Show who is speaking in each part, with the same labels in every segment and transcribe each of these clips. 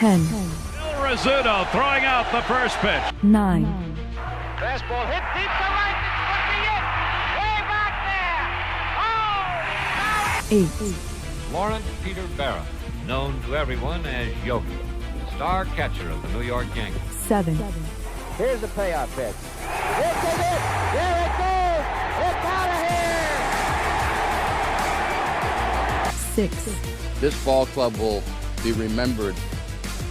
Speaker 1: 10.
Speaker 2: Bill Rizzuto throwing out the first pitch.
Speaker 1: 9.
Speaker 3: Fastball hit deep to right. This could be it. Way back there. Oh!
Speaker 1: 8.
Speaker 4: Lawrence Peter Barra, known to everyone as Yogi, star catcher of the New York Yankees.
Speaker 1: 7.
Speaker 3: Here's the payoff pitch. This is it. There it goes. It's out of here.
Speaker 1: 6.
Speaker 5: This ball club will be remembered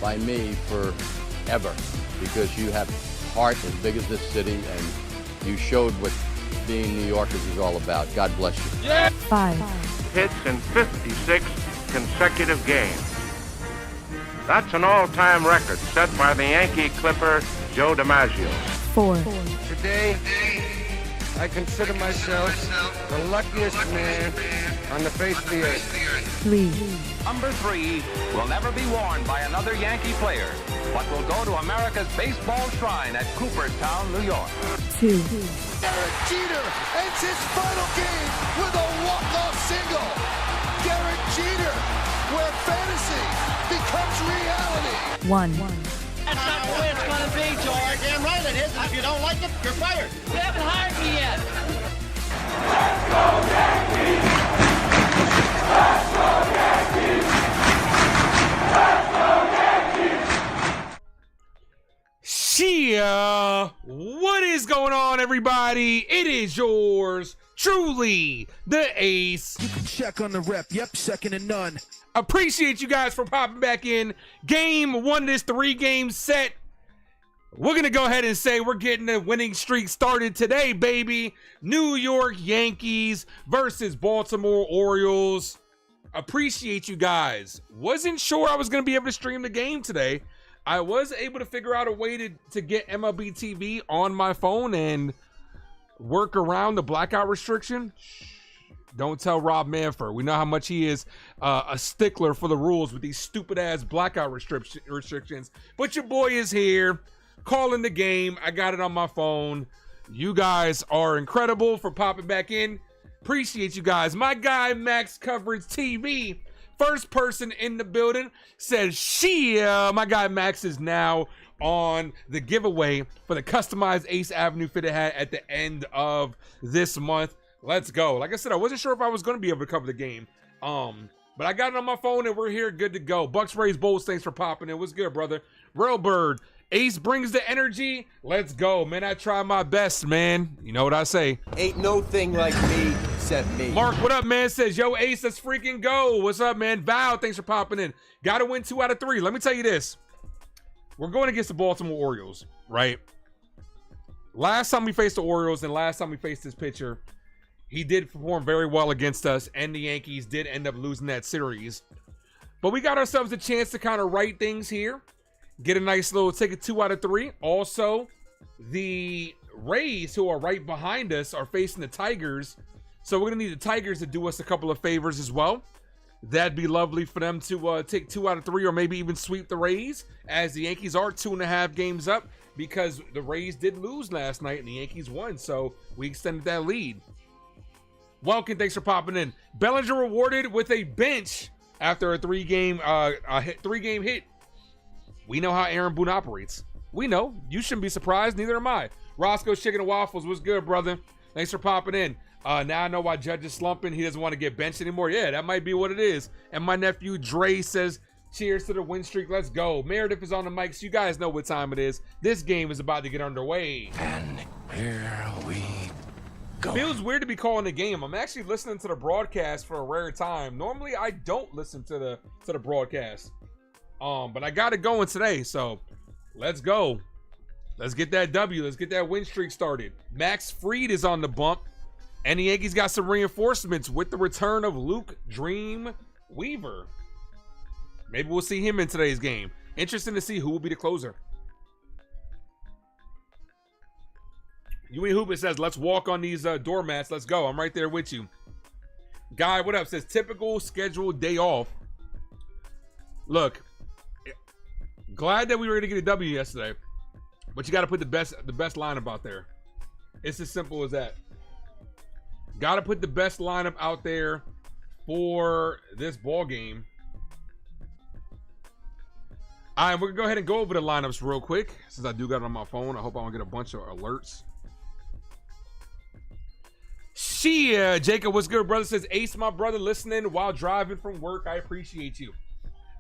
Speaker 5: by me forever because you have heart as big as this city and you showed what being New Yorkers is all about. God bless you.
Speaker 1: 5.
Speaker 6: Hits in 56 consecutive games. That's an all-time record set by the Yankee Clipper Joe DiMaggio.
Speaker 1: 4.
Speaker 7: Today, I consider myself the luckiest man on the face of the earth.
Speaker 1: 3.
Speaker 8: Number 3 will never be worn by another Yankee player, but will go to America's baseball shrine at Cooperstown, New York.
Speaker 1: 2.
Speaker 9: Derek Jeter ends his final game with a walk-off single. Derek Jeter, where fantasy becomes reality.
Speaker 1: 1.
Speaker 3: That's not the way it's going to be, George. Damn right it is. If you don't like it, you're fired. You haven't hired me yet.
Speaker 9: Let's go Yankees! Let's go Yankees! Let's go Yankees!
Speaker 10: Chyeaaa! What is going on, everybody? It is yours truly, the Ace.
Speaker 9: You can check on the rep. Yep, second to none.
Speaker 10: Appreciate you guys for popping back in. Game 1 of this 3-game set. We're going to go ahead and say we're getting the winning streak started today, baby. New York Yankees versus Baltimore Orioles. Appreciate you guys. Wasn't sure I was going to be able to stream the game today. I was able to figure out a way to get MLB TV on my phone and work around the blackout restriction. Don't tell Rob Manfred. We know how much he is a stickler for the rules with these stupid ass blackout restrictions. But your boy is here, calling the game. I got it on my phone. You guys are incredible for popping back in. Appreciate you guys. My guy Max Coverage TV, first person in the building, said Chyeaaa. My guy Max is now on the giveaway for the customized Ace Avenue fitted hat at the end of this month. Let's go. Like I said, I wasn't sure if I was going to be able to cover the game. But I got it on my phone and we're here, good to go. Bucks Rays Bulls, thanks for popping in. What's good, brother? Real Bird, Ace brings the energy. Let's go, man. I try my best, man. You know what I say.
Speaker 7: Ain't no thing like me except me.
Speaker 10: Mark, what up, man? Says, yo, Ace, let's freaking go. What's up, man? Val, thanks for popping in. Got to win 2 out of 3. Let me tell you this. We're going against the Baltimore Orioles, right? Last time we faced the Orioles and last time we faced this pitcher, he did perform very well against us, and the Yankees did end up losing that series. But we got ourselves a chance to kind of right things here. Get a nice little ticket 2 out of 3. Also, the Rays, who are right behind us, are facing the Tigers. So we're going to need the Tigers to do us a couple of favors as well. That'd be lovely for them to take 2 out of 3 or maybe even sweep the Rays, as the Yankees are 2.5 games up because the Rays did lose last night and the Yankees won. So we extended that lead. Welcome, thanks for popping in. Bellinger rewarded with a bench after a 3-game hit. We know how Aaron Boone operates. We know. You shouldn't be surprised. Neither am I. Roscoe's Chicken and Waffles. What's good, brother? Thanks for popping in. Now I know why Judge is slumping. He doesn't want to get benched anymore. Yeah, that might be what it is. And my nephew Dre says, cheers to the win streak. Let's go. Meredith is on the mic, so you guys know what time it is. This game is about to get underway.
Speaker 9: And here we go.
Speaker 10: Feels weird to be calling the game. I'm actually listening to the broadcast for a rare time. Normally, I don't listen to the broadcast. But I got it going today, so let's go. Let's get that W. Let's get that win streak started. Max Fried is on the bump, and the Yankees got some reinforcements with the return of Luke Dream Weaver. Maybe we'll see him in today's game. Interesting to see who will be the closer. Yui Hoopit says, let's walk on these doormats. Let's go. I'm right there with you. Guy, what up? Says, typical scheduled day off. Look, glad that we were going to get a W yesterday, but you got to put the best lineup out there. It's as simple as that. Got to put the best lineup out there for this ball game. All right, we're going to go ahead and go over the lineups real quick since I do got it on my phone. I hope I don't get a bunch of alerts. Chyeaaa, Jacob, what's good, brother? Says, Ace, my brother, listening while driving from work. I appreciate you.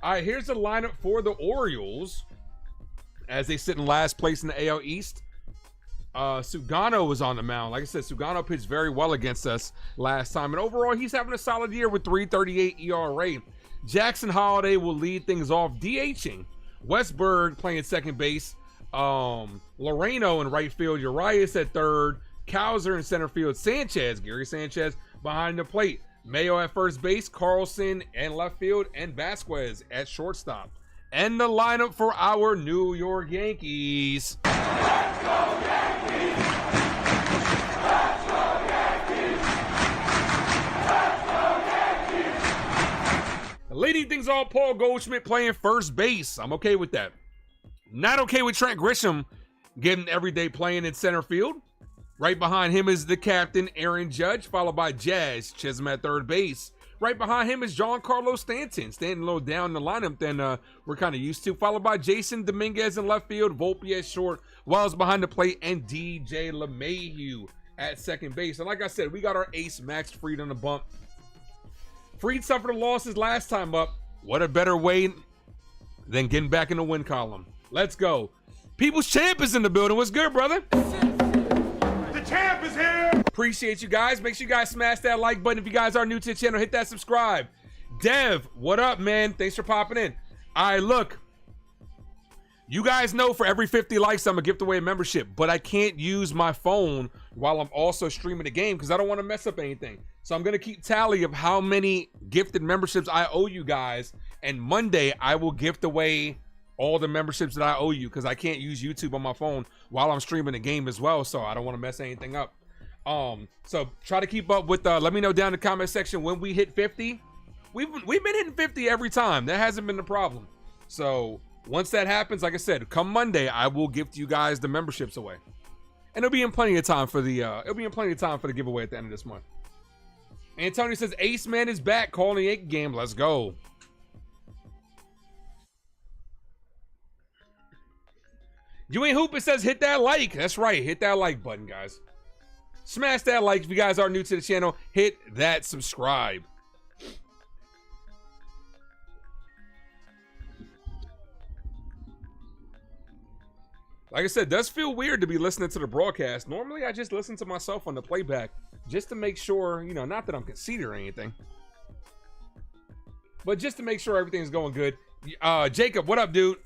Speaker 10: All right, here's the lineup for the Orioles as they sit in last place in the AL East. Sugano was on the mound. Like I said, Sugano pitched very well against us last time. And overall, he's having a solid year with 3.38 ERA. Jackson Holiday will lead things off DHing. Westberg playing second base. Loreno in right field. Urias at third. Cowser in center field. Sanchez, Gary Sanchez behind the plate. Mayo at first base. Carlson in left field. And Vasquez at shortstop. And the lineup for our New York Yankees.
Speaker 1: Let's go Yankees! Let's go Yankees! Let's go Yankees!
Speaker 10: Leading things off, Paul Goldschmidt playing first base. I'm okay with that. Not okay with Trent Grisham getting everyday playing in center field. Right behind him is the captain, Aaron Judge, followed by Jazz Chisholm at third base. Right behind him is Giancarlo Stanton. Stanton a little down the lineup than we're kind of used to. Followed by Jason Dominguez in left field, Volpe at short, Wells behind the plate, and DJ LeMahieu at second base. And like I said, we got our ace, Max Fried, on the bump. Fried suffered losses last time up. What a better way than getting back in the win column. Let's go. People's Champ is in the building. What's good, brother?
Speaker 1: The champ is here!
Speaker 10: Appreciate you guys. Make sure you guys smash that like button. If you guys are new to the channel, hit that subscribe. Dev, what up, man? Thanks for popping in. All right, look. You guys know for every 50 likes, I'm going to gift away a membership. But I can't use my phone while I'm also streaming the game because I don't want to mess up anything. So I'm going to keep tally of how many gifted memberships I owe you guys. And Monday, I will gift away all the memberships that I owe you because I can't use YouTube on my phone while I'm streaming the game as well. So I don't want to mess anything up. So try to keep up with, let me know down in the comment section when we hit 50. We've been hitting 50 every time. That hasn't been the problem. So once that happens, like I said, come Monday, I will gift you guys the memberships away. And it'll be in plenty of time for the, giveaway at the end of this month. Antonio says, Ace Man is back calling the Yankee game. Let's go. You ain't hooping says hit that like. That's right. Hit that like button, guys. Smash that like. If you guys are new to the channel, hit that subscribe. Like I said, it does feel weird to be listening to the broadcast. Normally, I just listen to myself on the playback just to make sure, you know, not that I'm conceited or anything, but just to make sure everything's going good. Jacob, what up, dude?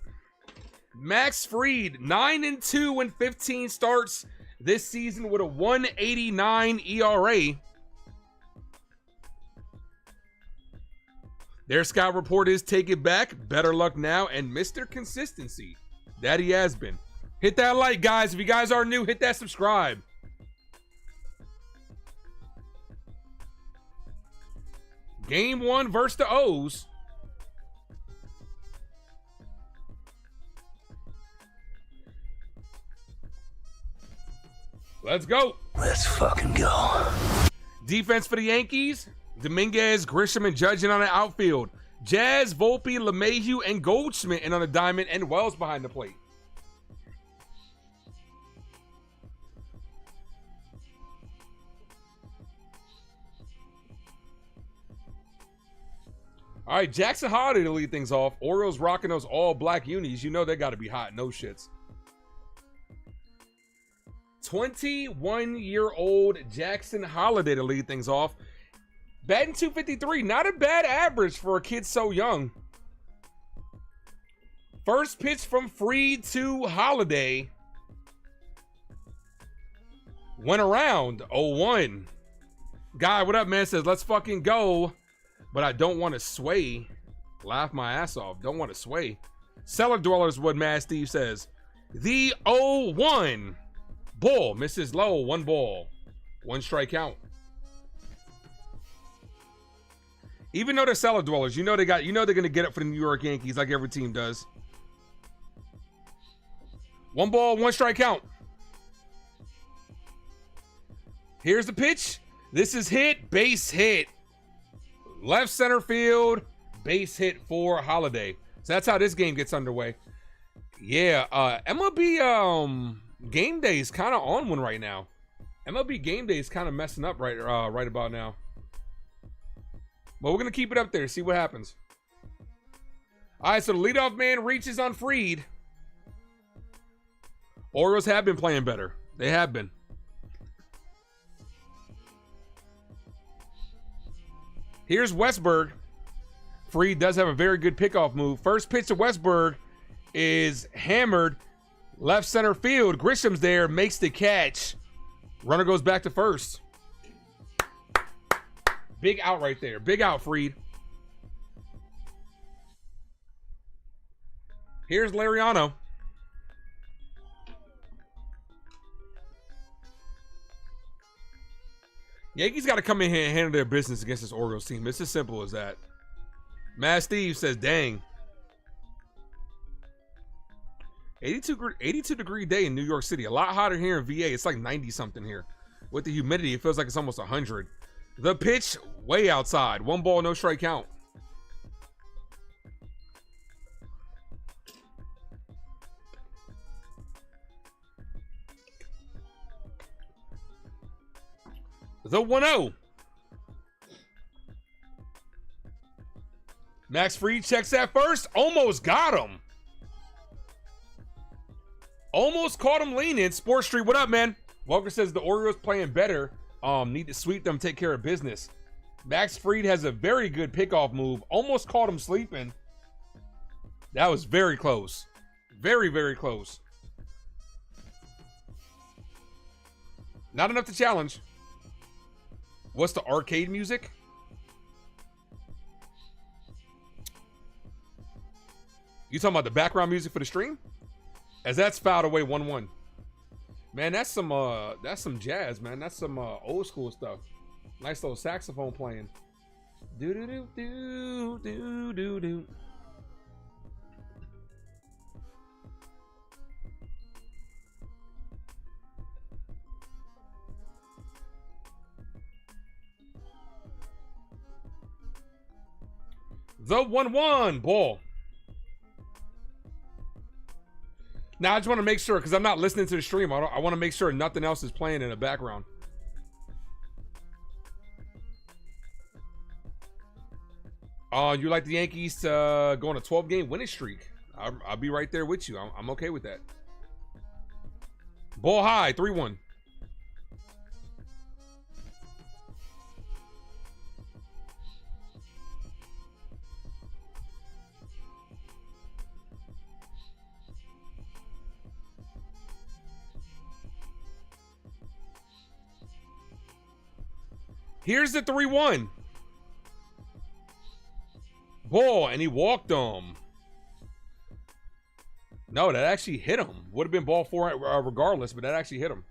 Speaker 10: Max Fried, 9-2 in 15 starts this season with a 1.89 ERA. Their scout report is take it back, better luck now, and Mr. Consistency. That he has been. Hit that like, guys. If you guys are new, hit that subscribe. Game 1 versus the O's. Let's go.
Speaker 1: Let's fucking go.
Speaker 10: Defense for the Yankees. Dominguez, Grisham, and Judge in on the outfield. Jazz, Volpe, LeMahieu, and Goldschmidt in on the diamond, and Wells behind the plate. All right, Jackson Holiday to lead things off. Orioles rocking those all black unis. You know they got to be hot. No shits. 21-year-old Jackson Holiday to lead things off. Batting .253. Not a bad average for a kid so young. First pitch from Fried to Holiday. Went around 0-1. Guy, what up, man? Says, let's fucking go. But I don't want to sway. Laugh my ass off. Don't want to sway. Cellar Dwellers, what Mad Steve says. The 0-1. Ball misses low. 1 ball. 1 strike count. Even though they're Cellar Dwellers, you know they're gonna get it for the New York Yankees like every team does. 1 ball, 1 strike count. Here's the pitch. This is hit. Base hit. Left center field. Base hit for Holiday. So that's how this game gets underway. Yeah, MLB Game Day is kind of on one right now. MLB Game Day is kind of messing up right about now. But we're going to keep it up there, see what happens. All right, so the leadoff man reaches on Fried. Orioles have been playing better. They have been. Here's Westberg. Fried does have a very good pickoff move. First pitch to Westberg is hammered. Left center field. Grisham's there, makes the catch. Runner goes back to first. Big out right there. Big out, Fried. Here's Lariano. Yankees got to come in here and handle their business against this Orioles team. It's as simple as that. Mad Steve says, dang. 82 degree day in New York City. A lot hotter here in VA. It's like 90 something here. With the humidity, it feels like it's almost 100. The pitch, way outside. 1 ball, no strike count. The 1-0. Max Fried checks that first. Almost got him. Almost caught him leaning. Sports Street, what up, man? Walker says the Orioles playing better. Need to sweep them, take care of business. Max Fried has a very good pickoff move. Almost caught him sleeping. That was very close. Very, very close. Not enough to challenge. What's the arcade music? You talking about the background music for the stream? As that's fouled away 1-1. Man, that's some jazz, man. That's some old school stuff. Nice little saxophone playing. Do do do do do do do. The 1-1 ball. Now, I just want to make sure, because I'm not listening to the stream. I want to make sure nothing else is playing in the background. You like the Yankees to go on a 12-game winning streak? I'll be right there with you. I'm okay with that. Ball high, 3-1. Here's the 3-1. Ball, and he walked him. No, that actually hit him. Would have been ball 4 regardless, but that actually hit him.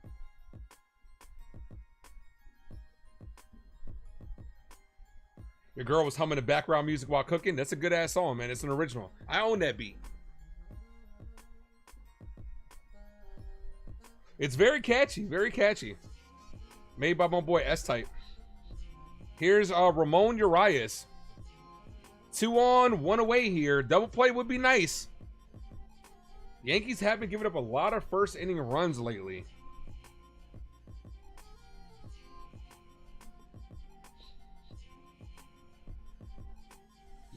Speaker 10: Your girl was humming the background music while cooking. That's a good ass song, man. It's an original. I own that beat. It's very catchy, very catchy. Made by my boy S-Type. Here's Ramon Urias. 2 on, 1 away here. Double play would be nice. Yankees have been giving up a lot of first inning runs lately.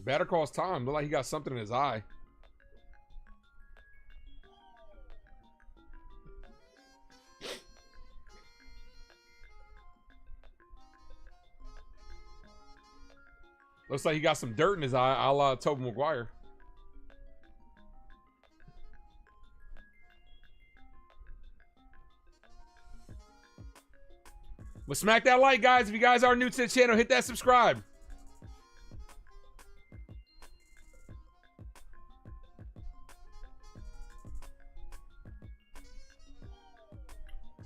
Speaker 10: Batter calls time. Look like he got something in his eye. Looks like he got some dirt in his eye, a la Tobey Maguire. But smack that like, guys. If you guys are new to the channel, hit that subscribe.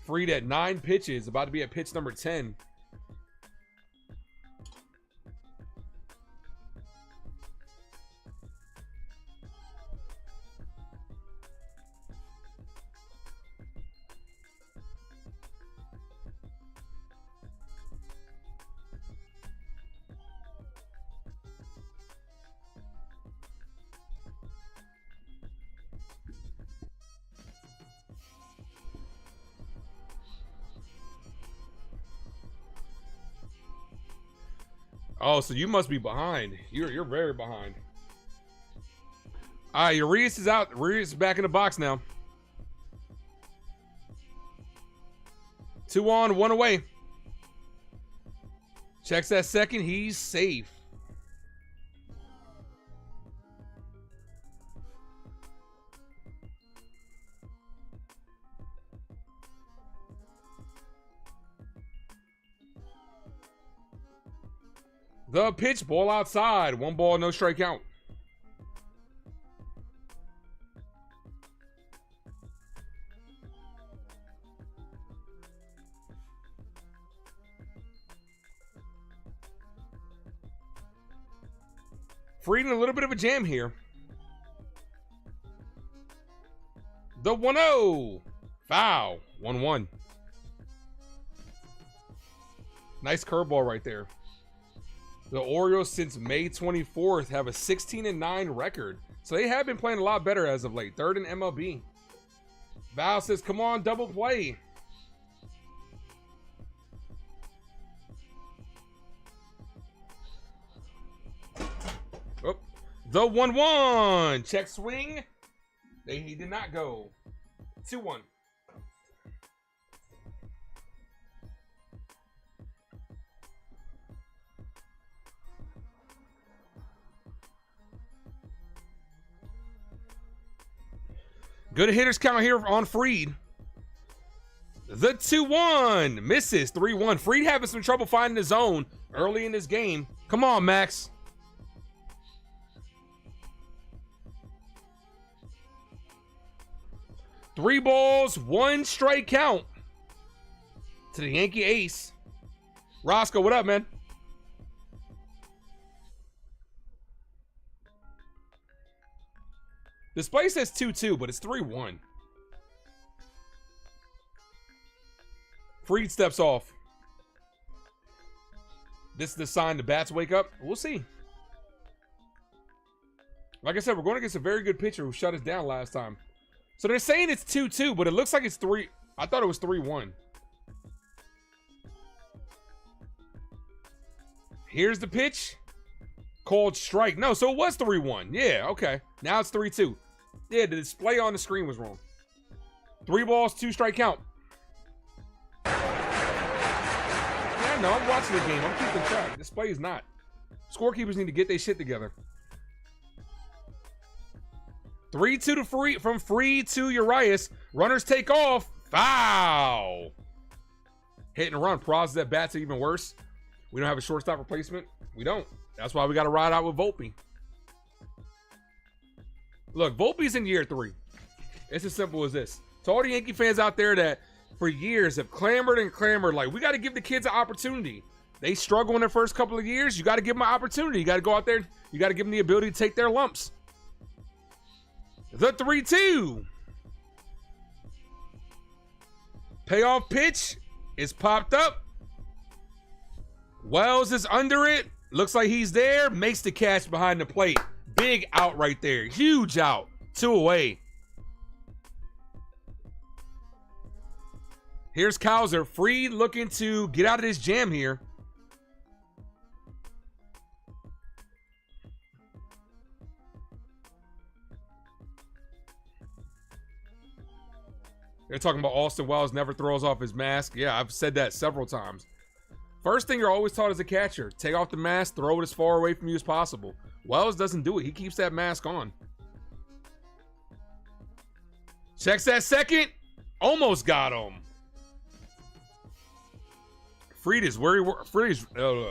Speaker 10: Fried at 9 pitches, about to be at pitch number 10. Oh, so you must be behind. You're very behind. All right, Urias is out. Urias is back in the box now. 2 on, 1 away. Checks that second. He's safe. The pitch, ball outside. 1 ball, no strike count. Fried in a little bit of a jam here. The 1-0. Foul. 1-1. Nice curveball right there. The Orioles since May 24th have a 16-9 record. So they have been playing a lot better as of late. 3rd in MLB. Val says, come on, double play. Oh, the 1-1. Check swing. He did not go. 2-1. Good hitters count here on Fried. The 2-1 misses. 3-1. Fried having some trouble finding the zone early in this game. Come on, Max. Three balls, 1 strike count to the Yankee ace. Roscoe, what up, man? Display says 2-2, but it's 3-1. Fried steps off. This is the sign the bats wake up. We'll see. Like I said, we're going against a very good pitcher who shut us down last time. So they're saying it's 2-2, but it looks like it's 3. I thought it was 3-1. Here's the pitch. Called strike. No, so it was 3-1. Yeah, okay. Now it's 3-2. Yeah, the display on the screen was wrong. 3 balls, 2 strike count. Yeah, no, I'm watching the game. I'm keeping track. Display is not. Scorekeepers need to get their shit together. 3-2 to Fried, from Fried to Urias. Runners take off. Foul. Hit and run. Pros that bats are even worse. We don't have a shortstop replacement. We don't. That's why we got to ride out with Volpe. Look, Volpe's in year 3. It's as simple as this. To all the Yankee fans out there that for years have clamored and clamored, like, we got to give the kids an opportunity. They struggle in their first couple of years. You got to give them an opportunity. You got to go out there. You got to give them the ability to take their lumps. The 3-2. Payoff pitch is popped up. Wells is under it. Looks like he's there. Makes the catch behind the plate. Big out right there. Huge out. 2 away. Here's Cowser. Fried looking to get out of this jam here. They're talking about Austin Wells never throws off his mask. Yeah, I've said that several times. First thing you're always taught as a catcher, take off the mask, throw it as far away from you as possible. Wells doesn't do it. He keeps that mask on. Checks that second. Almost got him. Fried is worried.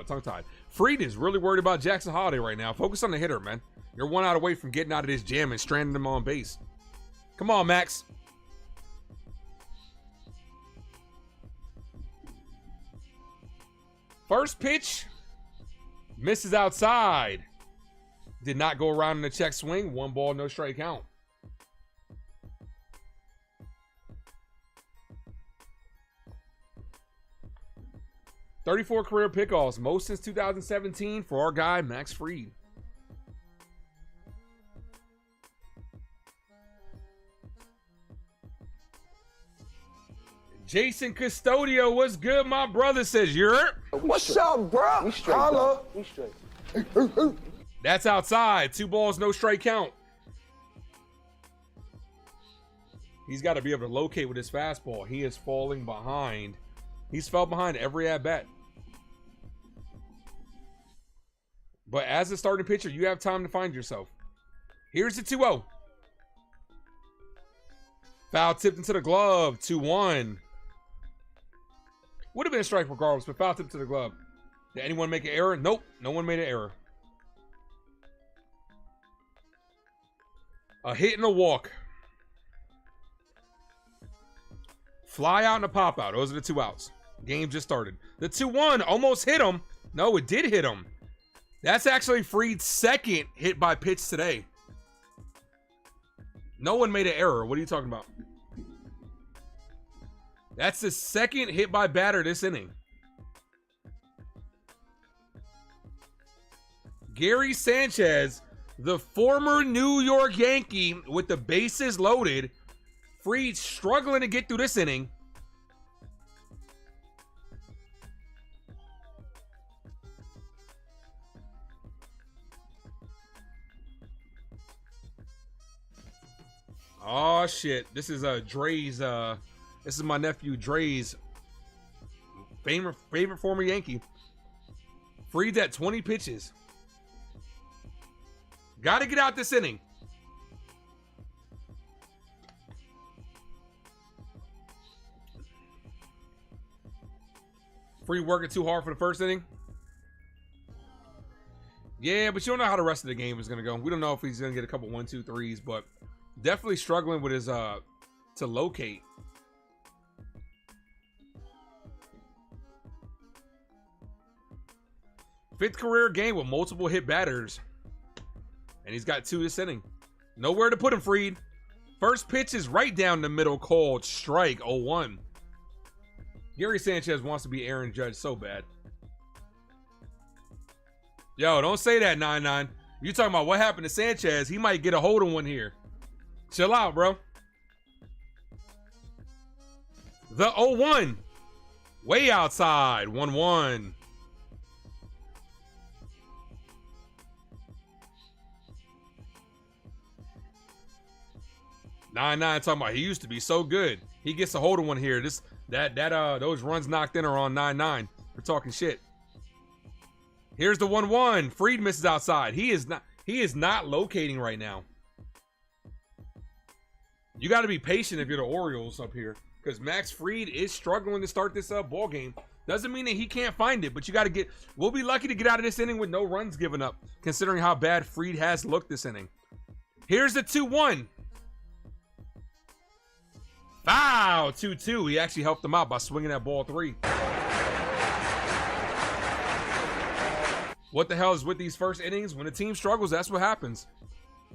Speaker 10: Tongue-tied. Fried is really worried about Jackson Holiday right now. Focus on the hitter, man. You're 1 out away from getting out of this jam and stranding him on base. Come on, Max. First pitch. Misses outside. Did not go around in the check swing. 1 ball, no strike count. .34 career pickoffs, most since 2017 for our guy, Max Fried. Jason Custodio, what's good? My brother says, you're
Speaker 7: What's up, bro? Holla.
Speaker 9: We straight.
Speaker 10: That's outside. 2 balls, no strike count. He's got to be able to locate with his fastball. He is falling behind. He's fell behind every at-bat. But as a starting pitcher, you have time to find yourself. Here's the 2-0. Foul tipped into the glove. 2-1. Would have been a strike regardless, but foul tipped to the glove. Did anyone make an error? Nope. No one made an error. A hit and a walk. Fly out and a pop out. Those are the 2 outs. Game just started. The 2-1 almost hit him. No, it did hit him. That's actually Fried's second hit by pitch today. No one made an error. What are you talking about? That's the second hit by batter this inning. Gary Sanchez, the former New York Yankee with the bases loaded. Fried struggling to get through this inning. Oh shit. This is Dre's this is my nephew Dre's favorite former Yankee. Fried's at 20 pitches. Gotta get out this inning. Fried working too hard for the first inning. Yeah, but you don't know how the rest of the game is gonna go. We don't know if he's gonna get a couple 1, 2, 3s, but definitely struggling with his to locate. Fifth career game with multiple hit batters. And he's got 2 this inning. Nowhere to put him, Fried. First pitch is right down the middle, called strike. 0-1. Gary Sanchez wants to be Aaron Judge so bad. Yo, don't say that, 9-9. You talking about what happened to Sanchez? He might get a hold of one here. Chill out, bro. The 0-1. Way outside. 1-1. Talking about he used to be so good. He gets a hold of one here. Those runs knocked in are on 9-9. We're talking shit. Here's the 1-1. Fried misses outside. He is not locating right now. You got to be patient if you're the Orioles up here, because Max Fried is struggling to start this ball game. Doesn't mean that he can't find it, but you got to get. We'll be lucky to get out of this inning with no runs given up, considering how bad Fried has looked this inning. Here's the 2-1. Foul. 2-2. He actually helped him out by swinging that ball 3. What the hell is with these first innings? When the team struggles, that's what happens.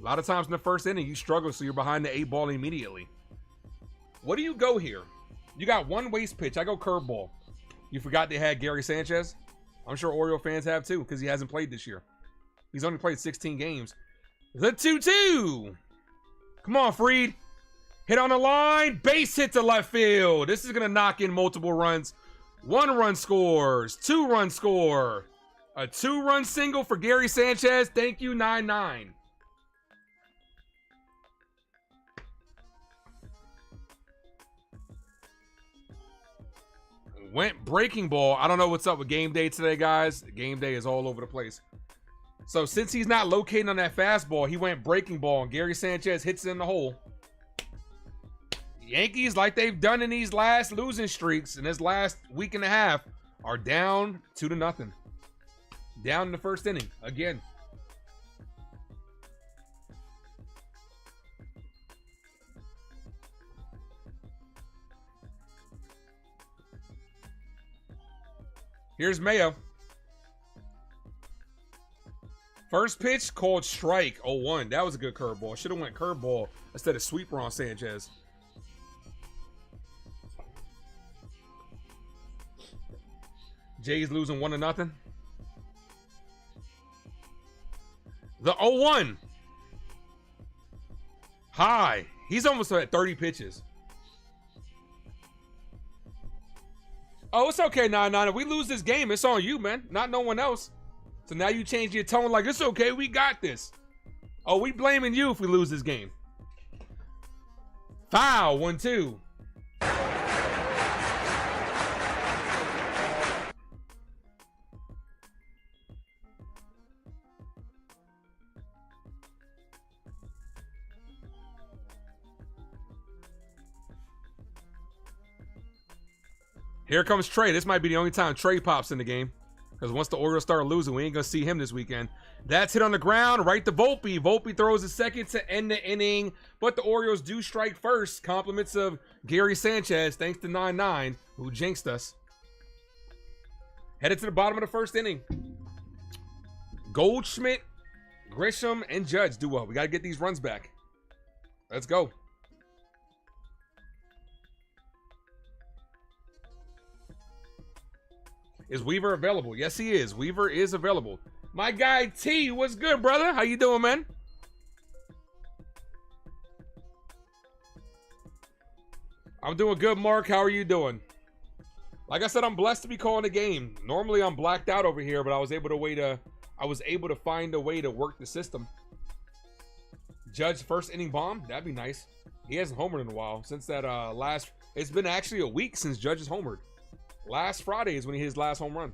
Speaker 10: A lot of times in the first inning, you struggle, so you're behind the 8 ball immediately. What do you go here? You got 1 waste pitch. I go curveball. You forgot they had Gary Sanchez? I'm sure Oriole fans have too, because he hasn't played this year. He's only played 16 games. The 2-2. Come on, Fried. Hit on the line. Base hit to left field. This is going to knock in multiple runs. 1 run scores. 2 run score. A 2-run single for Gary Sanchez. Thank you, 9-9. Went breaking ball. I don't know what's up with game day today, guys. Game day is all over the place. So since he's not locating on that fastball, he went breaking ball, and Gary Sanchez hits it in the hole. Yankees, like they've done in these last losing streaks in this last week and a half, are down 2-0. Down in the first inning again. Here's Mayo. First pitch called strike. 0-1. That was a good curveball. Should have went curveball instead of sweeper on Sanchez. Jay's losing 1-0. The 0-1. High. He's almost at 30 pitches. Oh, it's okay, 9-9. If we lose this game, it's on you, man. Not no one else. So now you change your tone like, it's okay, we got this. Oh, we blaming you if we lose this game. Foul, 1-2. Here comes Trey. This might be the only time Trey pops in the game. Because once the Orioles start losing, we ain't going to see him this weekend. That's hit on the ground, right to Volpe. Volpe throws a second to end the inning. But the Orioles do strike first. Compliments of Gary Sanchez, thanks to 9-9, who jinxed us. Headed to the bottom of the first inning. Goldschmidt, Grisham, and Judge do well. We got to get these runs back. Let's go. Is Weaver available? Yes, he is. Weaver is available. My guy T, what's good, brother? How you doing, man? I'm doing good, Mark. How are you doing? Like I said, I'm blessed to be calling a game. Normally, I'm blacked out over here, but I was able to find a way to work the system. Judge first inning bomb. That'd be nice. He hasn't homered in a while since that it's been actually a week since Judge has homered. Last Friday is when he hit his last home run.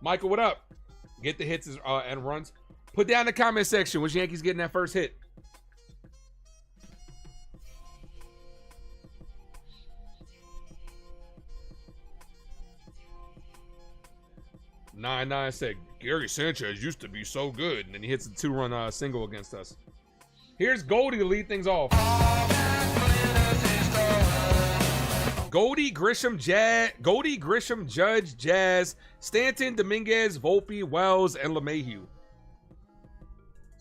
Speaker 10: Michael, what up? Get the hits and runs. Put down in the comment section which Yankees getting that first hit. Nine said Gary Sanchez used to be so good, and then he hits a 2-run single against us. Here's Goldie to lead things off. Goldie, Grisham, Judge, Jazz, Stanton, Dominguez, Volpe, Wells, and LeMahieu.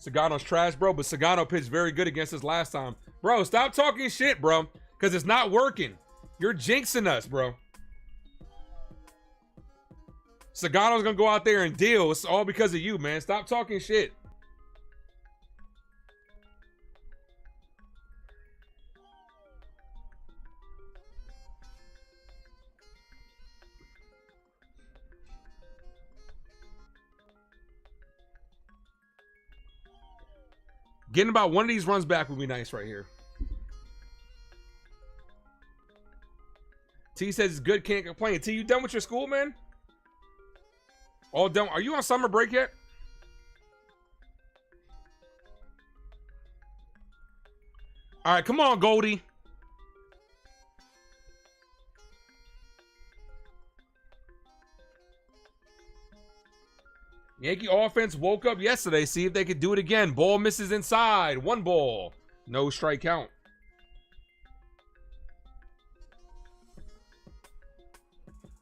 Speaker 10: Sagano's trash, bro, but Sagano pitched very good against us last time. Bro, stop talking shit, bro, because it's not working. You're jinxing us, bro. Sagano's going to go out there and deal. It's all because of you, man. Stop talking shit. Getting about one of these runs back would be nice right here. T says it's good, can't complain. T, you done with your school, man? All done. Are you on summer break yet? All right, come on, Goldie. Yankee offense woke up yesterday. See if they could do it again. Ball misses inside. 1 ball. No strike count.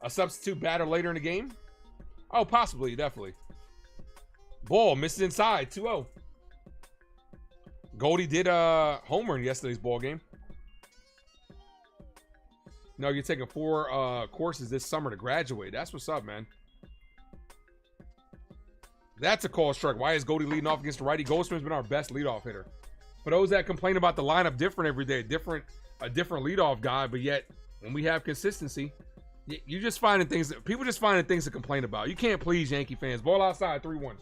Speaker 10: A substitute batter later in the game? Oh, possibly. Definitely. Ball misses inside. 2-0. Goldie did homer in yesterday's ball game. No, you're taking 4 courses this summer to graduate. That's what's up, man. That's a call strike. Why is Goldie leading off against the righty? Goldschmidt's been our best leadoff hitter. For those that complain about the lineup different every day, a different leadoff guy, but yet when we have consistency, you just finding things that people just finding things to complain about. You can't please Yankee fans. Ball outside, 3-1.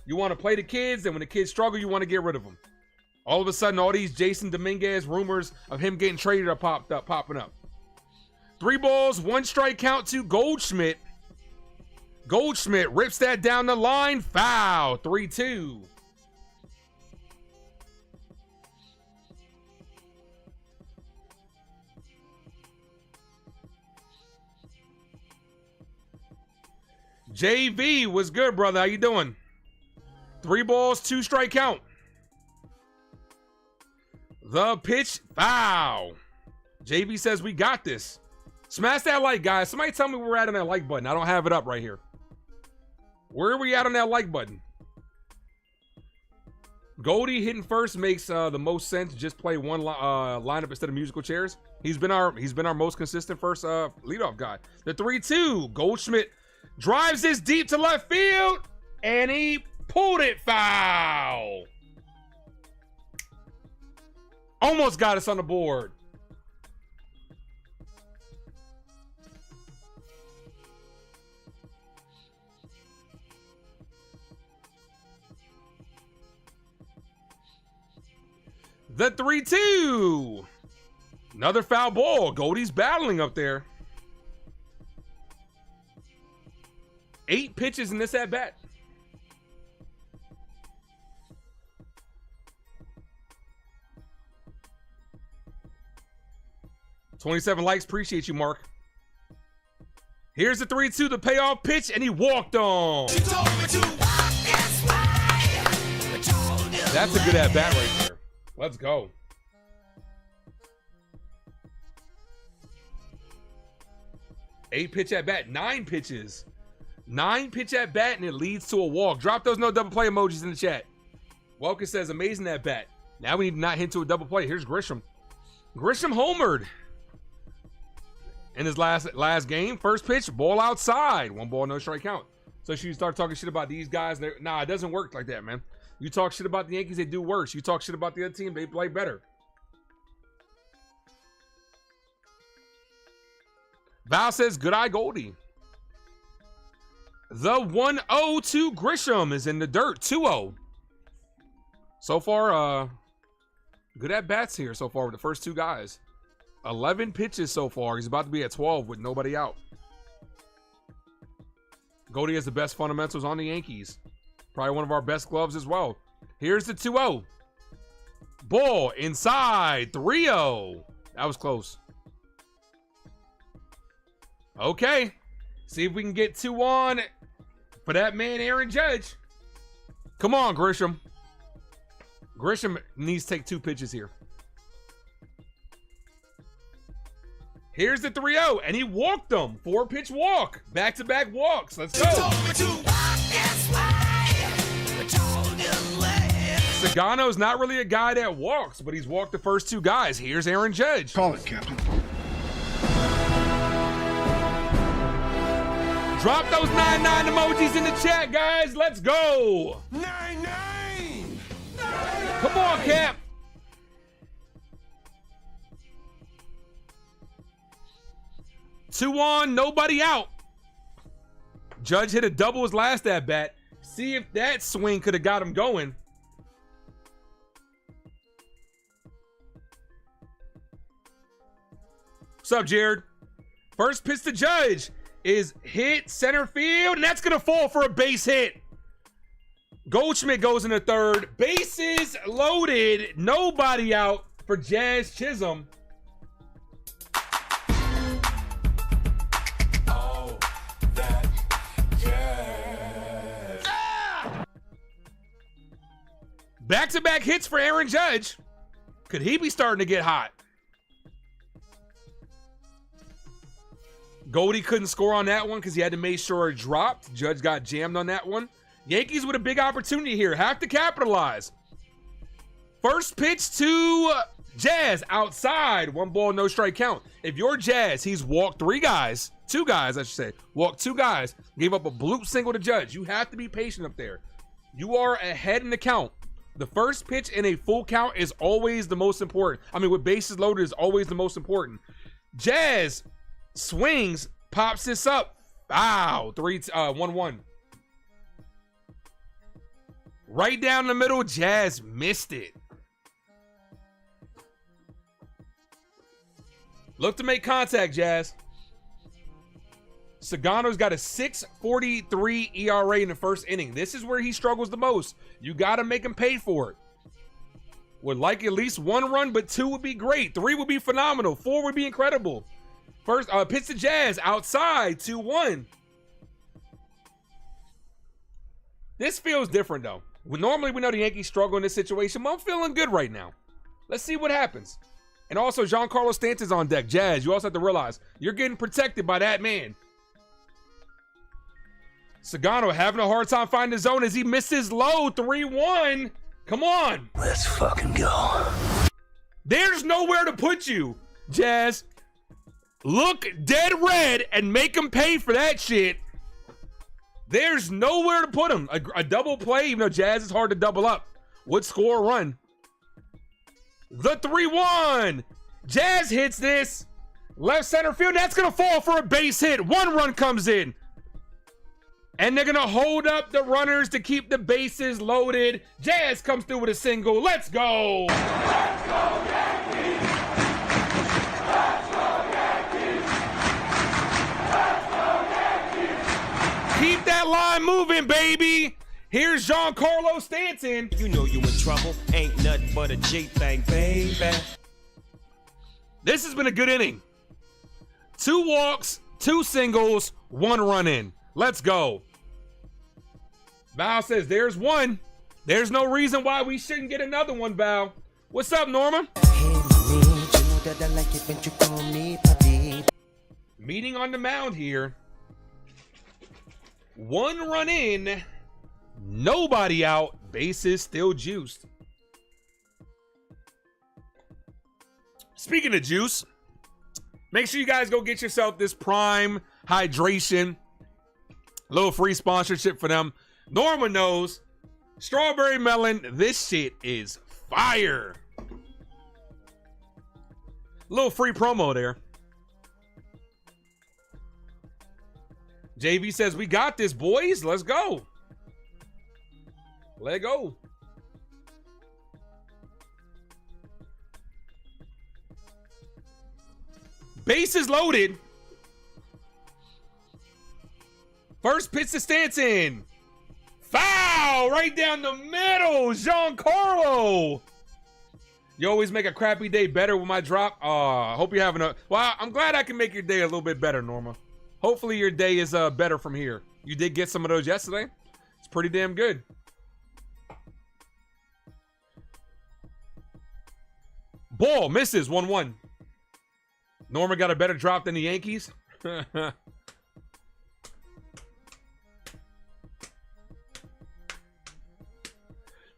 Speaker 10: You want to play the kids, and when the kids struggle, you want to get rid of them. All of a sudden, all these Jason Dominguez rumors of him getting traded are popping up. 3 balls, 1 strike count to Goldschmidt. Goldschmidt rips that down the line. Foul. 3-2. JV, what's good, brother? How you doing? 3 balls, 2 strike count. The pitch. Foul. JV says we got this. Smash that like, guys. Somebody tell me where we're at on that like button. I don't have it up right here. Where are we at on that like button? Goldie hitting first makes the most sense. Just play one lineup instead of musical chairs. He's been our most consistent first leadoff guy. The 3-2. Goldschmidt drives this deep to left field, and he pulled it. Foul. Almost got us on the board. The 3-2. Another foul ball. Goldie's battling up there. 8 pitches in this at bat. $27 likes. Appreciate you, Mark. Here's the 3-2, the payoff pitch, and he walked on. That's a good at bat right there. Let's go. Eight pitch at bat, 9 pitches. 9 pitch at bat, and it leads to a walk. Drop those no double play emojis in the chat. Welker says, amazing at bat. Now we need to not hit to a double play. Here's Grisham. Grisham homered in his last game. First pitch, ball outside. 1 ball, no strike count. So she start talking shit about these guys. Nah, it doesn't work like that, man. You talk shit about the Yankees, they do worse. You talk shit about the other team, they play better. Val says, good eye, Goldie. The 1-0 to Grisham is in the dirt. 2-0. So far, good at bats here so far with the first 2 guys. 11 pitches so far. He's about to be at 12 with nobody out. Goldie has the best fundamentals on the Yankees. Probably one of our best gloves as well. Here's the 2-0. Ball inside. 3-0. That was close. Okay. See if we can get 2 on for that man, Aaron Judge. Come on, Grisham. Grisham needs to take 2 pitches here. Here's the 3-0, and he walked them. 4-pitch walk. Back-to-back walks. Let's go. Sagano's not really a guy that walks, but he's walked the first 2 guys. Here's Aaron Judge.
Speaker 9: Call it, Captain.
Speaker 10: Drop those 99 emojis in the chat, guys. Let's go.
Speaker 1: 99.
Speaker 10: Come on, Cap. Two on, nobody out. Judge hit a double his last at bat. See if that swing could have got him going. What's up, Jared? First pitch to Judge is hit center field, and that's gonna fall for a base hit. Goldschmidt goes in the third. Bases loaded. Nobody out for Jazz Chisholm.
Speaker 1: Oh, that jazz.
Speaker 10: Back-to-back hits for Aaron Judge. Could he be starting to get hot? Goldie couldn't score on that one because he had to make sure it dropped. Judge got jammed on that one. Yankees with a big opportunity here. Have to capitalize. First pitch to Jazz outside. 1 ball, no strike count. If you're Jazz, he's walked 2 guys, I should say. Walked 2 guys. Gave up a bloop single to Judge. You have to be patient up there. You are ahead in the count. The first pitch in a full count is always the most important. I mean, with bases loaded is always the most important. Jazz swings, pops this up. Wow, 1-1. Right down the middle, Jazz missed it. Look to make contact, Jazz. Sagano's got a 6.43 ERA in the first inning. This is where he struggles the most. You got to make him pay for it. Would like at least 1 run, but 2 would be great. 3 would be phenomenal. 4 would be incredible. First pitch to Jazz outside, 2-1. This feels different though. Normally we know the Yankees struggle in this situation, but I'm feeling good right now. Let's see what happens. And also Giancarlo Stanton's on deck. Jazz, you also have to realize you're getting protected by that man. Sagano having a hard time finding the zone as he misses low. 3-1. Come on.
Speaker 1: Let's fucking go.
Speaker 10: There's nowhere to put you, Jazz. Look dead red and make him pay for that shit. There's nowhere to put him. A double play, even though Jazz is hard to double up, would score a run. The 3-1. Jazz hits this. Left center field. That's going to fall for a base hit. 1 run comes in. And they're going to hold up the runners to keep the bases loaded. Jazz comes through with a single. Let's go. Keep that line moving, baby. Here's Giancarlo Stanton.
Speaker 11: You know you in trouble. Ain't nothing but a G thing, baby.
Speaker 10: This has been a good inning. 2 walks, 2 singles, 1 run in. Let's go. Val says there's one. There's no reason why we shouldn't get another one, Val. What's up, Norma? Meeting on the mound here. 1 run in. Nobody out. Bases still juiced. Speaking of juice, make sure you guys go get yourself this Prime Hydration. A little free sponsorship for them. Norma knows. Strawberry melon. This shit is fire. Little free promo there. JV says, we got this, boys. Let's go. Let go. Bases loaded. First pitch to Stanton. Foul right down the middle. Giancarlo. You always make a crappy day better with my drop. Hope you're having a... Well, I'm glad I can make your day a little bit better, Norma. Hopefully your day is better from here. You did get some of those yesterday. It's pretty damn good. Ball misses 1-1. Norma got a better drop than the Yankees. The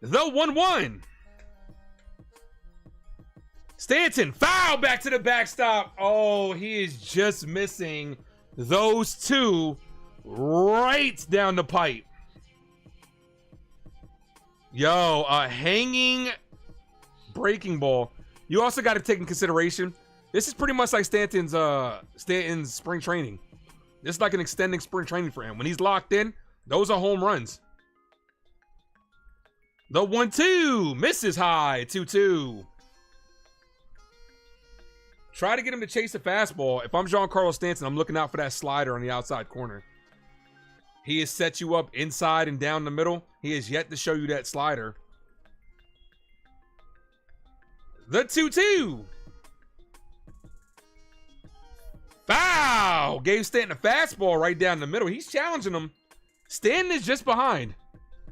Speaker 10: 1-1. Stanton, foul back to the backstop. Oh, he is just missing those 2 right down the pipe. Yo, a hanging breaking ball. You also got to take in consideration, this is pretty much like Stanton's spring training. This is like an extending spring training for him. When he's locked in, those are home runs. The 1-2 misses high. 2-2. Try to get him to chase the fastball. If I'm Giancarlo Stanton, I'm looking out for that slider on the outside corner. He has set you up inside and down the middle. He has yet to show you that slider. The 2-2. Foul. Gave Stanton a fastball right down the middle. He's challenging him. Stanton is just behind.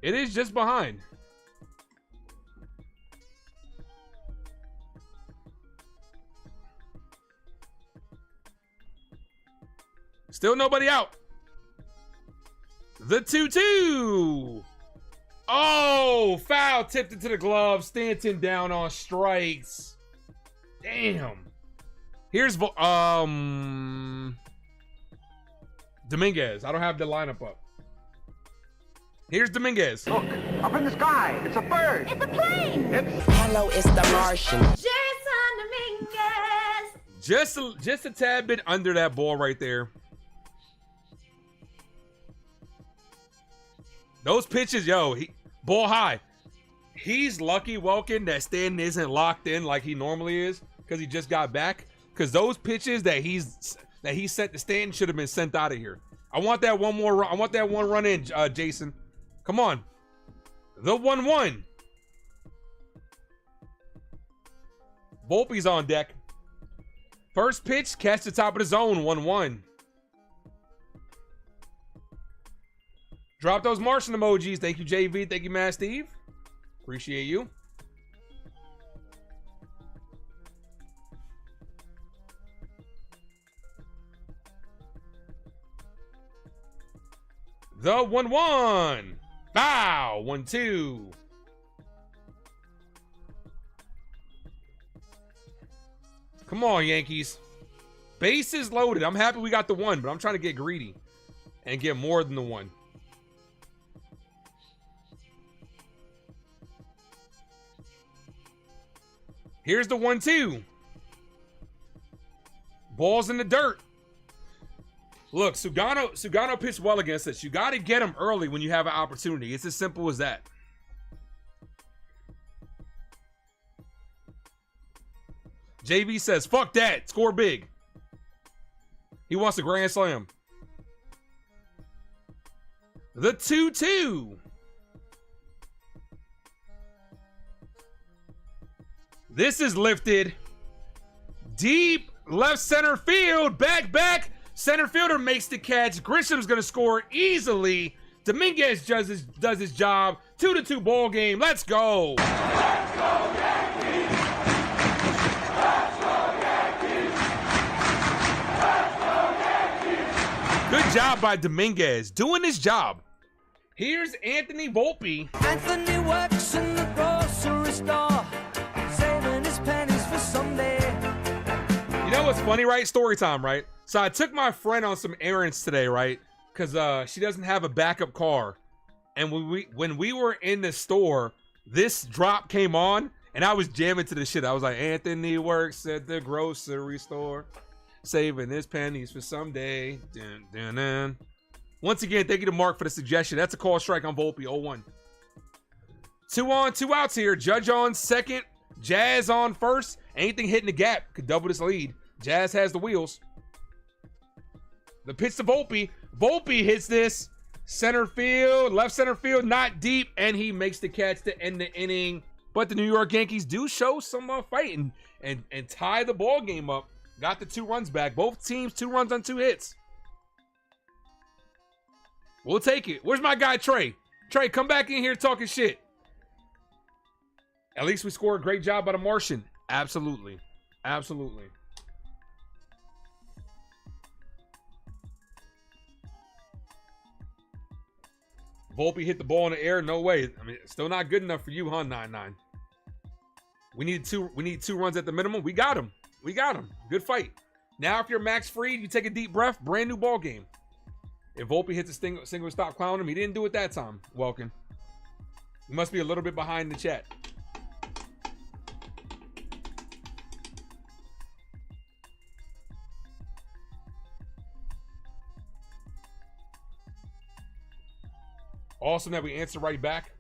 Speaker 10: It is just behind. Still nobody out. The 2-2. Oh, foul tipped into the glove. Stanton down on strikes. Damn. Here's Dominguez. I don't have the lineup up. Here's Dominguez.
Speaker 3: Look, up in the sky. It's a bird.
Speaker 12: It's a plane.
Speaker 3: Hello, it's the Martian.
Speaker 12: Jason Dominguez.
Speaker 10: Just a tad bit under that ball right there. Those pitches, yo, ball high. He's lucky, Welkin, that Stanton isn't locked in like he normally is because he just got back. Because those pitches that he sent to Stanton should have been sent out of here. I want that one more. I want that 1 run in, Jason. Come on. The 1-1. Volpe's on deck. First pitch, catch the top of the zone. 1-1. Drop those Martian emojis. Thank you, JV. Thank you, Matt Steve. Appreciate you. The 1-1. Bow. 1-2. Come on, Yankees. Bases loaded. I'm happy we got the 1, but I'm trying to get greedy and get more than the 1. Here's the 1-2. Ball's in the dirt. Look, Sugano pitched well against us. You got to get him early when you have an opportunity. It's as simple as that. JV says, fuck that. Score big. He wants a grand slam. The 2-2. This is lifted. Deep left center field. Back. Center fielder makes the catch. Grisham's going to score easily. Dominguez does his job. 2-2 ball game. Let's go.
Speaker 1: Let's go, Yankees! Let's go, Yankees! Let's go, Yankees!
Speaker 10: Good job by Dominguez. Doing his job. Here's Anthony Volpe.
Speaker 12: Anthony works in the grocery store, saving his pennies for someday.
Speaker 10: You know what's funny, right? Story time, right? So I took my friend on some errands today, right? Because she doesn't have a backup car. And when we were in the store, this drop came on, and I was jamming to the shit. I was like, Anthony works at the grocery store, saving his pennies for someday. Dun, dun, dun. Once again, thank you to Mark for the suggestion. That's a call strike on Volpe, 0-1. 2 on, 2 outs here. Judge on second, Jazz on first. Anything hitting the gap could double this lead. Jazz has the wheels. The pitch to Volpe. Volpe hits this. Center field, left center field, not deep, and he makes the catch to end the inning. But the New York Yankees do show some fight and tie the ball game up. Got the 2 runs back. Both teams 2 runs on 2 hits. We'll take it. Where's my guy Trey? Trey, come back in here talking shit. At least we scored a great job by the Martian. Absolutely. Absolutely. Volpe hit the ball in the air. No way. I mean, it's still not good enough for you, huh? 9-9. We need 2 runs at the minimum. We got him. Good fight. Now, if you're Max Fried, you take a deep breath. Brand new ball game. If Volpe hits a single stop, clown him. He didn't do it that time. Welcome. He must be a little bit behind the chat. Awesome that we answered right back,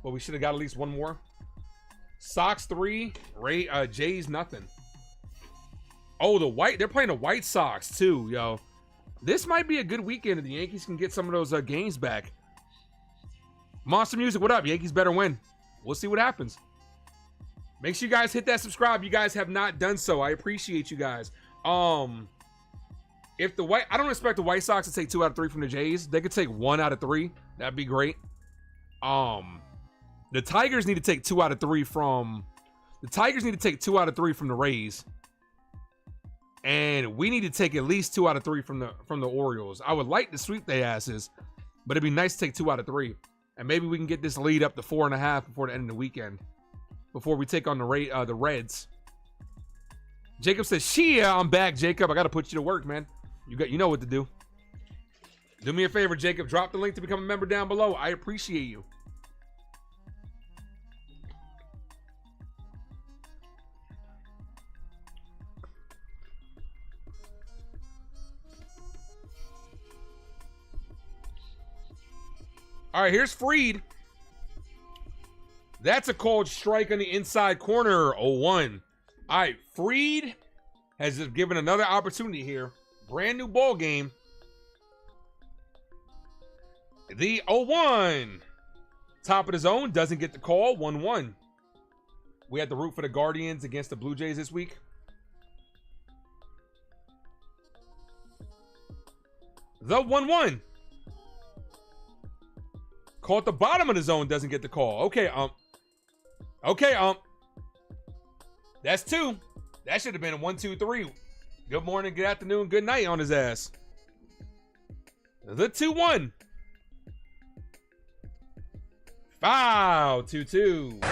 Speaker 10: but we should have got at least one more. Sox 3, Jays nothing. Oh, they're playing the White Sox too, yo. This might be a good weekend if the Yankees can get some of those games back. Monster Music, what up? Yankees better win. We'll see what happens. Make sure you guys hit that subscribe. You guys have not done so. I appreciate you guys. I don't expect the White Sox to take 2 out of 3 from the Jays. They could take 1 out of 3. That'd be great. The Tigers need to take 2 out of 3 from the Rays. And we need to take at least 2 out of 3 from the Orioles. I would like to sweep their asses, but it'd be nice to take 2 out of 3. And maybe we can get this lead up to 4.5 before the end of the weekend. Before we take on the Reds. Jacob says, Chyeaaa, I'm back, Jacob. I got to put you to work, man. You know what to do. Do me a favor, Jacob. Drop the link to become a member down below. I appreciate you. All right, here's Fried. That's a called strike on the inside corner. 0-1. All right, Fried has given another opportunity here. Brand new ball game. The 0-1. Top of the zone. Doesn't get the call. 1-1. We had to root for the Guardians against the Blue Jays this week. The 1-1. Call at the bottom of the zone. Doesn't get the call. Okay, Okay, That's 2. That should have been a 1, 2, 3. Good morning, good afternoon, good night on his ass. The 2-1. Foul. 2-2.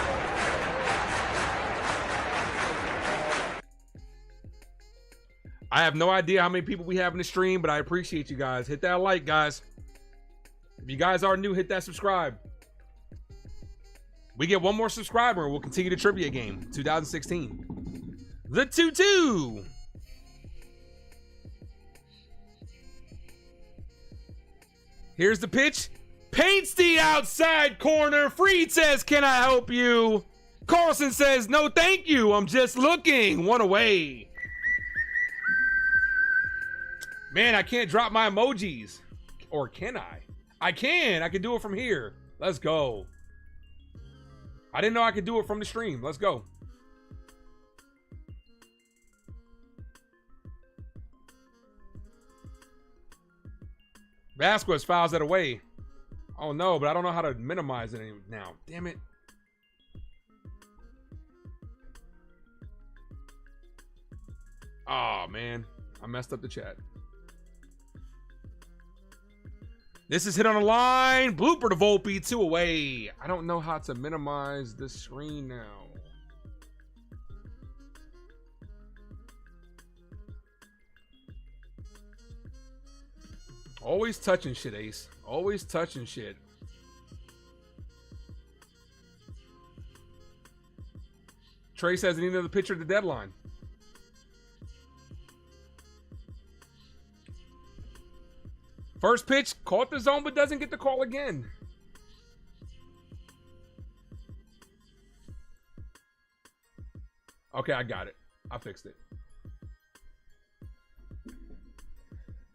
Speaker 10: I have no idea how many people we have in the stream, but I appreciate you guys. Hit that like, guys. If you guys are new, hit that subscribe. We get 1 more subscriber and we'll continue the trivia game. 2016. The 2-2. Here's the pitch. Paints the outside corner. Fried says, can I help you? Carlson says, no thank you, I'm just looking. One away. Man, I can't drop my emojis. Or can I? I can do it from here. Let's go. I didn't know I could do it from the stream. Let's go. Vasquez fouls that away. Oh no, but I don't know how to minimize it now. Damn it. Oh man, I messed up the chat. This is hit on the line. Blooper to Volpe, 2 away. I don't know how to minimize the screen now. Always touching shit, Ace. Always touching shit. Trey says he needed another pitcher at the deadline. First pitch, caught the zone, but doesn't get the call again. Okay, I got it. I fixed it.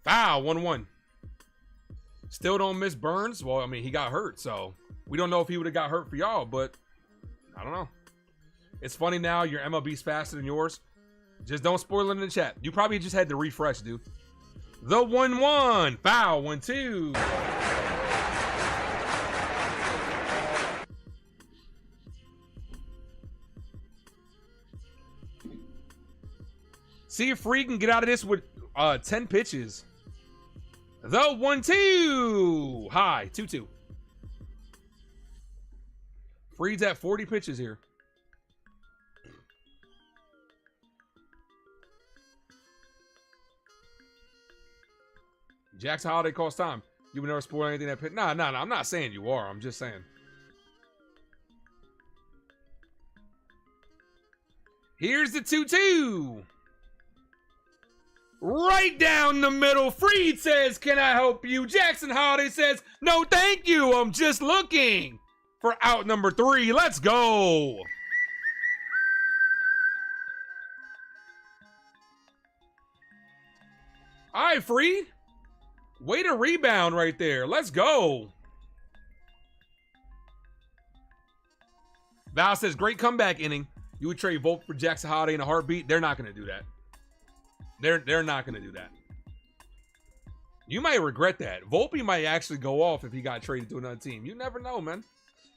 Speaker 10: Foul, 1-1. Still don't miss Burns. Well, I mean, he got hurt, so we don't know if he would have got hurt for y'all, but I don't know. It's funny now, your MLB's faster than yours. Just don't spoil it in the chat. You probably just had to refresh, dude. The 1-1. Foul, 1-2. See if Free can get out of this with 10 pitches. The 1-2. High, 2-2. Freed's at 40 pitches here. Jackson Holiday calls time. You would never spoil anything that pitch. Nah, I'm not saying you are. I'm just saying. Here's the 2-2. Right down the middle. Freed says, can I help you? Jackson Holiday says, no, thank you. I'm just looking for out number 3. Let's go. All right, Freed. Way to rebound right there. Let's go. Val says, great comeback inning. You would trade Volpe for Jackson Holiday in a heartbeat. They're not going to do that. They're not going to do that. You might regret that. Volpe might actually go off if he got traded to another team. You never know, man.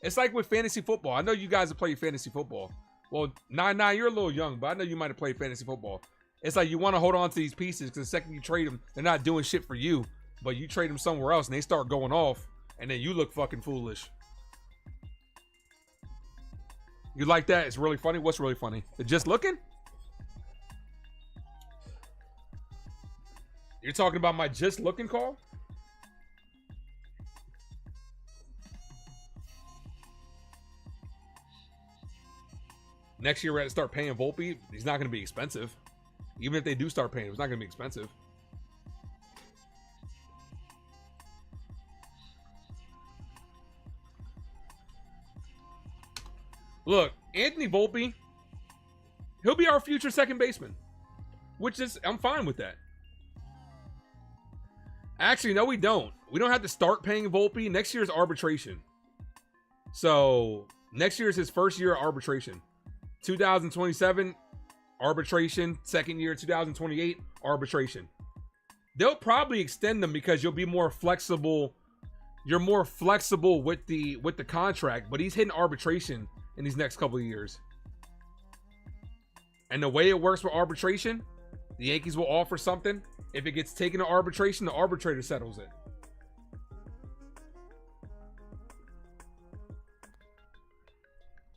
Speaker 10: It's like with fantasy football. I know you guys have played fantasy football. Well, 9-9, you're a little young, but I know you might have played fantasy football. It's like you want to hold on to these pieces because the second you trade them, they're not doing shit for you. But you trade them somewhere else and they start going off, and then you look fucking foolish. You like that? It's really funny. What's really funny? The just looking? You're talking about my just looking call? Next year we're going to start paying Volpe. He's not going to be expensive. Even if they do start paying him, it's not going to be expensive. Look, Anthony Volpe, he'll be our future second baseman, which is, I'm fine with that. Actually, no, we don't. We don't have to start paying Volpe. Next year's arbitration. So next year is his first year of arbitration. 2027, arbitration. Second year, 2028, arbitration. They'll probably extend them because you'll be more flexible. You're more flexible with the contract, but he's hitting arbitration in these next couple of years. And the way it works with arbitration, the Yankees will offer something. If it gets taken to arbitration, the arbitrator settles it.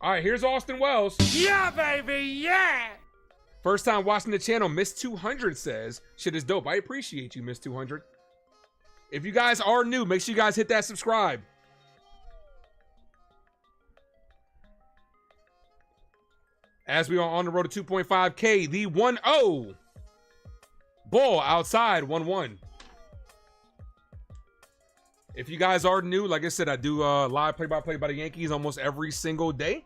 Speaker 10: All right, here's Austin Wells.
Speaker 11: Yeah, baby, yeah!
Speaker 10: First time watching the channel, Miss 200 says, shit is dope. I appreciate you, Miss 200. If you guys are new, make sure you guys hit that subscribe. As we are on the road to 2.5K, the 1-0. Ball outside, 1-1. If you guys are new, like I said, I do live play-by-play by the Yankees almost every single day.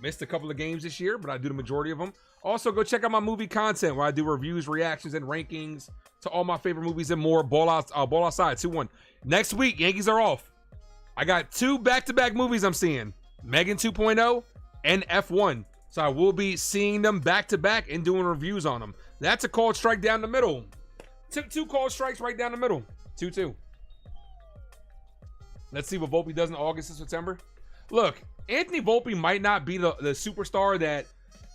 Speaker 10: Missed a couple of games this year, but I do the majority of them. Also, go check out my movie content where I do reviews, reactions, and rankings to all my favorite movies and more. Ball Outside 2-1. Next week, Yankees are off. I got 2 back-to-back movies I'm seeing. Megan 2.0 and F1. So I will be seeing them back-to-back and doing reviews on them. That's a called strike down the middle. Took 2 called strikes right down the middle. 2-2. Let's see what Volpe does in August and September. Look, Anthony Volpe might not be the superstar that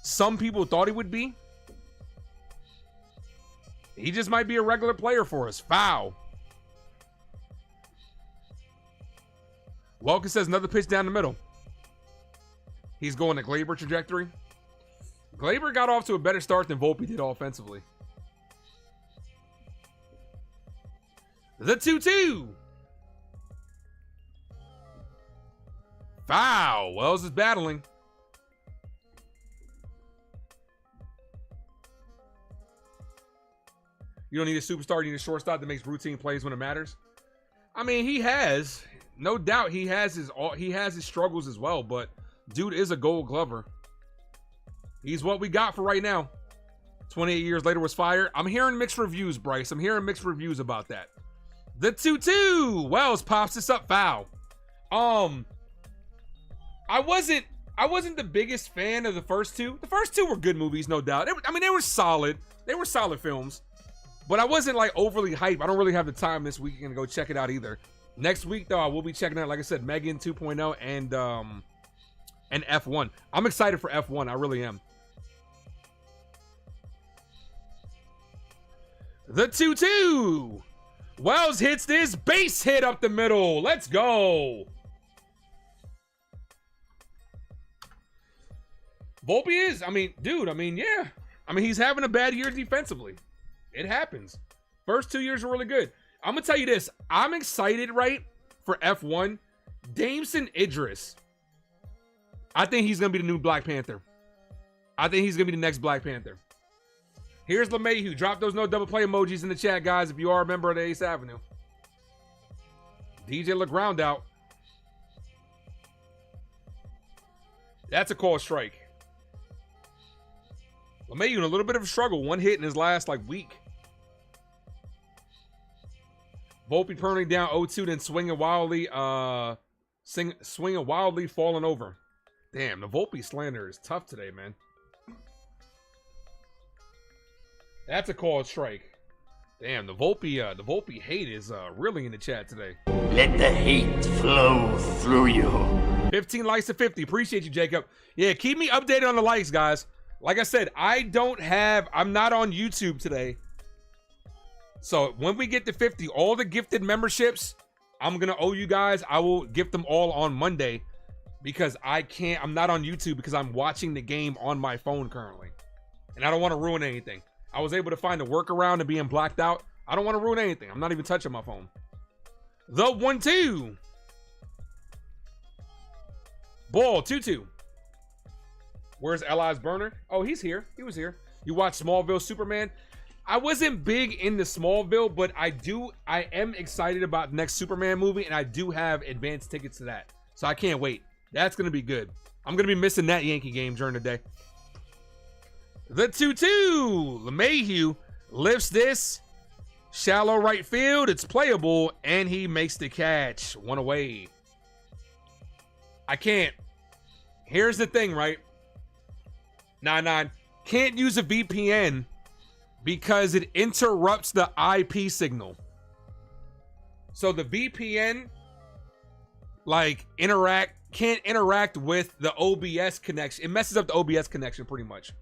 Speaker 10: some people thought he would be. He just might be a regular player for us. Foul. Welker says another pitch down the middle. He's going to Glaber trajectory. Glaber got off to a better start than Volpe did offensively. The 2-2. Foul. Wells is battling. You don't need a superstar. You need a shortstop that makes routine plays when it matters. I mean, he has. No doubt he has his struggles as well, but dude is a Gold Glover. He's what we got for right now. 28 years later was fired. I'm hearing mixed reviews, Bryce. I'm hearing mixed reviews about that. The 2-2. Wells pops this up. Foul. I wasn't the biggest fan of the first 2. The first 2 were good movies, no doubt. They were solid. They were solid films. But I wasn't like overly hyped. I don't really have the time this weekend to go check it out either. Next week, though, I will be checking out, like I said, Megan 2.0 and F1. I'm excited for F1. I really am. The 2-2. Wells hits this base hit up the middle. Let's go. Volpe is, yeah. He's having a bad year defensively. It happens. First 2 years were really good. I'm going to tell you this. I'm excited, right, for F1. Damson Idris. I think he's going to be the new Black Panther. I think he's going to be the next Black Panther. Here's LeMahieu. Drop those no double play emojis in the chat, guys, if you are a member of the Ace Avenue. DJ look ground out. That's a call strike. LeMahieu in a little bit of a struggle. 1 hit in his last, week. Volpe turning down 0-2, then swinging wildly, falling over. Damn, the Volpe slander is tough today, man. That's a called strike. Damn, the Volpe hate is really in the chat today.
Speaker 1: Let the hate flow through you.
Speaker 10: 15 likes to 50. Appreciate you, Jacob. Yeah, keep me updated on the likes, guys. Like I said, I'm not on YouTube today. So when we get to 50, all the gifted memberships, I'm going to owe you guys. I will gift them all on Monday because I'm not on YouTube because I'm watching the game on my phone currently. And I don't want to ruin anything. I was able to find a workaround to being blacked out. I don't want to ruin anything. I'm not even touching my phone. The 1-2. Ball, 2-2. Where's Eli's burner? Oh, he's here. He was here. You watch Smallville Superman? I wasn't big into Smallville, but I am excited about the next Superman movie, and I do have advanced tickets to that. So I can't wait. That's going to be good. I'm going to be missing that Yankee game during the day. The 2-2. LeMahieu lifts this. Shallow right field. It's playable, and he makes the catch. 1 away. I can't. Here's the thing, right? 9-9. Can't use a VPN because it interrupts the IP signal. So the VPN can't interact with the OBS connection. It messes up the OBS connection pretty much.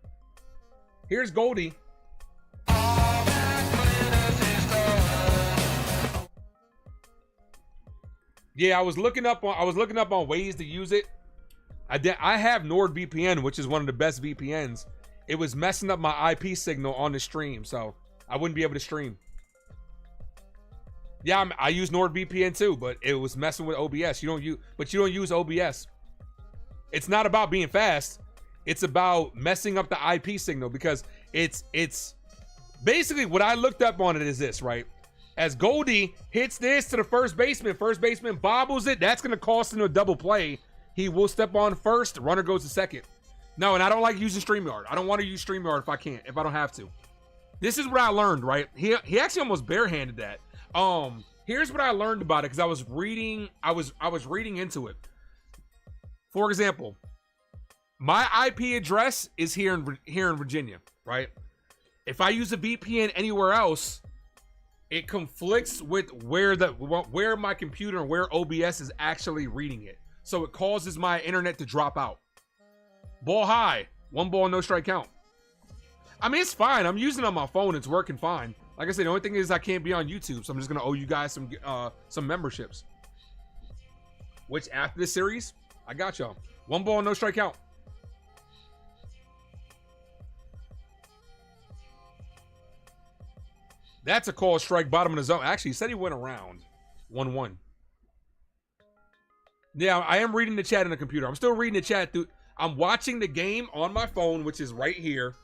Speaker 10: Here's Goldie. Yeah, I was looking up on ways to use it. I have NordVPN, which is one of the best VPNs. It was messing up my IP signal on the stream, so I wouldn't be able to stream. Yeah, I use NordVPN too, but it was messing with OBS. You don't use OBS. It's not about being fast. It's about messing up the IP signal because it's basically what I looked up on it is this, right? As Goldie hits this to the first baseman bobbles it. That's going to cost him a double play. He will step on first. The runner goes to second. No, and I don't like using StreamYard. I don't want to use StreamYard if I don't have to. This is what I learned, right? He actually almost barehanded that. Here's what I learned about it because I was reading into it. For example, my IP address is here in Virginia, right? If I use a VPN anywhere else, it conflicts with where my computer and where OBS is actually reading it. So it causes my internet to drop out. Ball high, 1 ball, no strike count. I mean, it's fine. I'm using it on my phone. It's working fine. Like I said, the only thing is I can't be on YouTube, so I'm just gonna owe you guys some memberships. Which after this series, I got y'all. 1 ball, no strike count. That's a call strike, bottom of the zone. Actually, he said he went around. 1-1. Yeah, I am reading the chat on the computer. I'm still reading the chat through. I'm watching the game on my phone, which is right here.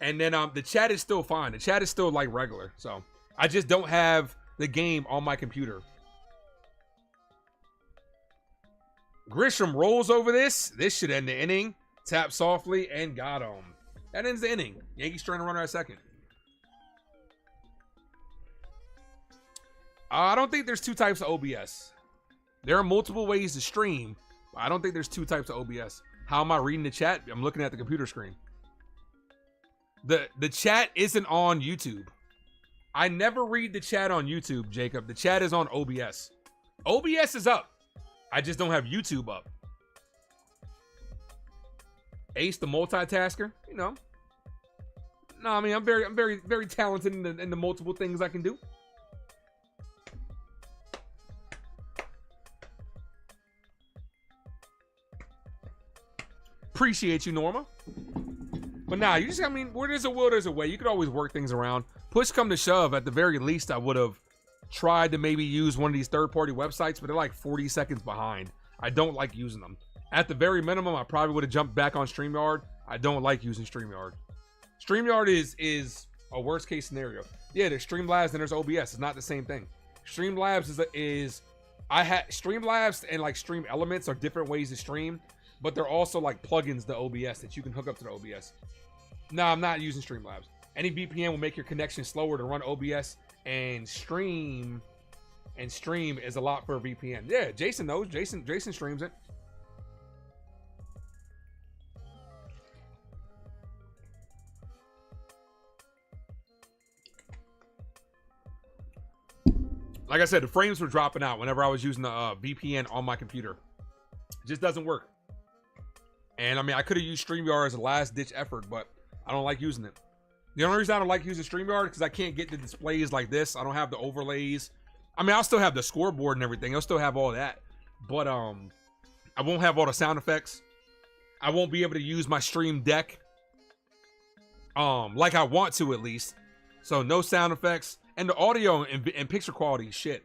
Speaker 10: And then the chat is still fine. The chat is still like regular. So I just don't have the game on my computer. Grisham rolls over this. This should end the inning. Tap softly and got him. That ends the inning. Yankees trying to run at second. I don't think there's 2 types of OBS. There are multiple ways to stream, but I don't think there's 2 types of OBS. How am I reading the chat? I'm looking at the computer screen. The chat isn't on YouTube. I never read the chat on YouTube, Jacob. The chat is on OBS. OBS is up. I just don't have YouTube up. Ace the multitasker, you know. No, I mean I'm very talented in the multiple things I can do. Appreciate you, Norma. But nah, I mean, where there's a will, there's a way. You could always work things around. Push come to shove, at the very least, I would have tried to maybe use one of these third-party websites, but they're like 40 seconds behind. I don't like using them. At the very minimum, I probably would have jumped back on StreamYard. I don't like using StreamYard. StreamYard is a worst-case scenario. Yeah, there's Streamlabs and there's OBS. It's not the same thing. Streamlabs Streamlabs and like Stream Elements are different ways to stream, but they're also like plugins to OBS that you can hook up to the OBS. No, I'm not using Streamlabs. Any VPN will make your connection slower to run OBS, and stream is a lot for a VPN. Yeah, Jason knows. Jason streams it. Like I said, the frames were dropping out whenever I was using the VPN on my computer. It just doesn't work. And I mean, I could have used StreamYard as a last-ditch effort, but I don't like using it. The only reason I don't like using StreamYard is because I can't get the displays like this. I don't have the overlays. I mean, I'll still have the scoreboard and everything. I'll still have all that. But I won't have all the sound effects. I won't be able to use my Stream Deck like I want to, at least. So no sound effects. And the audio and picture quality is shit.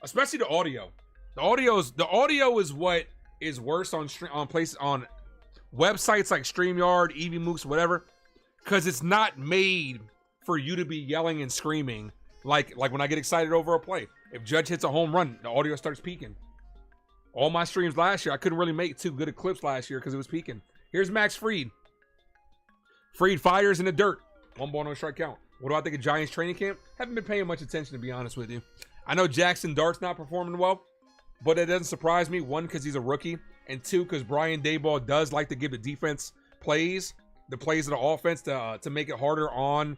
Speaker 10: Especially the audio. The audio is what is worse on websites like StreamYard, EVMooks, whatever, because it's not made for you to be yelling and screaming like when I get excited over a play. If Judge hits a home run, the audio starts peaking. All my streams last year, I couldn't really make too good of clips last year because it was peaking. Here's Max Fried. Fried fires in the dirt. 1 ball, no strike count. What do I think of Giants training camp? Haven't been paying much attention, to be honest with you. I know Jackson Dart's not performing well, but it doesn't surprise me. 1, because he's a rookie, and 2, because Brian Daboll does like to give the defense the plays of the offense to make it harder on.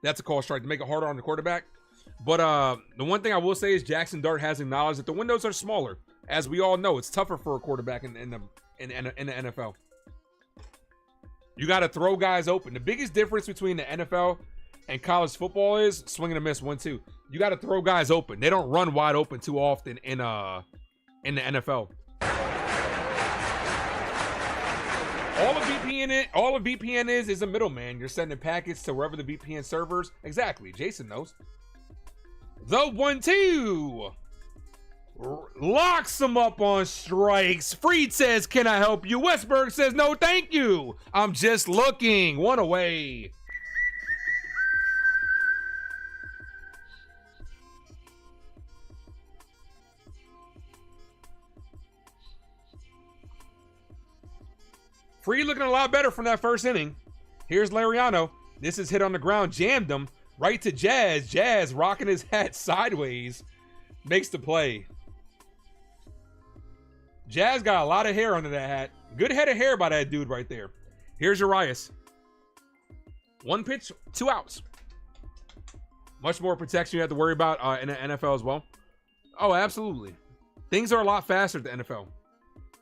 Speaker 10: That's a call strike, to make it harder on the quarterback. But the one thing I will say is Jackson Dart has acknowledged that the windows are smaller. As we all know, it's tougher for a quarterback in the NFL. You got to throw guys open. The biggest difference between the NFL and college football is swing and a miss, 1-2. You got to throw guys open. They don't run wide open too often in the NFL. All a VPN is a middleman. You're sending packets to wherever the VPN servers. Exactly. Jason knows. The 1-2 locks him up on strikes. Freed says, "Can I help you?" Westberg says, "No, thank you. I'm just looking." 1 away. Free looking a lot better from that first inning. Here's Lariano. This is hit on the ground, jammed him right to Jazz. Jazz rocking his hat sideways, makes the play. Jazz got a lot of hair under that hat. Good head of hair by that dude right there. Here's Urias. 1 pitch, 2 outs. Much more protection you have to worry about in the NFL as well. Oh, absolutely. Things are a lot faster at the NFL.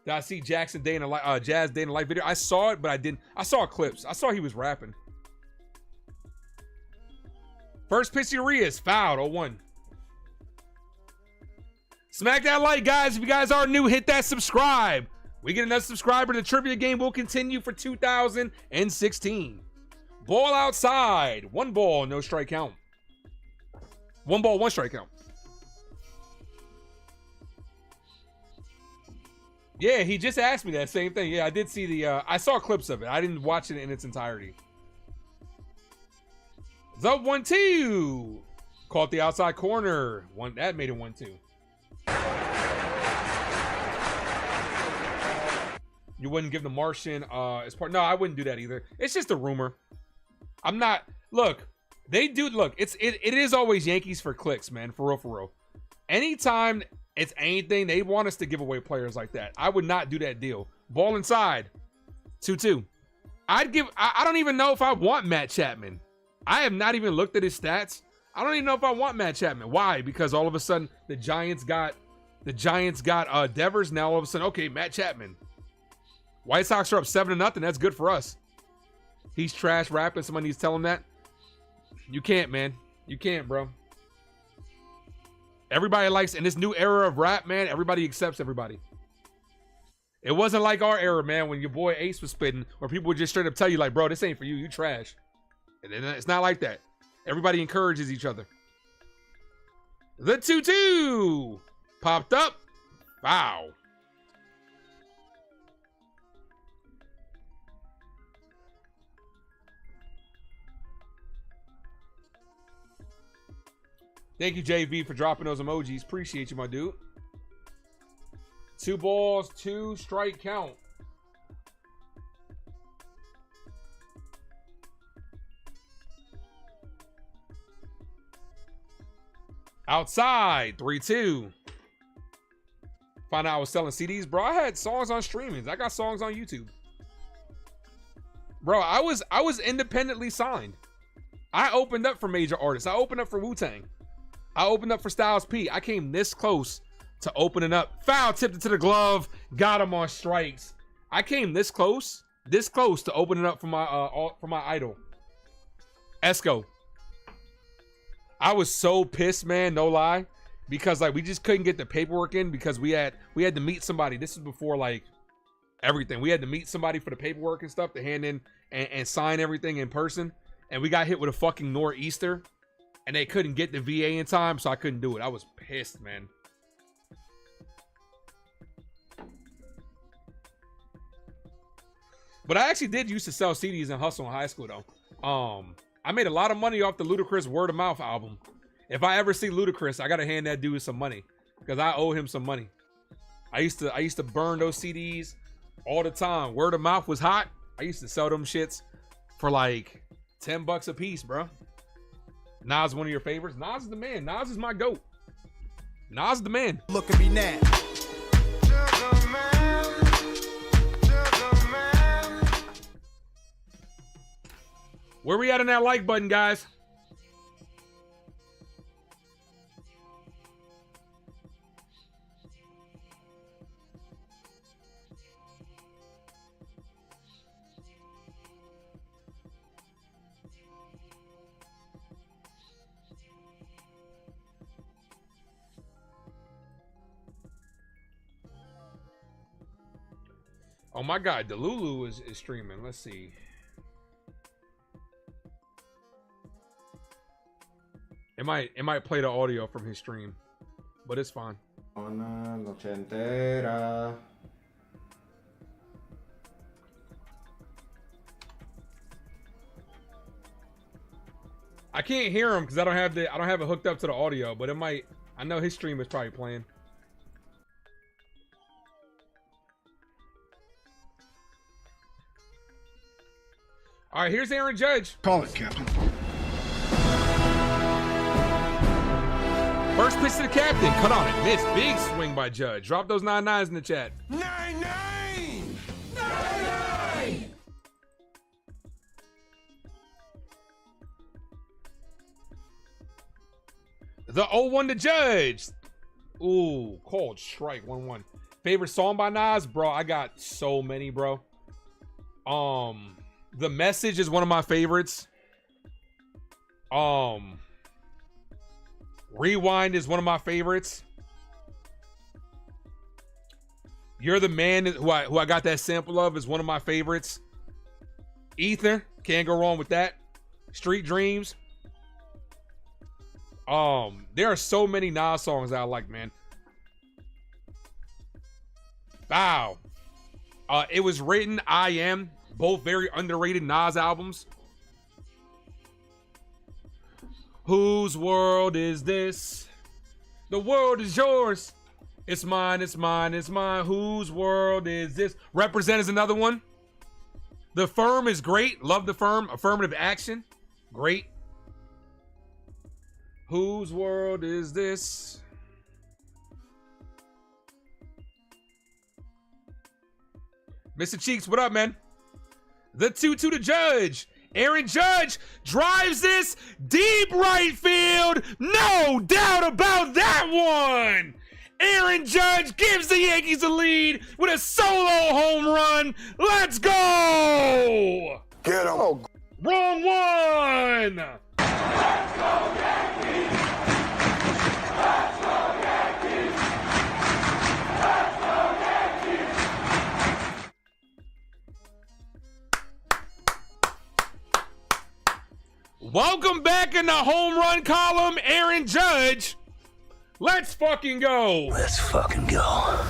Speaker 10: Did I see Jackson Day in a Jazz Day in a live video? I saw it, but I didn't. I saw clips. I saw he was rapping. First pitch, Urias fouled. 0-1. Smack that like, guys. If you guys are new, hit that subscribe. We get another subscriber. The trivia game will continue for 2016. Ball outside. 1 ball, no strike count. 1 ball, 1 strike count. Yeah, he just asked me that same thing. Yeah, I did see the, I saw clips of it. I didn't watch it in its entirety. It's up 1-2. Caught the outside corner. That made it 1-2. You wouldn't give the Martian as part. No, I wouldn't do that either. It's just a rumor. I'm not. Look, they do. Look, it is always Yankees for clicks, man. For real, for real. Anytime it's anything, they want us to give away players like that. I would not do that deal. Ball inside. 2-2. I'd give. I don't even know if I want Matt Chapman. I have not even looked at his stats. I don't even know if I want Matt Chapman. Why? Because all of a sudden the Giants got Devers. Now all of a sudden, okay, Matt Chapman. White Sox are up 7-0. That's good for us. He's trash rapping. Somebody needs to tell him that. You can't, man. You can't, bro. Everybody likes, in this new era of rap, man, everybody accepts everybody. It wasn't like our era, man, when your boy Ace was spitting, where people would just straight up tell you, like, bro, this ain't for you. You trash. And it's not like that. Everybody encourages each other. The 2-2. Popped up. Wow. Thank you, JV, for dropping those emojis. Appreciate you, my dude. 2 balls, 2 strike count. Outside, 3-2. Found out I was selling CDs. Bro, I had songs on streamings. I got songs on YouTube. Bro, I was independently signed. I opened up for major artists. I opened up for Wu-Tang. I opened up for Styles P. I came this close to opening up. Foul, tipped it to the glove. Got him on strikes. I came this close to opening up for my idol, Esco. I was so pissed, man. No lie, because like we just couldn't get the paperwork in because we had to meet somebody. This is before like everything. We had to meet somebody for the paperwork and stuff to hand in and sign everything in person. And we got hit with a fucking nor'easter. And they couldn't get the VA in time, so I couldn't do it. I was pissed, man. But I actually did used to sell CDs and hustle in high school, though. I made a lot of money off the Ludacris Word of Mouth album. If I ever see Ludacris, I gotta hand that dude some money because I owe him some money. I used to burn those CDs all the time. Word of Mouth was hot. I used to sell them shits for like $10 a piece, bro. Nas, one of your favorites? Nas is the man. Nas is my GOAT. Nas is the man.
Speaker 9: Look at me now.
Speaker 10: Where we at on that like button, guys? Oh my God, Delulu is streaming. Let's see. It might play the audio from his stream, but it's fine. I can't hear him because I don't have it hooked up to the audio, but it might. I know his stream is probably playing. All right, here's Aaron Judge.
Speaker 9: Call it, Captain.
Speaker 10: First pitch to the captain. Cut on it. Missed. Big swing by Judge. Drop those 9-9s in the chat.
Speaker 9: 9-9!
Speaker 12: 9-9!
Speaker 10: The 0-1 to Judge. Ooh, called strike. 1-1. Favorite song by Nas? Bro, I got so many, bro. The Message is one of my favorites. Rewind is one of my favorites. You're the Man, who I got that sample of, is one of my favorites. Ether, can't go wrong with that. Street Dreams. There are so many Nas songs that I like, man. Wow. It Was Written, I Am, both very underrated Nas albums. Whose world is this? The world is yours. It's mine, it's mine, it's mine. Whose world is this? Represent is another one. The Firm is great. Love The Firm. Affirmative Action. Great. Whose world is this? Mr. Cheeks, what up, man? The 2-2 to Judge. Aaron Judge drives this deep right field. No doubt about that one. Aaron Judge gives the Yankees a lead with a solo home run. Let's go.
Speaker 9: Get him. Oh.
Speaker 10: Wrong one.
Speaker 12: Let's go, Yankees! Let's go, Yankees! Let's go, Yankees!
Speaker 10: Welcome back in the home run column, Aaron Judge. Let's fucking go.
Speaker 12: Let's fucking go.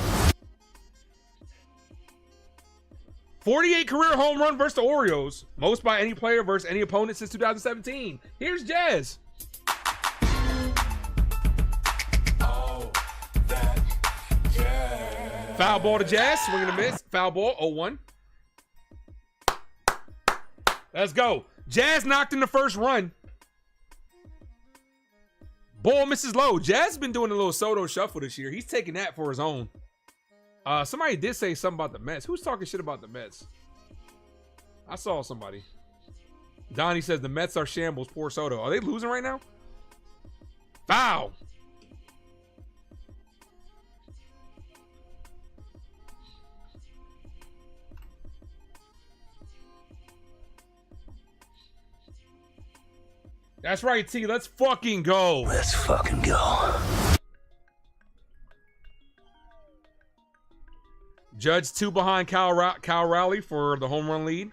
Speaker 10: 48 career home run versus the Orioles. Most by any player versus any opponent since 2017. Here's Jazz.
Speaker 12: Oh, that jazz.
Speaker 10: Foul ball to Jazz. Swing and a miss. Foul ball. 0-1. Let's go. Jazz knocked in the first run. Ball misses low. Jazz has been doing a little Soto shuffle this year. He's taking that for his own. Somebody did say something about the Mets. Who's talking shit about the Mets? I saw somebody. Donnie says the Mets are shambles. Poor Soto. Are they losing right now? Foul. That's right, T. Let's fucking go.
Speaker 12: Let's fucking go.
Speaker 10: Judge 2 behind Cal Raleigh for the home run lead.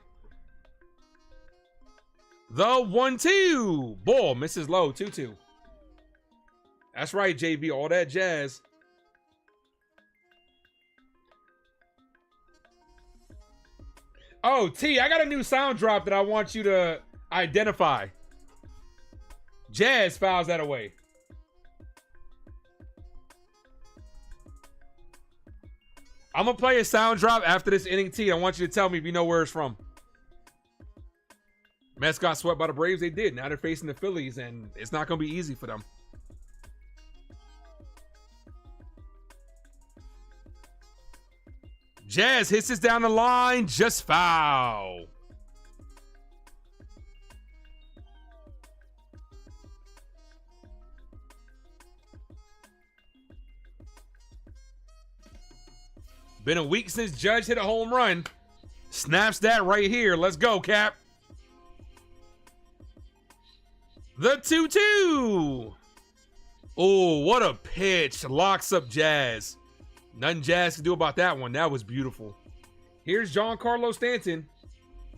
Speaker 10: The 1-2. Ball misses low. 2-2. That's right, JV. All that jazz. Oh, T, I got a new sound drop that I want you to identify. Jazz fouls that away. I'm going to play a sound drop after this inning, T. I want you to tell me if you know where it's from. Mets got swept by the Braves. They did. Now they're facing the Phillies, and it's not going to be easy for them. Jazz hits this down the line. Just foul. Been a week since Judge hit a home run. Snaps that right here. Let's go, Cap. The 2-2. Oh, what a pitch. Locks up Jazz. Nothing Jazz can do about that one. That was beautiful. Here's Giancarlo Stanton.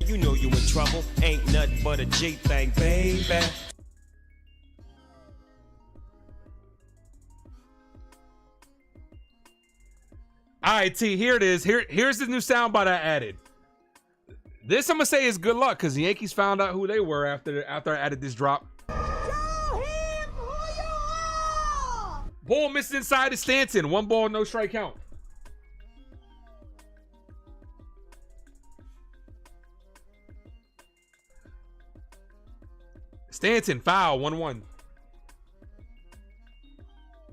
Speaker 11: You know you in trouble. Ain't nothing but a G thing, baby.
Speaker 10: All right, T, here it is. Here's the new soundbite I added. This I'm gonna say is good luck because the Yankees found out who they were after I added this drop.
Speaker 12: Show him who you are!
Speaker 10: Ball missed inside to Stanton. 1 ball, no strike count. Stanton, foul, 1-1.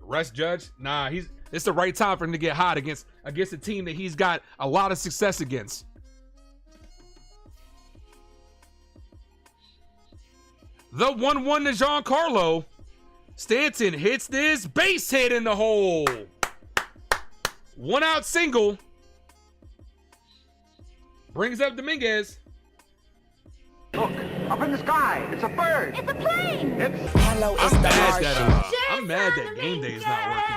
Speaker 10: Rest Judge? Nah, it's the right time for him to get hot against a team that he's got a lot of success against. The 1-1 to Giancarlo. Stanton hits this base hit in the hole. 1 out single. Brings up Dominguez.
Speaker 3: Look, up in the sky. It's a bird. It's a plane.
Speaker 10: I'm mad that game day is not working.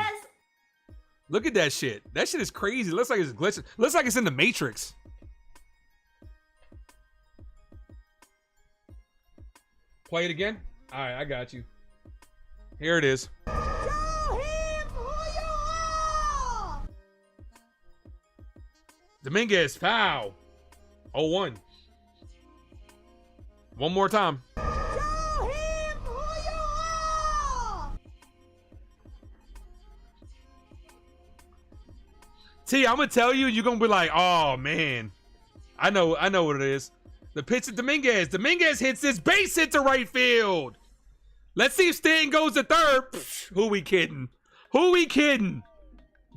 Speaker 10: Look at that shit. That shit is crazy. Looks like it's glitching. Looks like it's in the Matrix. Play it again? All right, I got you. Here it is.
Speaker 12: Show him who you are!
Speaker 10: Dominguez, foul. 0-1. One more time.
Speaker 12: Show him who you are!
Speaker 10: T, I'm gonna tell you, you're gonna be like, oh man. I know what it is. The pitch to Dominguez. Dominguez hits this base hit to right field. Let's see if Stanton goes to third. Pfft, who we kidding? Who we kidding?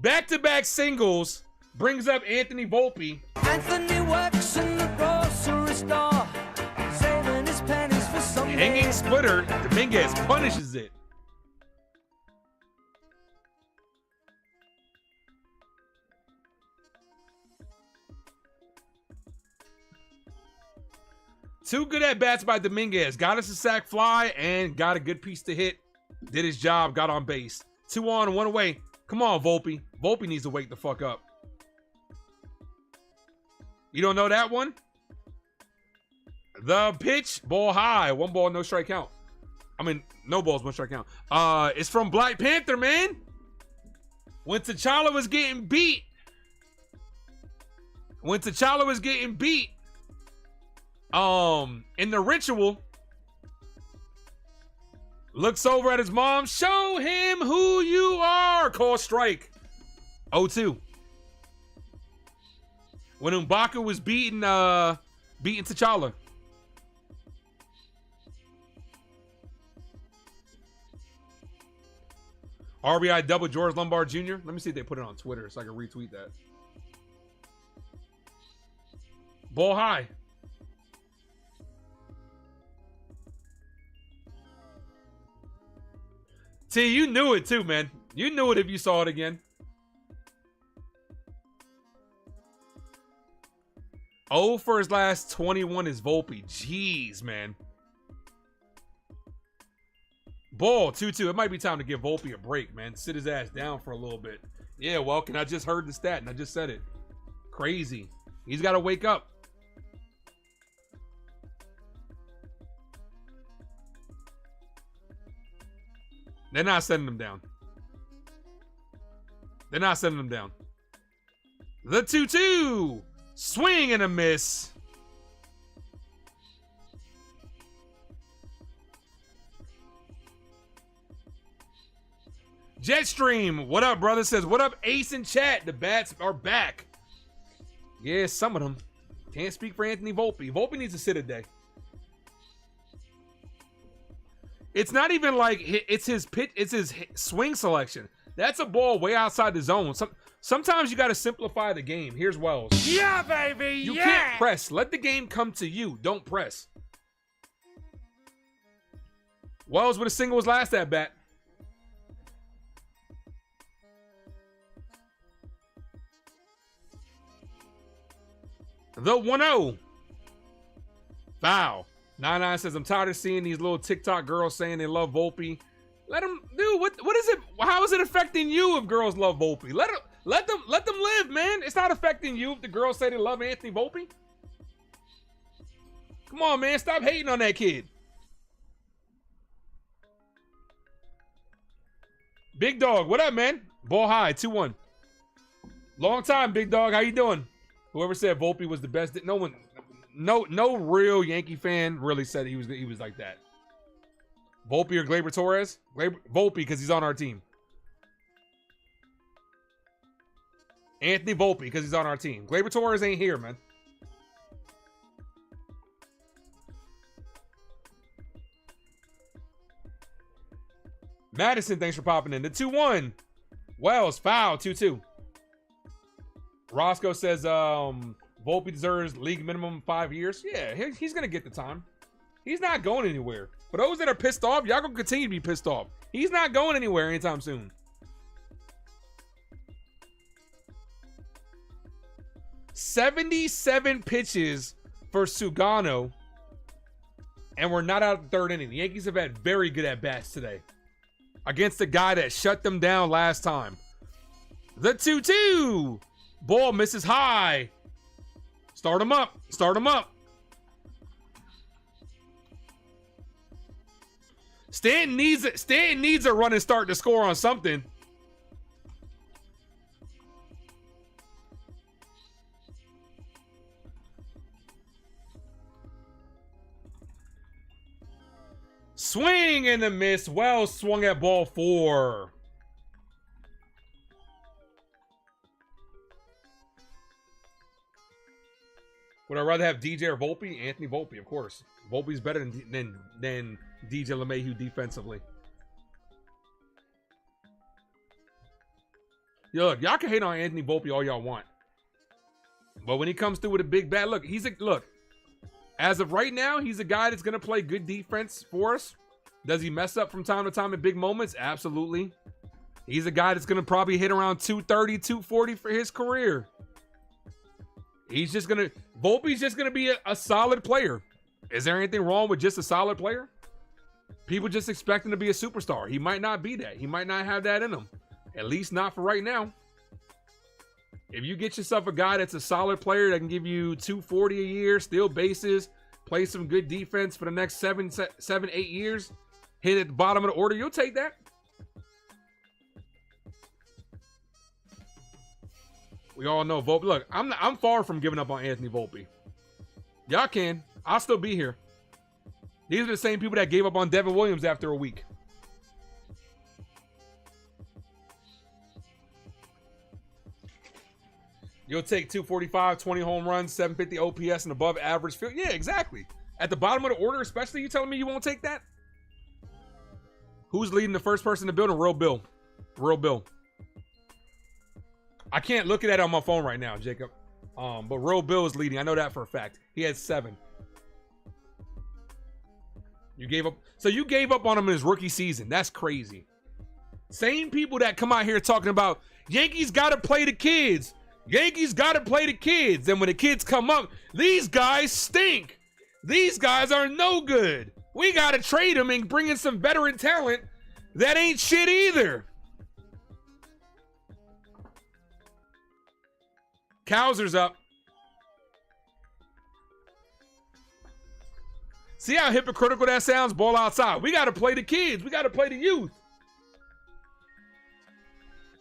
Speaker 10: Back-to-back singles brings up Anthony Volpe.
Speaker 12: Anthony works in the grocery store, saving his pennies for someday.
Speaker 10: Hanging splitter. Dominguez punishes it. Two good at-bats by Dominguez. Got us a sac fly and got a good piece to hit. Did his job, got on base. 2 on, 1 away. Come on, Volpe. Volpe needs to wake the fuck up. You don't know that one? The pitch, ball high. 1 ball, no strike count. I mean, no balls, 1 strike count. It's from Black Panther, man. When T'Challa was getting beat. In the ritual, looks over at his mom. Show him who you are. Call strike. 0-2. When M'Baku was beating T'Challa. RBI double George Lombard Jr. Let me see if they put it on Twitter so I can retweet that. Ball high. T, you knew it too, man. You knew it if you saw it again. 0 for his last 21 is Volpe. Jeez, man. Ball, 2-2. It might be time to give Volpe a break, man. Sit his ass down for a little bit. Yeah, well, I just heard the stat and I just said it. Crazy. He's got to wake up. They're not sending him down. They're not sending him down. The 2-2. Swing and a miss. Jetstream, what up, brother? Says, what up, Ace in chat? The bats are back. Yeah, some of them. Can't speak for Anthony Volpe. Volpe needs to sit a day. It's not even like it's his pitch, it's his swing selection. That's a ball way outside the zone. Sometimes you got to simplify the game. Here's Wells.
Speaker 12: Yeah, baby.
Speaker 10: You can't press. Let the game come to you. Don't press. Wells with a single was last at bat. The 1-0. Foul. 99 says, I'm tired of seeing these little TikTok girls saying they love Volpe. Let them, dude, what is it? How is it affecting you if girls love Volpe? Let them live, man. It's not affecting you if the girls say they love Anthony Volpe. Come on, man. Stop hating on that kid. Big Dog, what up, man? Ball high, 2-1. Long time, Big Dog. How you doing? Whoever said Volpe was the best, no real Yankee fan really said he was like that. Volpe or Gleyber Torres? Volpe, because he's on our team. Anthony Volpe, because he's on our team. Gleyber Torres ain't here, man. Madison, thanks for popping in. The 2-1. Wells, foul, 2-2. Roscoe says Volpe deserves league minimum 5 years. Yeah, he's going to get the time. He's not going anywhere. For those that are pissed off, y'all going to continue to be pissed off. He's not going anywhere anytime soon. 77 pitches for Sugano, and we're not out of the third inning. The Yankees have had very good at-bats today against the guy that shut them down last time. The 2-2. Ball misses high. Start him up. Start him up. Stanton needs a run and start to score on something. Swing and a miss. Wells swung at ball 4. Would I rather have DJ or Volpe? Anthony Volpe, of course. Volpe's better than DJ LeMahieu defensively. Yo, look, y'all can hate on Anthony Volpe all y'all want, but when he comes through with a big bat, look, as of right now, he's a guy that's gonna play good defense for us. Does he mess up from time to time in big moments? Absolutely. He's a guy that's gonna probably hit around 230, 240 for his career. Volpe's just gonna be a solid player. Is there anything wrong with just a solid player? People just expect him to be a superstar. He might not be that. He might not have that in him. At least not for right now. If you get yourself a guy that's a solid player that can give you 240 a year, steal bases, play some good defense for the next 7, 8 years, hit at the bottom of the order, you'll take that. We all know Volpe. Look, I'm far from giving up on Anthony Volpe. Y'all can. I'll still be here. These are the same people that gave up on Devin Williams after a week. You'll take 245, 20 home runs, 750 OPS, and above average field. Yeah, exactly. At the bottom of the order, especially, you telling me you won't take that? Who's leading the first person in the building? Real Bill. Real Bill. I can't look at that on my phone right now, Jacob. But Real Bill is leading. I know that for a fact. He had 7. You gave up. So you gave up on him in his rookie season. That's crazy. Same people that come out here talking about Yankees got to play the kids. Yankees got to play the kids. And when the kids come up, these guys stink. These guys are no good. We got to trade them and bring in some veteran talent that ain't shit either. Cowser's up. See how hypocritical that sounds? Ball outside. We got to play the kids. We got to play the youth.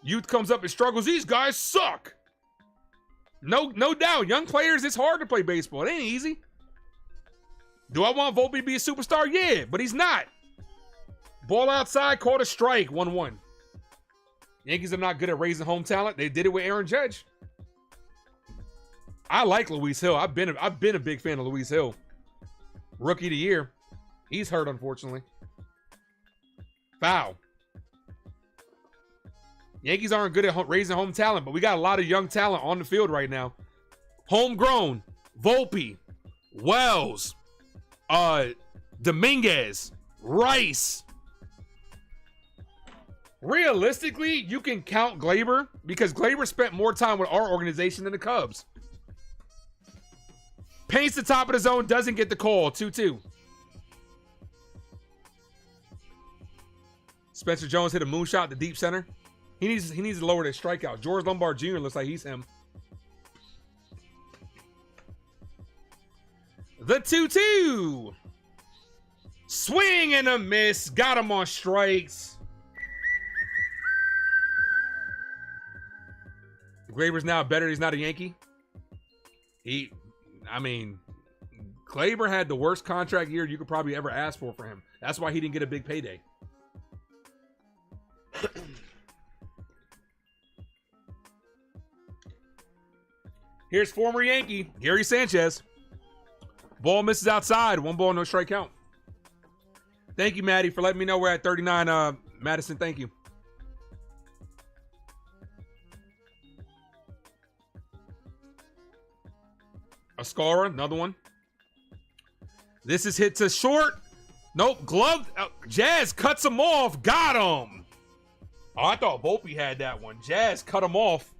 Speaker 10: Youth comes up and struggles. These guys suck. No doubt. Young players, it's hard to play baseball. It ain't easy. Do I want Volpe to be a superstar? Yeah, but he's not. Ball outside, called a strike, 1-1. Yankees are not good at raising home talent. They did it with Aaron Judge. I like Luis Hill. I've been a big fan of Luis Hill. Rookie of the year. He's hurt, unfortunately. Foul. Yankees aren't good at raising home talent, but we got a lot of young talent on the field right now. Homegrown. Volpe. Wells. Dominguez. Rice. Realistically, you can count Glaber because Glaber spent more time with our organization than the Cubs. Paints the top of the zone, doesn't get the call. 2-2. Spencer Jones hit a moonshot at the deep center. He needs to lower that strikeout. George Lombard Jr. looks like he's him. The 2-2. Swing and a miss. Got him on strikes. Glaber's now better. He's not a Yankee. Glaber had the worst contract year you could probably ever ask for him. That's why he didn't get a big payday. Here's former Yankee, Gary Sanchez. Ball misses outside. 1 ball, no strike count. Thank you, Maddie, for letting me know we're at 39 Madison, thank you. Ascara, another one. This is hit to short. Nope, glove. Jazz cuts him off. Got him. Oh, I thought Volpe had that one. Jazz cut him off.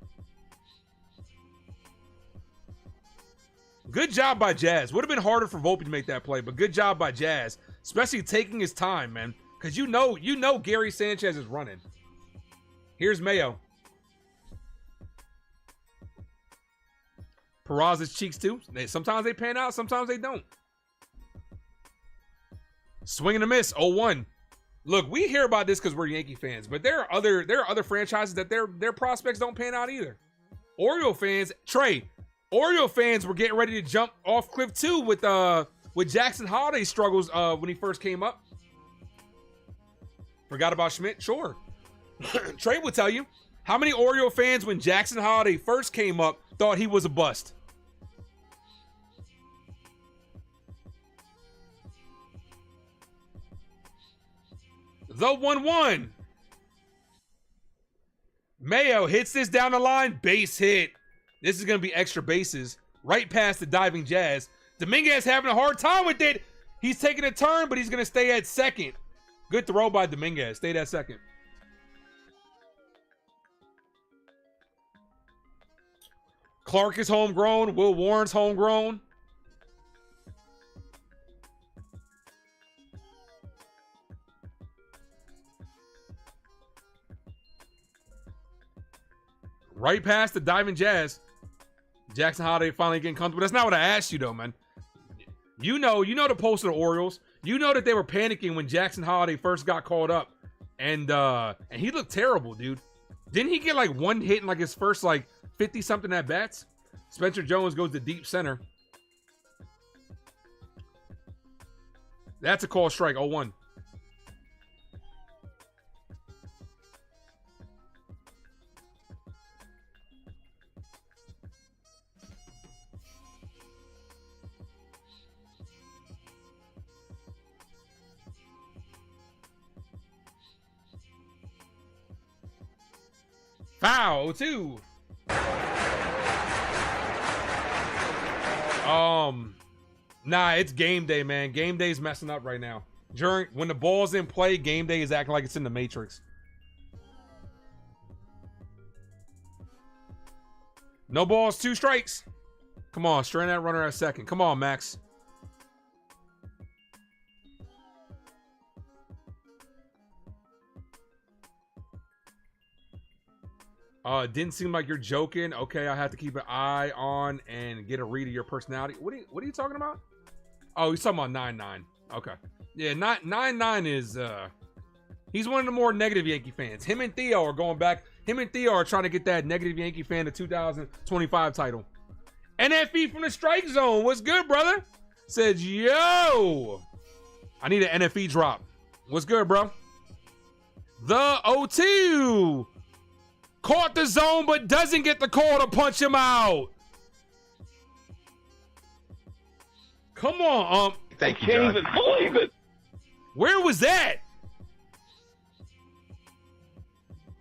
Speaker 10: Good job by Jazz. Would have been harder for Volpe to make that play, but good job by Jazz. Especially taking his time, man. Because you know Gary Sanchez is running. Here's Mayo. Peraza's cheeks too. Sometimes they pan out, sometimes they don't. Swing and a miss, 0-1. Look, we hear about this because we're Yankee fans, but there are other franchises that their prospects don't pan out either. Oriole fans, Oriole fans were getting ready to jump off cliff too with Jackson Holliday's struggles when he first came up. Forgot about Schmidt? Sure. Trey will tell you how many Oriole fans when Jackson Holliday first came up thought he was a bust. The 1-1. Mayo hits this down the line. Base hit. This is going to be extra bases. Right past the diving Jazz. Dominguez having a hard time with it. He's taking a turn, but he's going to stay at second. Good throw by Dominguez. Stayed at second. Clark is homegrown. Will Warren's homegrown. Right past the diving Jazz. Jackson Holliday finally getting comfortable. That's not what I asked you though, man. You know the pulse of the Orioles. You know that they were panicking when Jackson Holliday first got called up. And he looked terrible, dude. Didn't he get like one hit in like his first like 50-something at bats? Spencer Jones goes to deep center. That's a call strike, 0-1. Foul, 2. Nah, it's game day, man. Game day's messing up right now. When the ball's in play, game day is acting like it's in the Matrix. No balls, 2 strikes. Come on, strand that runner at second. Come on, Max. Didn't seem like you're joking. Okay, I have to keep an eye on and get a read of your personality. What are you talking about? Oh, he's talking about 9-9. Okay. Yeah, 9-9 is he's one of the more negative Yankee fans. Him and Theo are going back. Him and Theo are trying to get that negative Yankee fan to 2025 title. NFE from the strike zone. What's good, brother? Says, yo. I need an NFE drop. What's good, bro? The 0-2. Caught the zone, but doesn't get the call to punch him out. Come on,
Speaker 1: Thank you, John. I can't even believe it.
Speaker 10: Where was that?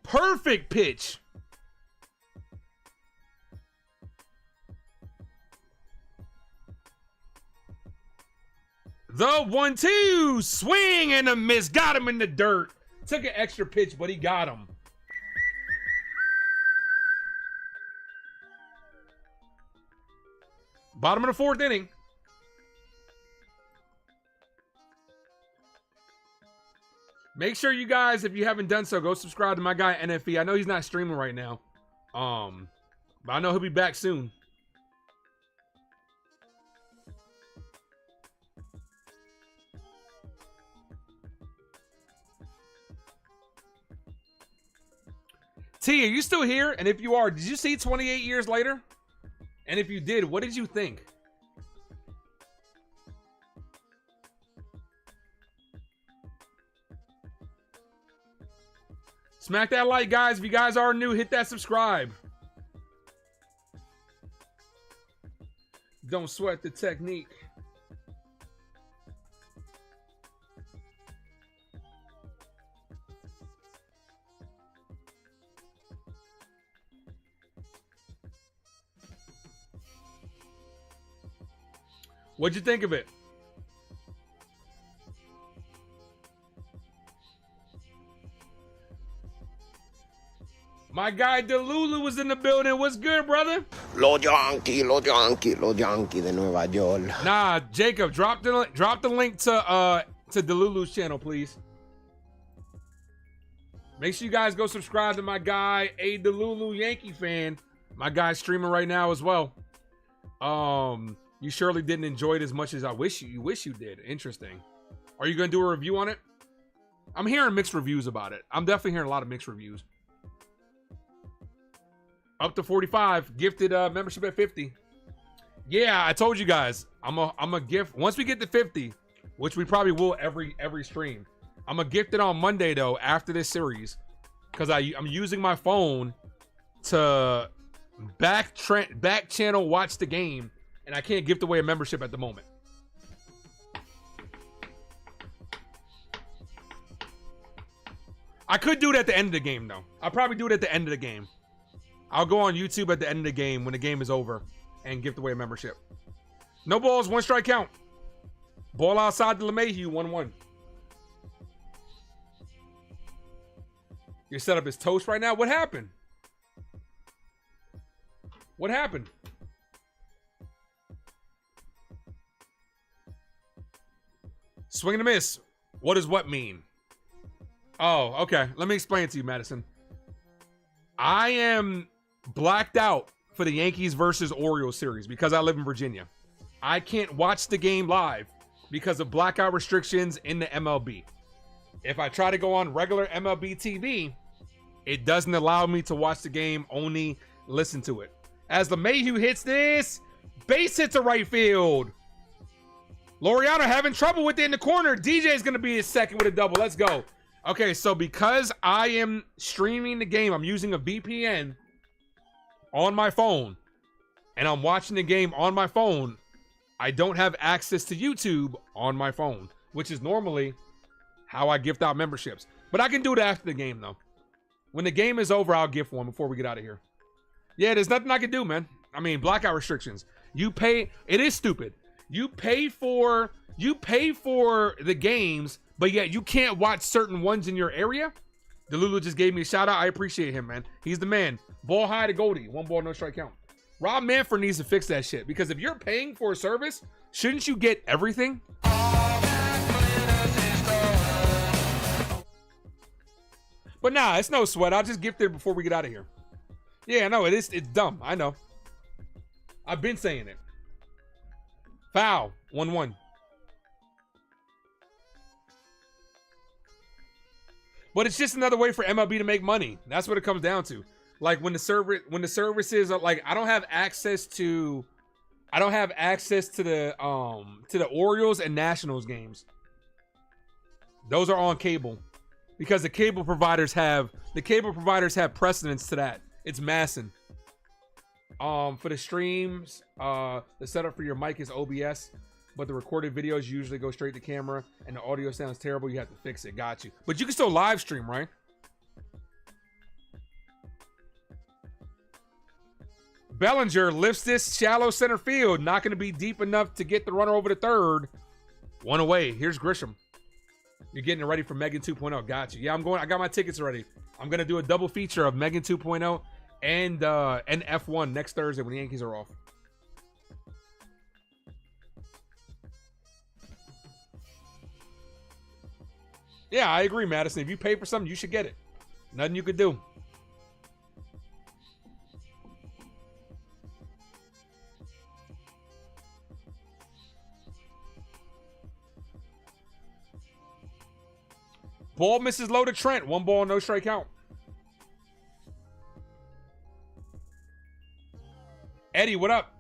Speaker 10: Perfect pitch. The 1-2. Swing and a miss. Got him in the dirt. Took an extra pitch, but he got him. Bottom of the 4th inning. Make sure you guys, if you haven't done so, go subscribe to my guy NFE. I know he's not streaming right now. But I know he'll be back soon. T, are you still here? And if you are, did you see 28 years later? And if you did, what did you think? Smack that like, guys. If you guys are new, hit that subscribe. Don't sweat the technique. What'd you think of it? My guy Delulu was in the building. What's good, brother?
Speaker 13: Los Yankees de Nueva York.
Speaker 10: Nah, Jacob, drop the link to Delulu's channel, please. Make sure you guys go subscribe to my guy, a Delulu Yankee fan. My guy's streaming right now as well. You surely didn't enjoy it as much as I wish you did. Interesting. Are you gonna do a review on it? I'm hearing mixed reviews about it. I'm definitely hearing a lot of mixed reviews. Up to 45, gifted membership at 50. Yeah, I told you guys, I'm a gift once we get to 50, which we probably will every stream. I'm a gift it on Monday though after this series, because I'm using my phone to back channel watch the game, and I can't gift away a membership at the moment. I could do it at the end of the game though. I'll probably do it at the end of the game. I'll go on YouTube at the end of the game when the game is over and gift away a membership. No balls, 1 strike count. Ball outside to LeMahieu, 1-1. Your setup is toast right now? What happened? What happened? Swing and a miss. What does what mean? Oh, okay. Let me explain it to you, Madison. I am blacked out for the Yankees versus Orioles series because I live in Virginia. I can't watch the game live because of blackout restrictions in the MLB. If I try to go on regular MLB TV, it doesn't allow me to watch the game, only listen to it. As LeMahieu hits this, base hit to right field. Laureano having trouble with it in the corner. DJ is going to be his second with a double. Let's go. Okay, so because I am streaming the game, I'm using a VPN on my phone, and I'm watching the game on my phone, I don't have access to YouTube on my phone, which is normally how I gift out memberships. But I can do it after the game, though. When the game is over, I'll gift one before we get out of here. Yeah, there's nothing I can do, man. I mean, blackout restrictions. You pay, it is stupid. You pay for the games, but yet you can't watch certain ones in your area. Delulu just gave me a shout out. I appreciate him, man. He's the man. Ball high to Goldie. 1 ball, no strike count. Rob Manfred needs to fix that shit, because if you're paying for a service, shouldn't you get everything? But nah, it's no sweat. I'll just gift it before we get out of here. Yeah, no, it's dumb. I know. I've been saying it. Foul. 1-1. But it's just another way for MLB to make money. That's what it comes down to. Like when the services are like, I don't have access to the Orioles and Nationals games. Those are on cable, because the cable providers have precedence to that. It's Masson. For the streams, the setup for your mic is OBS, but the recorded videos usually go straight to camera, and the audio sounds terrible. You have to fix it. Got you. But you can still live stream, right? Bellinger lifts this shallow center field. Not going to be deep enough to get the runner over to third. 1 away. Here's Grisham. You're getting it ready for Megan 2.0. Got you. Yeah, I got my tickets ready. I'm going to do a double feature of Megan 2.0 and F1 next Thursday when the Yankees are off. Yeah, I agree, Madison. If you pay for something, you should get it. Nothing you could do. Ball misses low to Trent. 1 ball, no strike count. Eddie, what up?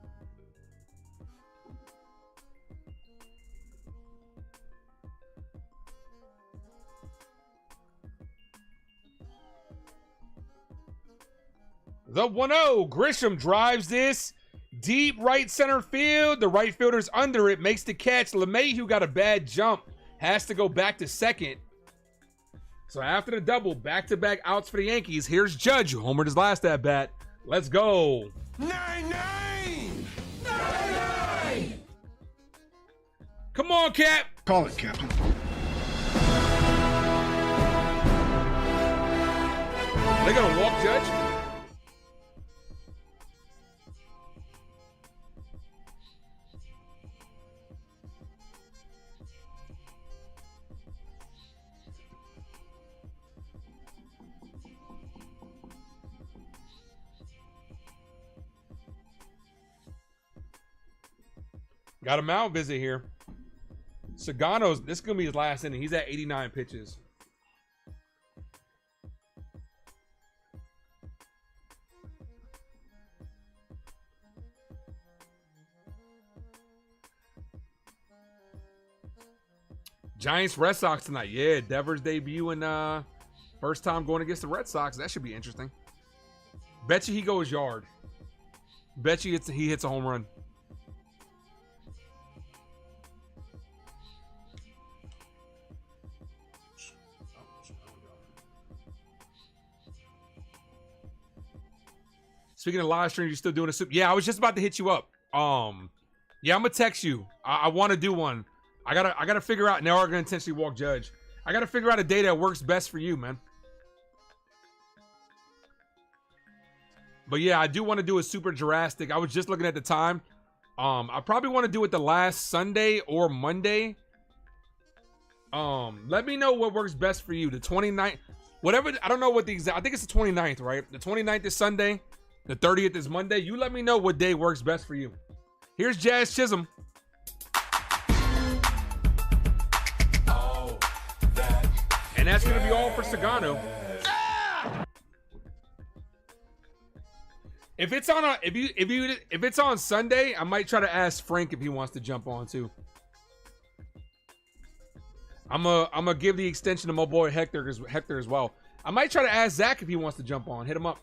Speaker 10: The 1-0. Grisham drives this deep right center field. The right fielder's under it. Makes the catch. LeMahieu got a bad jump. Has to go back to second. So after the double, back-to-back outs for the Yankees. Here's Judge, who homered his last at-bat. Let's go.
Speaker 9: 9-9! 9-9!
Speaker 10: Come on, Cap.
Speaker 9: Call it, Captain.
Speaker 10: They gonna walk Judge? Got a mound visit here. Sagano's, this is going to be his last inning. He's at 89 pitches. Giants Red Sox tonight. Yeah, Devers debut and first time going against the Red Sox. That should be interesting. Bet you he goes yard. Bet you he hits a home run. Speaking of live streams, you still doing a soup? Yeah, I was just about to hit you up. Yeah, I'm gonna text you. I want to do one. I gotta figure out. Now we're gonna intentionally walk Judge. I gotta figure out a day that works best for you, man. But yeah, I do want to do a super Jurassic. I was just looking at the time. I probably want to do it the last Sunday or Monday. Let me know what works best for you. The 29th, whatever. I don't know what the exact. I think it's the 29th, right? The 29th is Sunday. The 30th is Monday. You let me know what day works best for you. Here's Jazz Chisholm. And that's gonna be all for Sagano. If it's on if it's on Sunday, I might try to ask Frank if he wants to jump on too. I'm gonna give the extension to my boy Hector as well. I might try to ask Zach if he wants to jump on. Hit him up.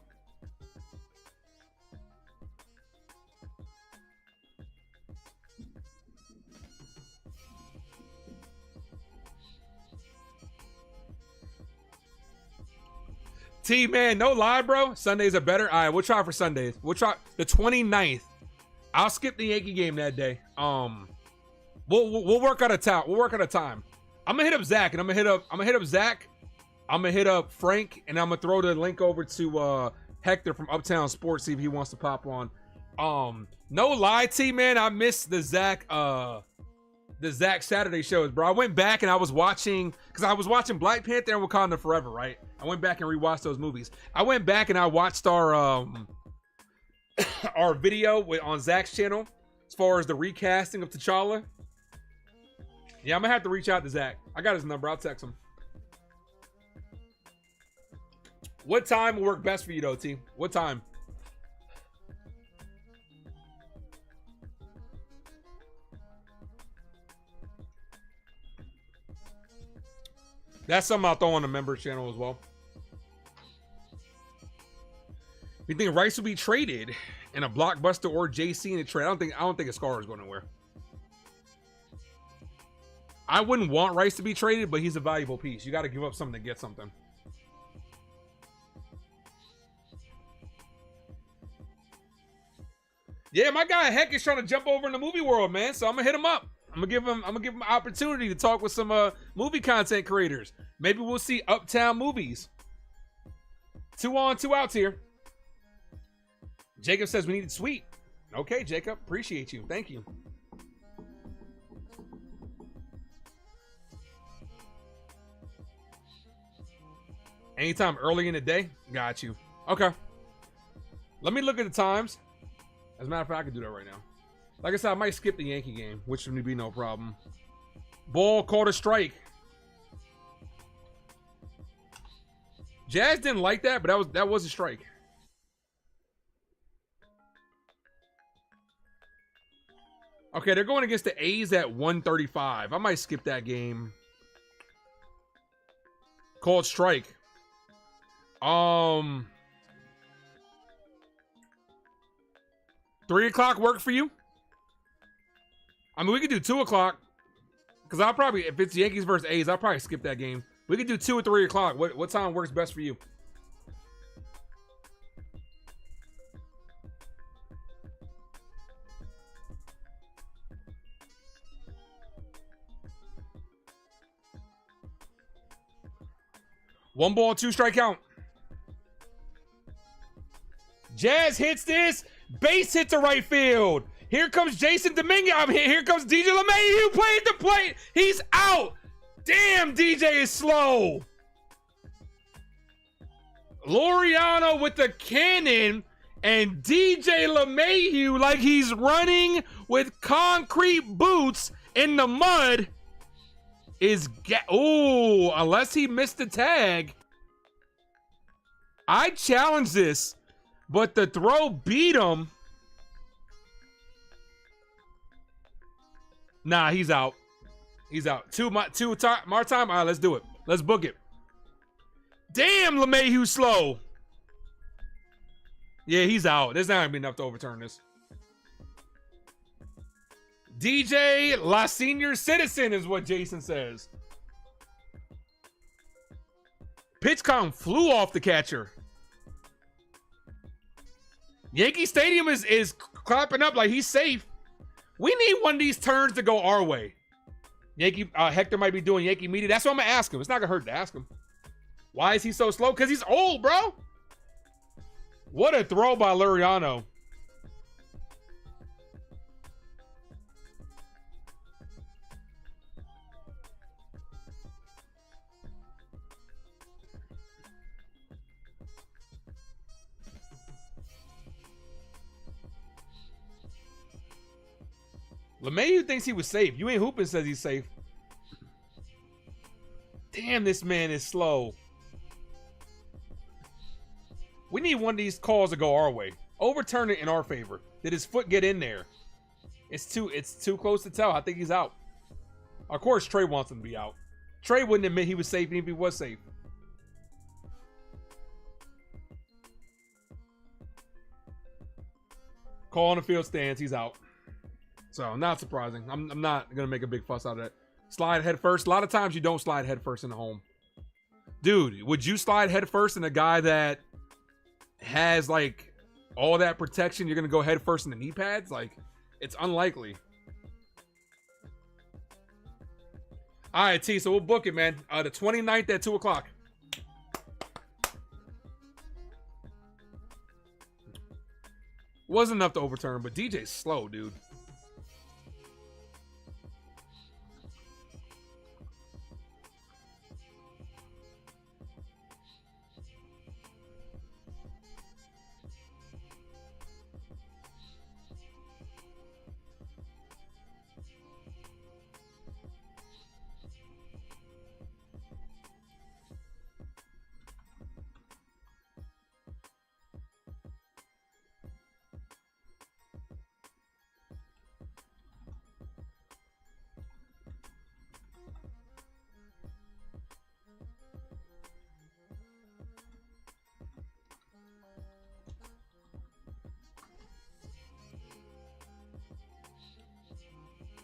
Speaker 10: T, man, no lie, bro. Sundays are better. All right, we'll try for Sundays. We'll try the 29th. I'll skip the Yankee game that day. We'll work out a time. We'll work out a time. I'm gonna hit up Zach, and I'm gonna hit up Zach. I'm gonna hit up Frank, and I'm gonna throw the link over to Hector from Uptown Sports, see if he wants to pop on. No lie, T, man, I missed the Zach Saturday shows, bro. I went back and I was watching, because I was watching Black Panther and Wakanda Forever, right? I went back and rewatched those movies. I went back and I watched our our video on Zach's channel as far as the recasting of T'Challa. Yeah, I'm gonna have to reach out to Zach. I got his number. I'll text him. What time will work best for you, though, T? What time? That's something I'll throw on the members channel as well. You think Rice will be traded in a blockbuster or JC in a trade? I don't think a Scar is going anywhere. I wouldn't want Rice to be traded, but he's a valuable piece. You got to give up something to get something. Yeah, my guy Heck is trying to jump over in the movie world, man. So I'm gonna hit him up. I'm gonna give him an opportunity to talk with some movie content creators. Maybe we'll see Uptown Movies. 2 on, 2 outs here. Jacob says we needed sweet. Okay, Jacob, appreciate you. Thank you. Anytime early in the day? Got you. Okay. Let me look at the times. As a matter of fact, I can do that right now. Like I said, I might skip the Yankee game, which would be no problem. Ball called a strike. Jazz didn't like that, but that was a strike. Okay, they're going against the A's at 135. I might skip that game. Called strike. 3 o'clock work for you? I mean, we could do 2 o'clock. Because I'll probably, if it's Yankees versus A's, I'll probably skip that game. We could do 2 or 3 o'clock. What time works best for you? 1 ball, 2 strike count. Jazz hits this. Base hit to right field. Here comes Jason Dominguez. Here comes DJ LeMahieu playing the plate. He's out. Damn, DJ is slow. Laureano with the cannon, and DJ LeMahieu, like he's running with concrete boots in the mud, is ooh, unless he missed the tag. I challenge this, but the throw beat him. Nah, he's out. He's out. Two more time. All right, let's do it. Let's book it. Damn, LeMahieu slow. Yeah, he's out. There's not gonna be enough to overturn this. DJ La Senior Citizen is what Jason says. Pitch count flew off the catcher. Yankee Stadium is clapping up like he's safe. We need one of these turns to go our way. Yankee Hector might be doing Yankee media. That's what I'm gonna ask him. It's not gonna hurt to ask him. Why is he so slow? Because he's old, bro. What a throw by Laureano. LeMahieu thinks he was safe. You ain't hooping says he's safe. Damn, this man is slow. We need one of these calls to go our way. Overturn it in our favor. Did his foot get in there? It's too close to tell. I think he's out. Of course, Trey wants him to be out. Trey wouldn't admit he was safe even if he was safe. Call on the field stands. He's out. So, not surprising. I'm not going to make a big fuss out of that. Slide head first. A lot of times you don't slide head first in the home. Dude, would you slide head first in a guy that has, like, all that protection? You're going to go head first in the knee pads? Like, it's unlikely. All right, T, so we'll book it, man. The 29th at 2 o'clock. Wasn't enough to overturn, but DJ's slow, dude.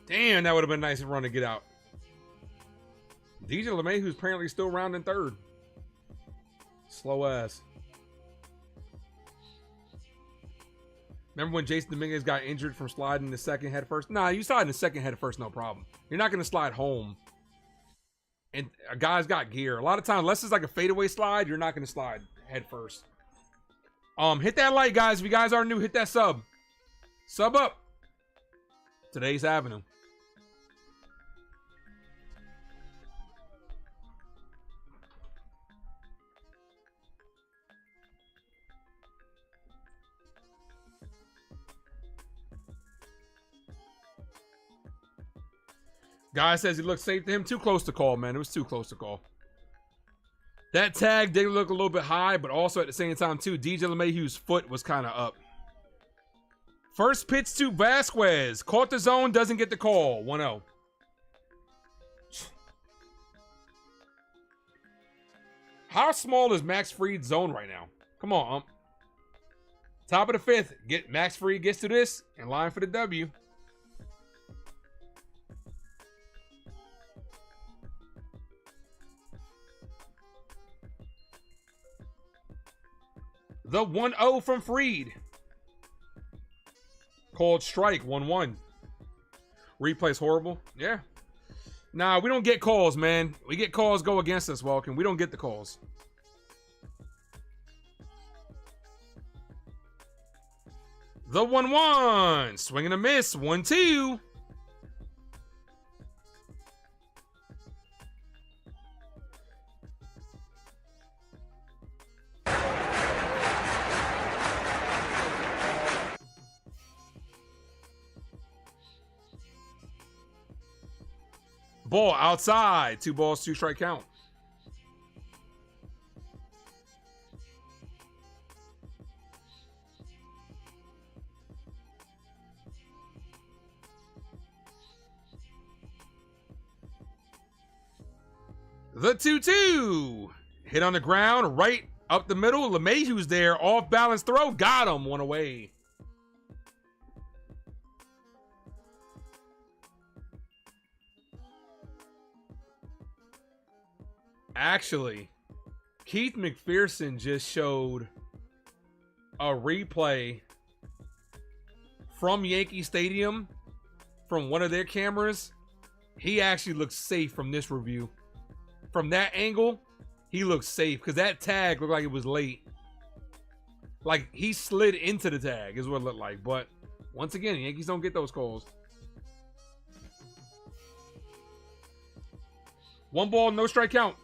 Speaker 10: Damn, that would have been a nice run to get out. DJ LeMahieu, who's apparently still rounding third. Slow ass. Remember when Jason Dominguez got injured from sliding the second head first? Nah, you slide in the second head first, no problem. You're not going to slide home. And a guy's got gear. A lot of times, unless it's like a fadeaway slide, you're not going to slide head first. Hit that like, guys. If you guys are new, hit that sub. Sub up. Today's Avenue. Guy says he looked safe to him. Too close to call, man. It was too close to call. That tag did look a little bit high, but also at the same time, too, DJ LeMahieu's foot was kind of up. First pitch to Vasquez. Caught the zone, doesn't get the call. 1-0. How small is Max Fried's zone right now? Come on, Top of the fifth. Max Fried gets to this. In line for the W. The 1-0 from Fried. Called strike, 1-1. Replay's horrible. Yeah. Nah, we don't get calls, man. We get calls go against us, Walken. We don't get the calls. The 1-1. Swing and a miss. 1-2. Ball outside. 2 balls, 2 strike count. The 2-2. Hit on the ground, right up the middle. LeMahieu's there. Off balance throw. Got him. 1 away. Actually, Keith McPherson just showed a replay from Yankee Stadium from one of their cameras. He actually looks safe from this review. From that angle, he looks safe because that tag looked like it was late. Like he slid into the tag is what it looked like. But once again, Yankees don't get those calls. 1 ball, no strike count.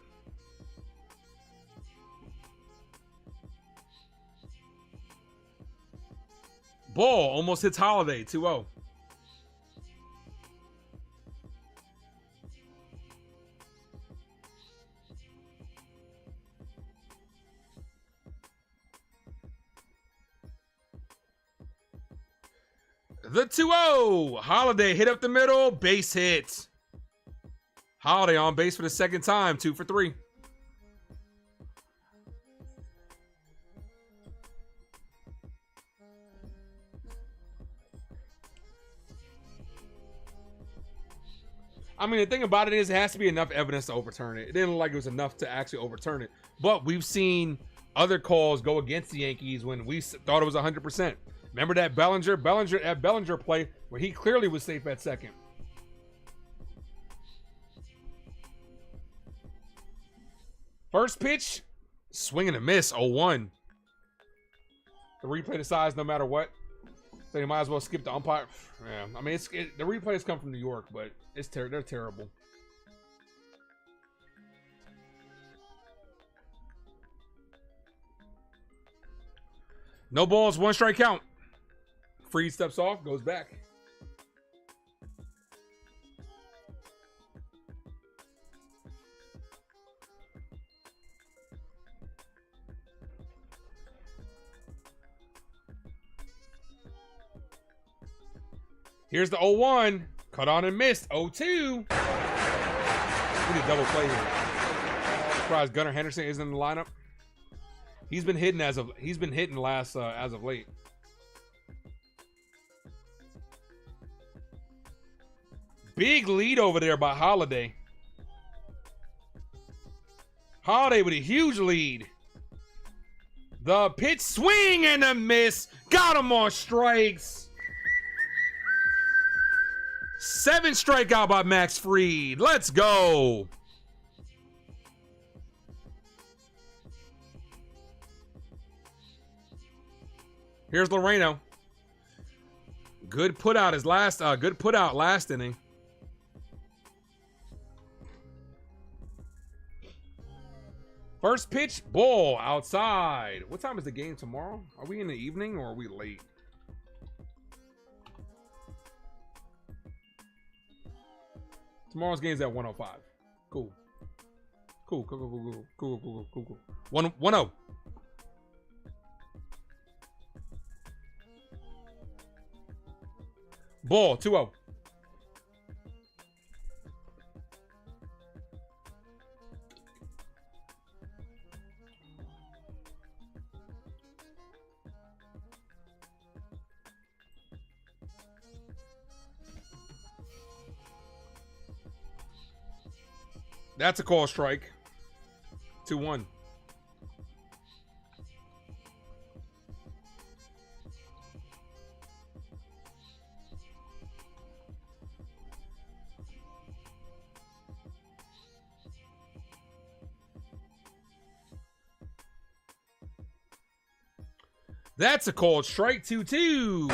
Speaker 10: Ball almost hits Holiday. 2-0. The 2-0. Holiday hit up the middle. Base hit. Holiday on base for the 2nd time. 2 for 3. I mean, the thing about it is it has to be enough evidence to overturn it. It didn't look like it was enough to actually overturn it. But we've seen other calls go against the Yankees when we thought it was 100%. Remember that Bellinger play where he clearly was safe at second. First pitch, swing and a miss, 0-1. The replay decides no matter what. So you might as well skip the umpire. Yeah, I mean, the replays come from New York, but they're terrible. No balls, 1 strike count. Freed steps off, goes back. Here's the 0-1. Cut on and missed. 0-2. We need a double play here. Surprised Gunnar Henderson isn't in the lineup. He's been hitting as of late. Big lead over there by Holiday. Holiday with a huge lead. The pitch, swing and a miss. Got him on strikes. 7 strikeout by Max Fried. Let's go. Here's Loreno. Good put out last inning. First pitch, ball outside. What time is the game tomorrow? Are we in the evening or are we late? Tomorrow's game's at 1:05. Cool. Cool. 1-0. Ball, 2-0. That's a call strike. 2-1. That's a called strike 2-2.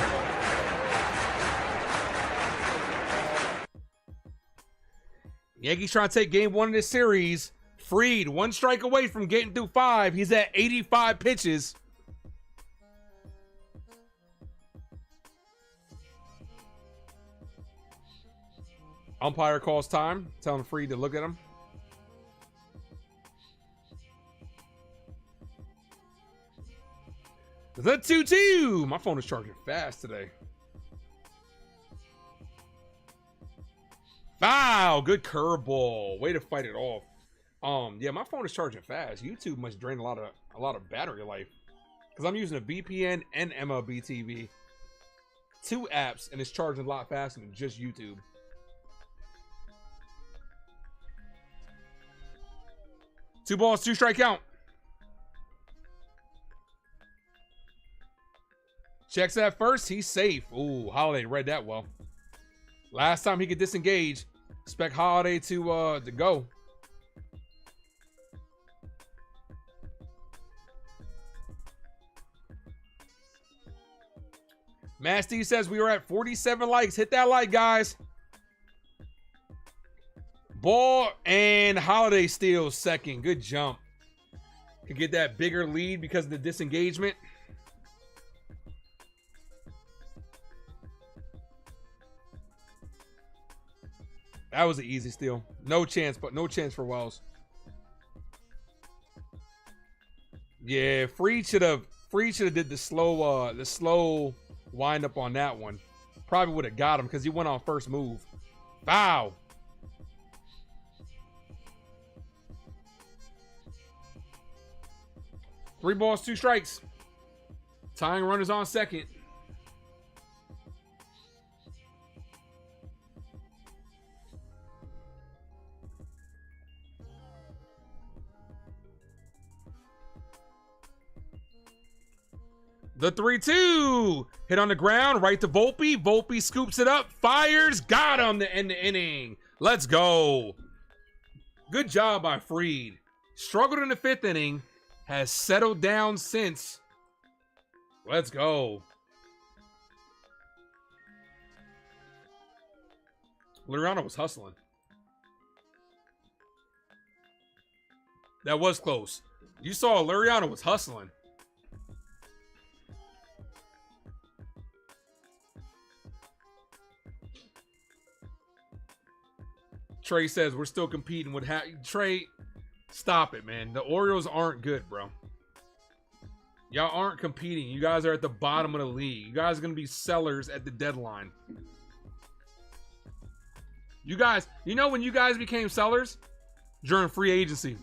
Speaker 10: Yankees trying to take game 1 of this series. Fried, 1 strike away from getting through 5. He's at 85 pitches. Umpire calls time, telling Fried to look at him. The 2-2. My phone is charging fast today. Wow, good curveball. Way to fight it off. Yeah, my phone is charging fast. YouTube must drain a lot of battery life. Because I'm using a VPN and MLB TV. 2 apps, and it's charging a lot faster than just YouTube. Two balls, 2 strike count. Checks at first. He's safe. Ooh, Holiday read that well. Last time he could disengage. Expect Holiday to go. Masty says we are at 47 likes. Hit that like, guys. Ball and Holiday steals second. Good jump. Could get that bigger lead because of the disengagement. That was an easy steal. No chance, but no chance for Wells. Yeah, Fried should have did the slow wind up on that one. Probably would have got him because he went on first move. Foul. Three balls, 2 strikes. Tying runners on second. The 3-2. Hit on the ground, right to Volpe. Volpe scoops it up, fires, got him to end the inning. Let's go. Good job by Fried. Struggled in the 5th inning, has settled down since. Let's go. Liriano was hustling. That was close. You saw Liriano was hustling. Trey says we're still competing with Trey, stop it, man. The Orioles aren't good, bro. Y'all aren't competing. You guys are at the bottom of the league. You guys are going to be sellers at the deadline. You guys, you know when you guys became sellers? During free agency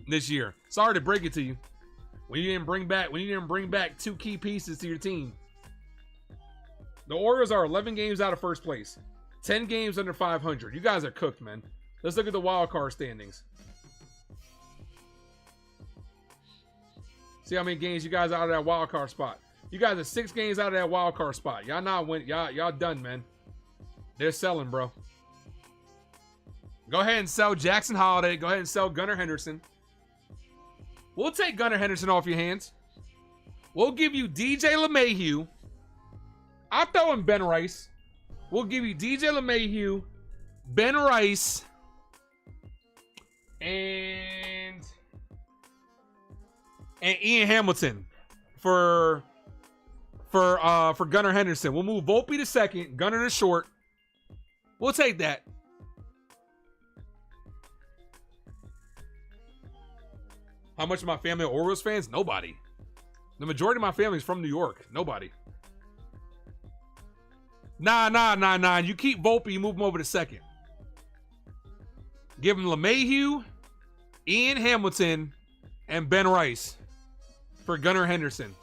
Speaker 10: this year. Sorry to break it to you. When you didn't bring back 2 key pieces to your team. The Orioles are 11 games out of first place. 10 games under 500. You guys are cooked, man. Let's look at the wild card standings. See how many games you guys are out of that wild card spot. You guys are 6 games out of that wild card spot. Y'all not win. Y'all done, man. They're selling, bro. Go ahead and sell Jackson Holiday. Go ahead and sell Gunnar Henderson. We'll take Gunnar Henderson off your hands. We'll give you DJ LeMahieu. I'll throw in Ben Rice. We'll give you DJ LeMahieu, Ben Rice, and Ian Hamilton for Gunnar Henderson. We'll move Volpe to second, Gunnar to short. We'll take that. How much of my family are Orioles fans? Nobody. The majority of my family is from New York. Nobody. Nah. You keep Volpe, you move him over to second. Give him LeMahieu, Ian Hamilton, and Ben Rice for Gunnar Henderson.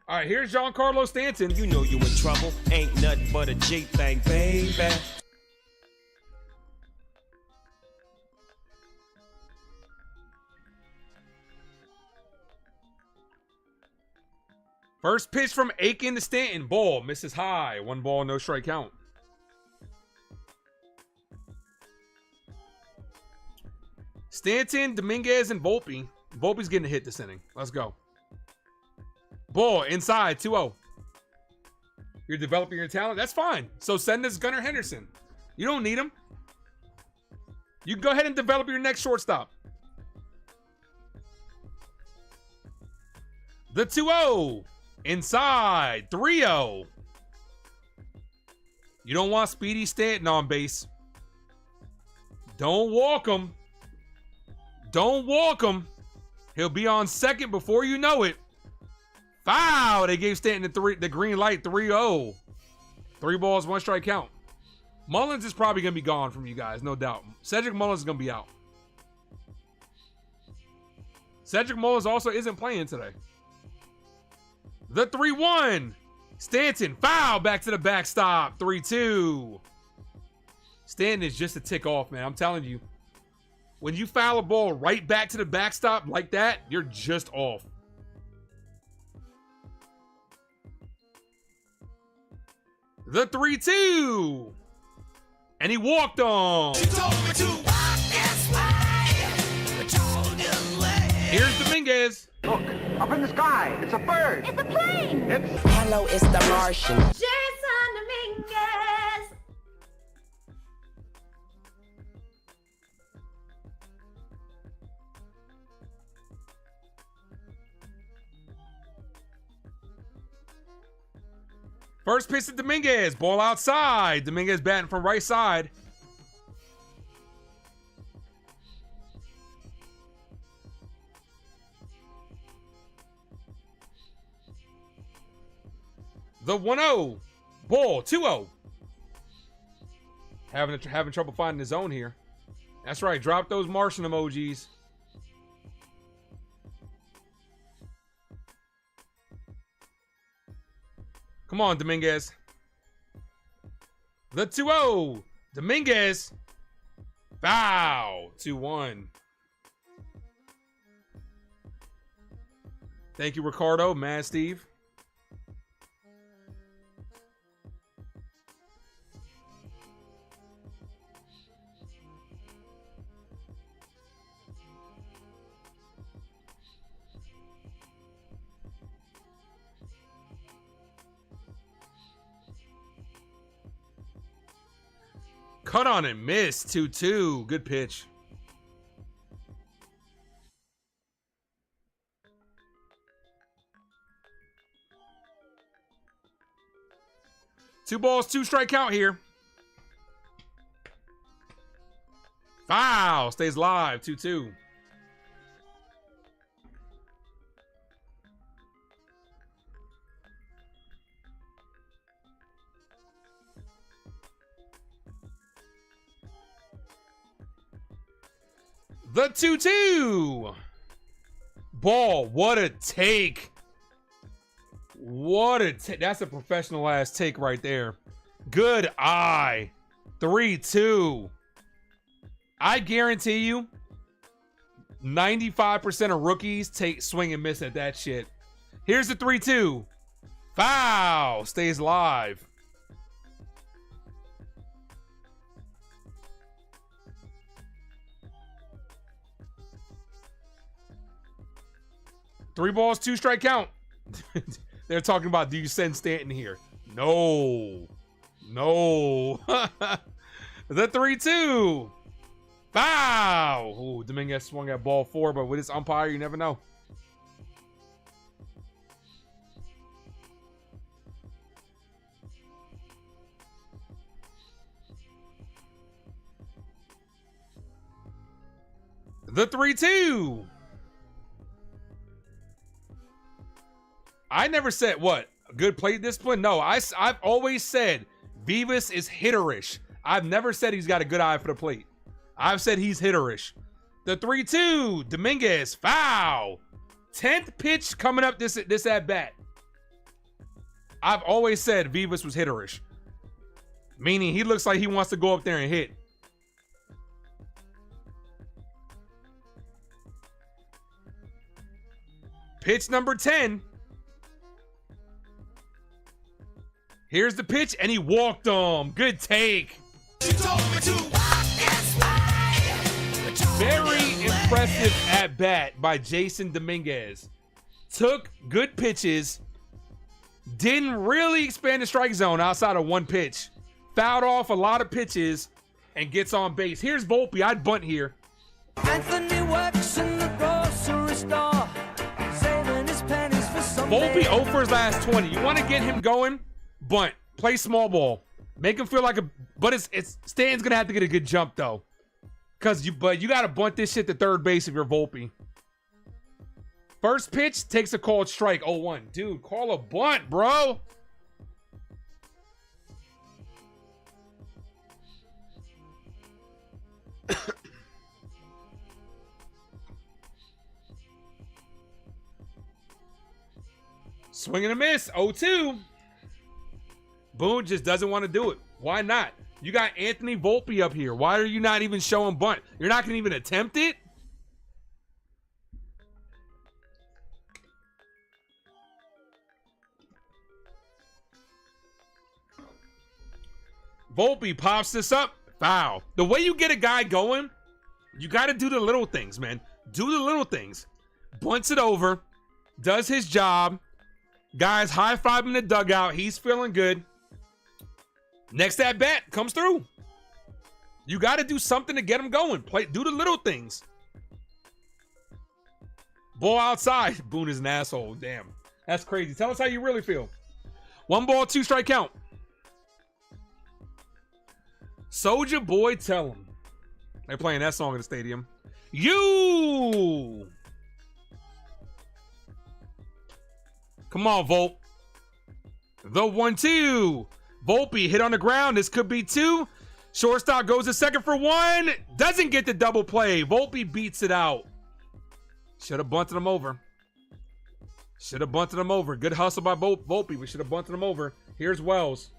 Speaker 10: All right, here's Giancarlo Stanton.
Speaker 11: You know you in trouble. Ain't nothing but a G-thing, baby.
Speaker 10: First pitch from Aiken to Stanton. Ball misses high. 1 ball, no strike count. Stanton, Dominguez, and Volpe. Volpe's getting a hit this inning. Let's go. Ball inside, 2-0. You're developing your talent. That's fine. So send this Gunnar Henderson. You don't need him. You can go ahead and develop your next shortstop. The 2-0. Inside, 3-0. You don't want Speedy Stanton on base. Don't walk him. Don't walk him. He'll be on second before you know it. Foul. They gave Stanton the green light, 3-0. 3 balls, 1 strike count. Mullins is probably going to be gone from you guys, no doubt. Cedric Mullins is going to be out. Cedric Mullins also isn't playing today. The 3-1. Stanton, foul, back to the backstop, 3-2. Stanton is just a tick off, man. I'm telling you. When you foul a ball right back to the backstop like that, you're just off. The 3-2. And he walked on. Here's Dominguez.
Speaker 3: Look, up in the sky. It's a bird.
Speaker 12: It's a plane.
Speaker 13: Hello, it's the Martian.
Speaker 12: Jason Dominguez.
Speaker 10: First pitch to Dominguez. Ball outside. Dominguez batting from right side. The 1-0. Ball, 2-0. Having trouble finding the zone here. That's right. Drop those Martian emojis. Come on, Dominguez. The 2-0. Dominguez. Foul. 2-1. Thank you, Ricardo. Mad Steve. Cut on and miss. 2-2. Good pitch. Two balls, 2 strike count here. Foul. Stays live. 2-2. The 2-2. Ball. What a take. What a take. That's a professional ass take right there. Good eye. 3-2. I guarantee you 95% of rookies take swing and miss at that shit. Here's the 3-2. Foul. Stays live. Three balls, 2 strike count. They're talking about, do you send Stanton here? No. No. The 3-2. Foul. Ooh, Dominguez swung at ball 4, but with his umpire, you never know. The 3-2. I never said what? Good plate discipline? No, I've always said Vivas is hitterish. I've never said he's got a good eye for the plate. I've said he's hitterish. The 3-2, Dominguez, foul. 10th pitch coming up this at bat. I've always said Vivas was hitterish. Meaning he looks like he wants to go up there and hit. Pitch number 10. Here's the pitch, and he walked him. Good take. Very impressive at bat by Jason Dominguez. Took good pitches. Didn't really expand the strike zone outside of one pitch. Fouled off a lot of pitches and gets on base. Here's Volpe. I'd bunt here.
Speaker 12: Anthony works in the grocery store, saving his pennies for someday.
Speaker 10: Volpe 0 for his last 20. You want to get him going? Bunt. Play small ball. Make him feel like a. But it's Stan's gonna have to get a good jump though, but you gotta bunt this shit to third base if you're Volpe. First pitch takes a called strike. 0-1. Dude, call a bunt, bro. Swing and a miss. 0-2. Boone just doesn't want to do it. Why not? You got Anthony Volpe up here. Why are you not even showing bunt? You're not going to even attempt it? Volpe pops this up. Foul. The way you get a guy going, you got to do the little things, man. Do the little things. Bunts it over. Does his job. Guys high-five in the dugout. He's feeling good. Next at bat comes through. You got to do something to get him going. Do the little things. Ball outside. Boone is an asshole. Damn. That's crazy. Tell us how you really feel. 1 ball, 2 strike count. Soldier Boy, tell him. They're playing that song in the stadium. You. Come on, Volpe. The 1-2. Volpe hit on the ground. This could be 2. Shortstop goes to second for 1. Doesn't get the double play. Volpe beats it out. Should have bunted him over. Should have bunted him over. Good hustle by Volpe. We should have bunted him over. Here's Wells.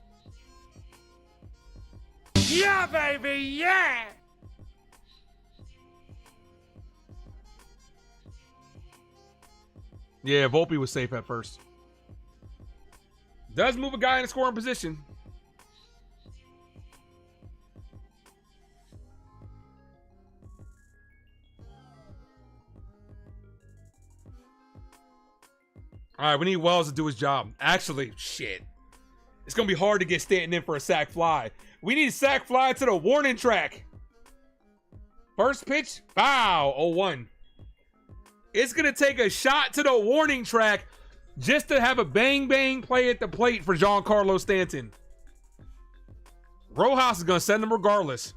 Speaker 3: Yeah, baby, yeah!
Speaker 10: Yeah, Volpe was safe at first. Does move a guy in a scoring position. All right, we need Wells to do his job. Actually, shit. It's going to be hard to get Stanton in for a sac fly. We need a sac fly to the warning track. First pitch, foul, 0-1. It's going to take a shot to the warning track just to have a bang-bang play at the plate for Giancarlo Stanton. Rojas is going to send him regardless.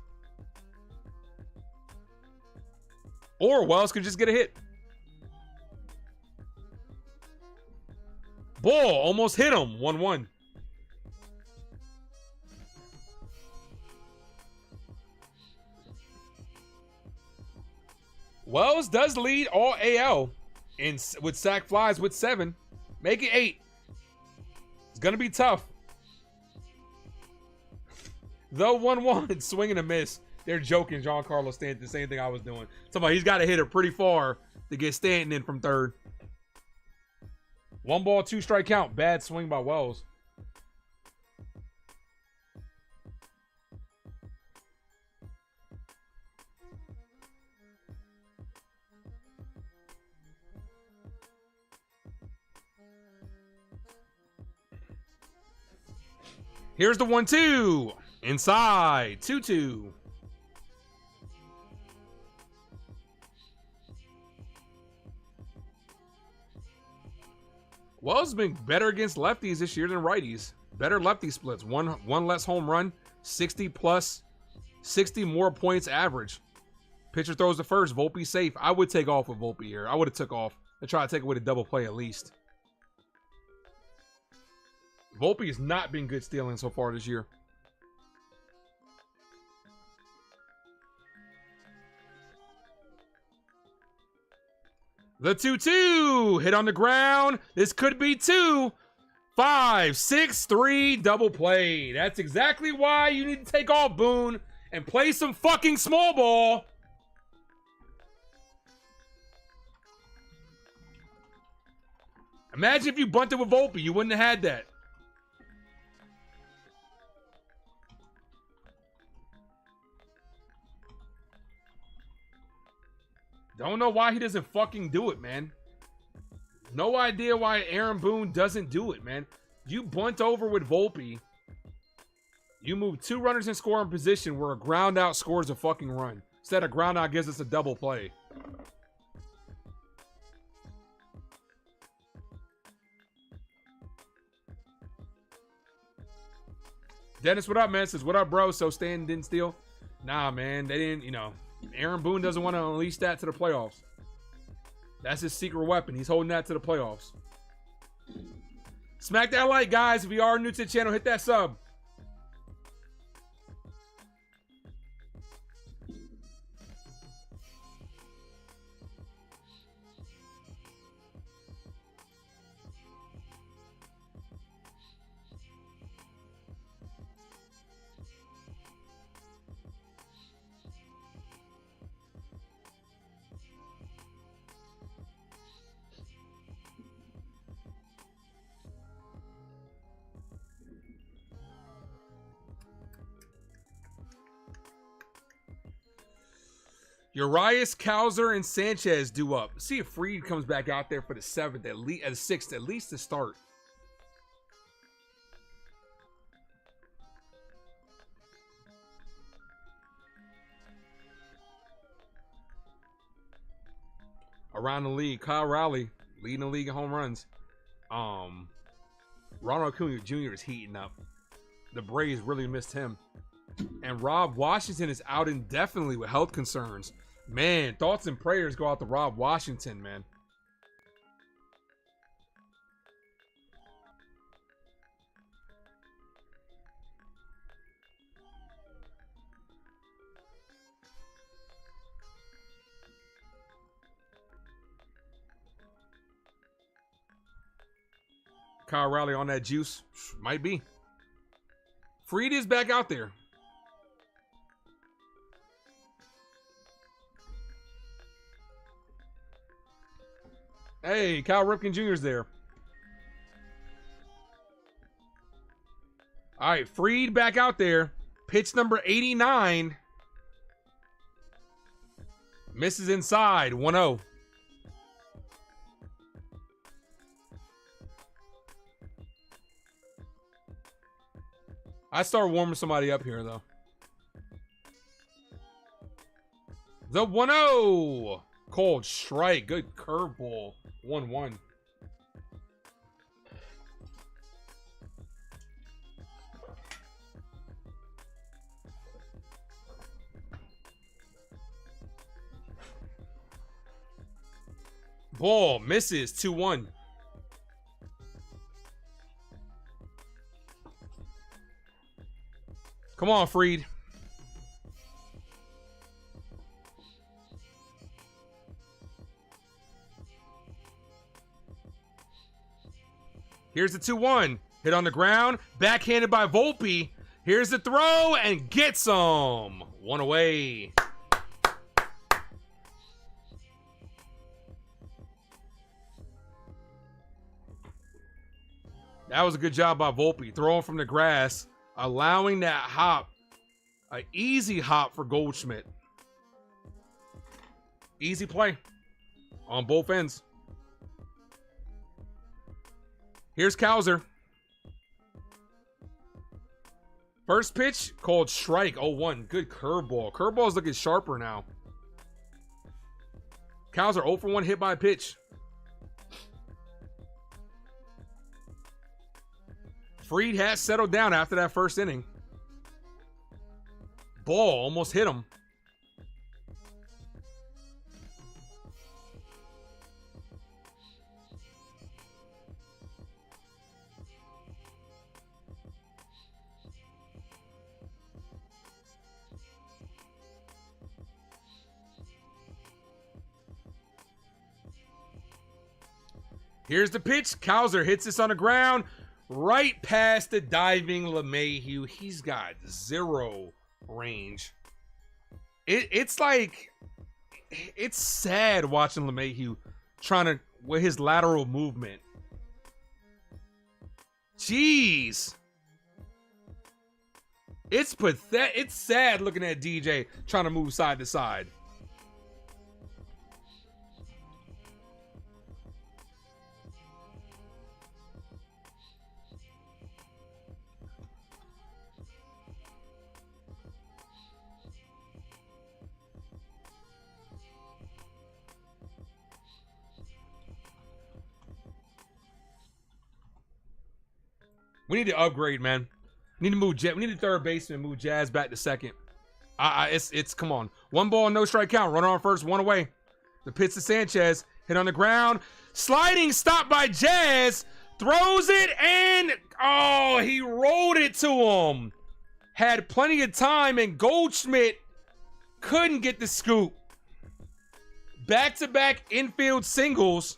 Speaker 10: Or Wells could just get a hit. Ball almost hit him, 1-1. Wells does lead all AL with sac flies with 7. Make it 8. It's going to be tough. The 1-1, swing and a miss. They're joking Giancarlo Stanton, the same thing I was doing. Somebody, he's got to hit it pretty far to get Stanton in from third. 1 ball, 2 strike count. Bad swing by Wells. Here's the 1-2. Inside. 2-2. Wells has been better against lefties this year than righties. Better lefty splits. One less home run. 60 plus. 60 more points average. Pitcher throws the first. Volpe safe. I would take off with Volpe here. I would have took off and try to take away the double play at least. Volpe has not been good stealing so far this year. The 2-2 hit on the ground. This could be 2, 5, 6, 3 double play. That's exactly why you need to take off, Boone, and play some fucking small ball. Imagine if you bunted with Volpe, you wouldn't have had that. Don't know why he doesn't fucking do it, man. No idea why Aaron Boone doesn't do it, man. You bunt over with Volpe. You move 2 runners in scoring position where a ground out scores a fucking run. Instead, a ground out gives us a double play. Dennis, what up, man? Says, what up, bro? So Stan didn't steal? Nah, man. They didn't, you know. Aaron Boone doesn't want to unleash that to the playoffs. That's his secret weapon. He's holding that to the playoffs. Smack that like, guys. If you are new to the channel, hit that sub. Urias, Cowser, and Sanchez do up. See if Fried comes back out there for the 7th, at least, at the 6th, at least to start. Around the league, Kyle Rowley leading the league in home runs. Ronald Acuna Jr. is heating up. The Braves really missed him. And Rob Washington is out indefinitely with health concerns. Man, thoughts and prayers go out to Rob Washington, man. Kyle Rowley on that juice. Might be. Fried is back out there. Hey, Cal Ripken Jr. is there. All right, Fried back out there. Pitch number 89. Misses inside, 1-0. I start warming somebody up here, though. The 1-0. Cold strike. Good curveball. 1-1. Ball misses. 2-1. Come on, Fried. Here's the 2-1. Hit on the ground. Backhanded by Volpe. Here's the throw and gets him. 1 away. That was a good job by Volpe. Throwing from the grass. Allowing that hop. An easy hop for Goldschmidt. Easy play. On both ends. Here's Cowser. First pitch called strike. 0-1. Good curveball. Curveball is looking sharper now. Cowser 0 for 1 hit by pitch. Fried has settled down after that first inning. Ball almost hit him. Here's the pitch. Cowser hits this on the ground. Right past the diving LeMahieu. He's got 0 range. It's like, it's sad watching LeMahieu trying to, with his lateral movement. Jeez. It's pathetic. It's sad looking at DJ trying to move side to side. We need to upgrade, man. We need to move We need a third baseman, move Jazz back to second. It's come on. 1 ball, no strike count. Runner on first, 1 away. The pitch to Sanchez. Hit on the ground. Sliding stop by Jazz. Throws it and oh, he rolled it to him. Had plenty of time and Goldschmidt couldn't get the scoop. Back-to-back infield singles.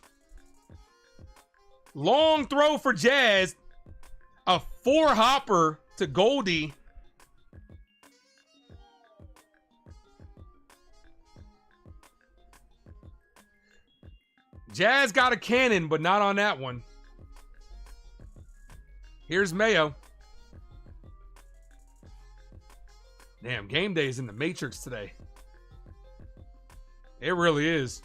Speaker 10: Long throw for Jazz. A 4-hopper to Goldie. Jazz got a cannon, but not on that one. Here's Mayo. Damn, game day is in the Matrix today. It really is.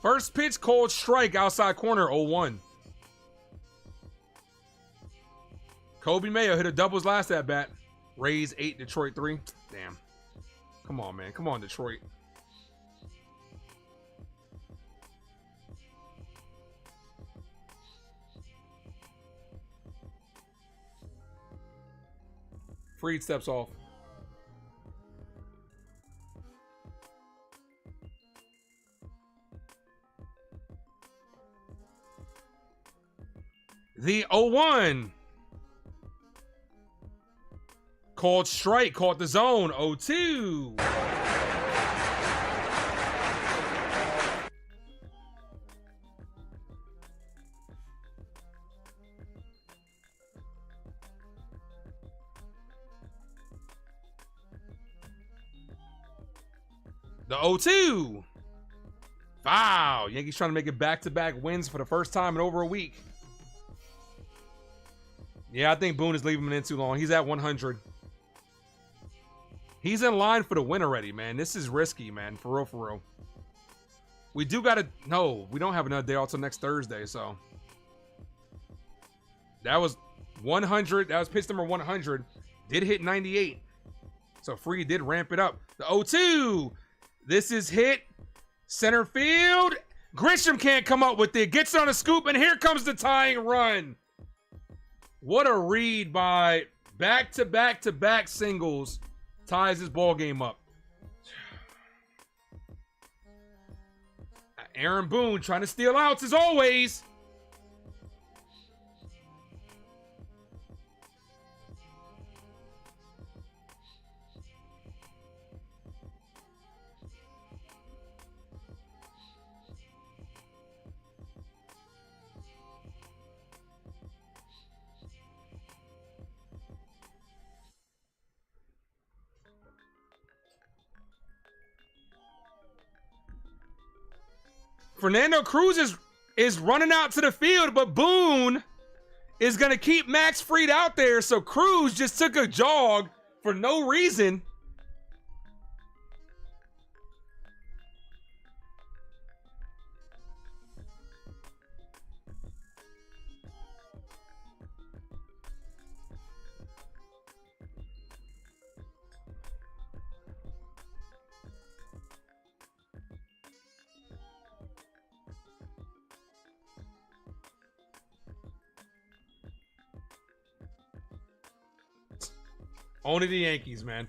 Speaker 10: First pitch called strike outside corner 0-1. Kobe Mayo hit a doubles last at bat. Rays 8, Detroit 3. Damn. Come on, man. Come on, Detroit. Freed steps off. The 0-1. Called strike, caught the zone, 0-2. The 0-2. Wow, Yankees trying to make it back-to-back wins for the first time in over a week. Yeah, I think Boone is leaving him in too long. He's at 100. He's in line for the win already, man. This is risky, man. For real, for real. We do got to... No, we don't have another day off till next Thursday, so... That was 100. That was pitch number 100. Did hit 98. So Freed did ramp it up. The 0-2. This is hit. Center field. Grisham can't come up with it. Gets on a scoop, and here comes the tying run. What a read by back-to-back-to-back singles. Ties his ball game up. Aaron Boone trying to steal outs as always. Fernando Cruz is running out to the field, but Boone is going to keep Max Fried out there. So Cruz just took a jog for no reason. Only the Yankees, man.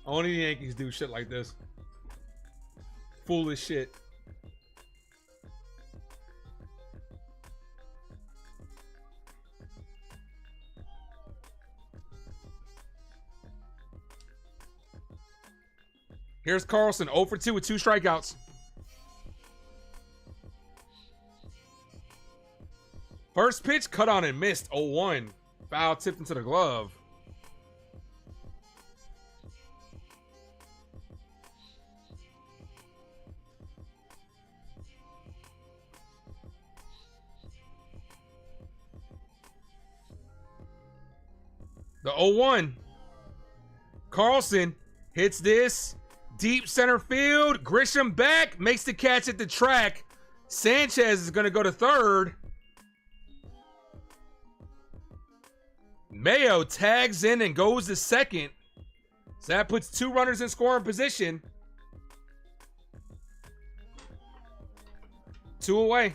Speaker 10: Only the Yankees do shit like this. Foolish shit. Here's Carlson, 0 for 2 with 2 strikeouts. First pitch, cut on and missed, 0-1. Foul tipped into the glove. The 0-1. Carlson hits this. Deep center field. Grisham back. Makes the catch at the track. Sanchez is going to go to third. Mayo tags in and goes to second. So that puts 2 runners in scoring position. 2 away.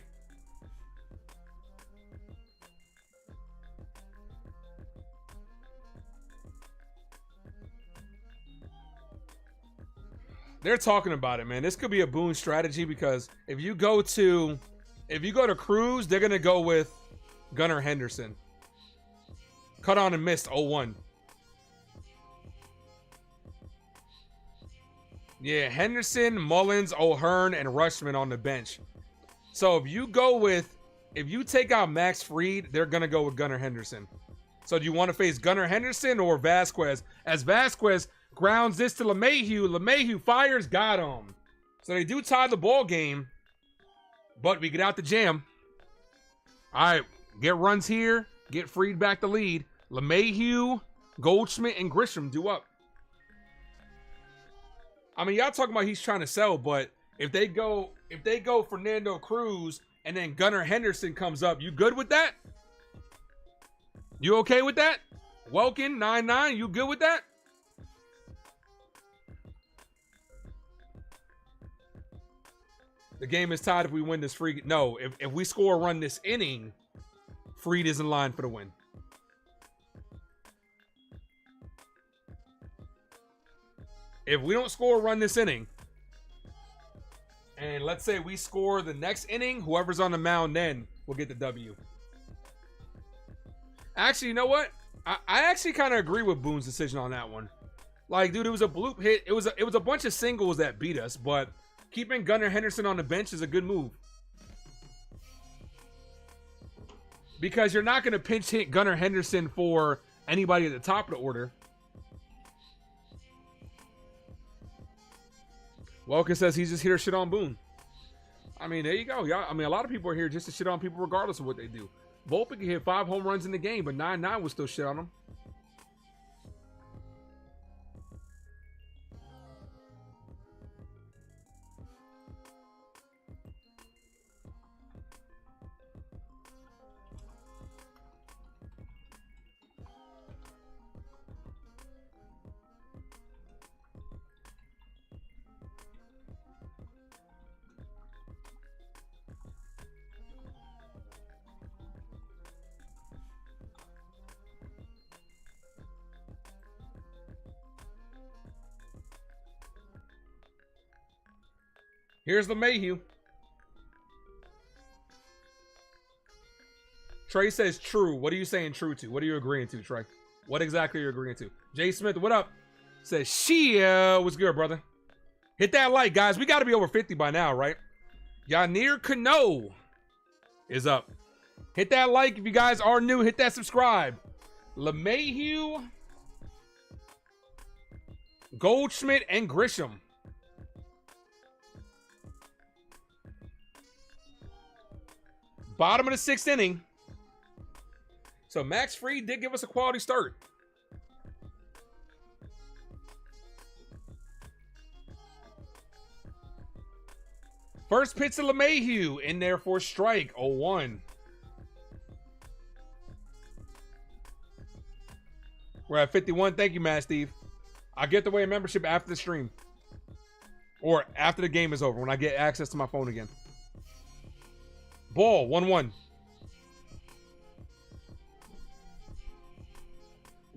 Speaker 10: They're talking about it, man. This could be a Boone strategy because if you go to Cruz, they're gonna go with Gunnar Henderson. Cut on and missed 0-1. Yeah, Henderson, Mullins, O'Hearn, and Rushman on the bench. So if you take out Max Fried, they're gonna go with Gunnar Henderson. So do you want to face Gunnar Henderson or Vasquez? As Vasquez grounds this to LeMahieu. LeMahieu fires, got him. So they do tie the ball game, but we get out the jam. All right, get runs here, get Fried back the lead. LeMahieu, Goldschmidt, and Grisham do up. I mean, y'all talking about he's trying to sell, but if they go Fernando Cruz and then Gunnar Henderson comes up, you good with that? You okay with that? Welkin, 9-9, you good with that? The game is tied if we win this free. No, if we score a run this inning, Fried is in line for the win. If we don't score a run this inning, and let's say we score the next inning, whoever's on the mound then will get the W. Actually, you know what? I actually kind of agree with Boone's decision on that one. Like, dude, it was a bloop hit. It was a bunch of singles that beat us, but keeping Gunnar Henderson on the bench is a good move. Because you're not going to pinch hit Gunnar Henderson for anybody at the top of the order. Welkin says he's just here to shit on Boone. I mean, there you go. Y'all, I mean, a lot of people are here just to shit on people regardless of what they do. Volpe can hit 5 home runs in the game, but 9-9 will still shit on him. Here's LeMahieu. Trey says true. What are you saying true to? What are you agreeing to, Trey? What exactly are you agreeing to? Jay Smith, what up? Says Chyeaaa. What's good, brother? Hit that like, guys. We got to be over 50 by now, right? Yanir Cano is up. Hit that like if you guys are new. Hit that subscribe. LeMahieu, Goldschmidt, and Grisham. Bottom of the 6th inning. So Max Fried did give us a quality start. First pitch to LeMahieu in there for strike. 0-1. We're at 51. Thank you, Matt Steve. I'll get the way a membership after the stream. Or after the game is over when I get access to my phone again. Ball, 1-1.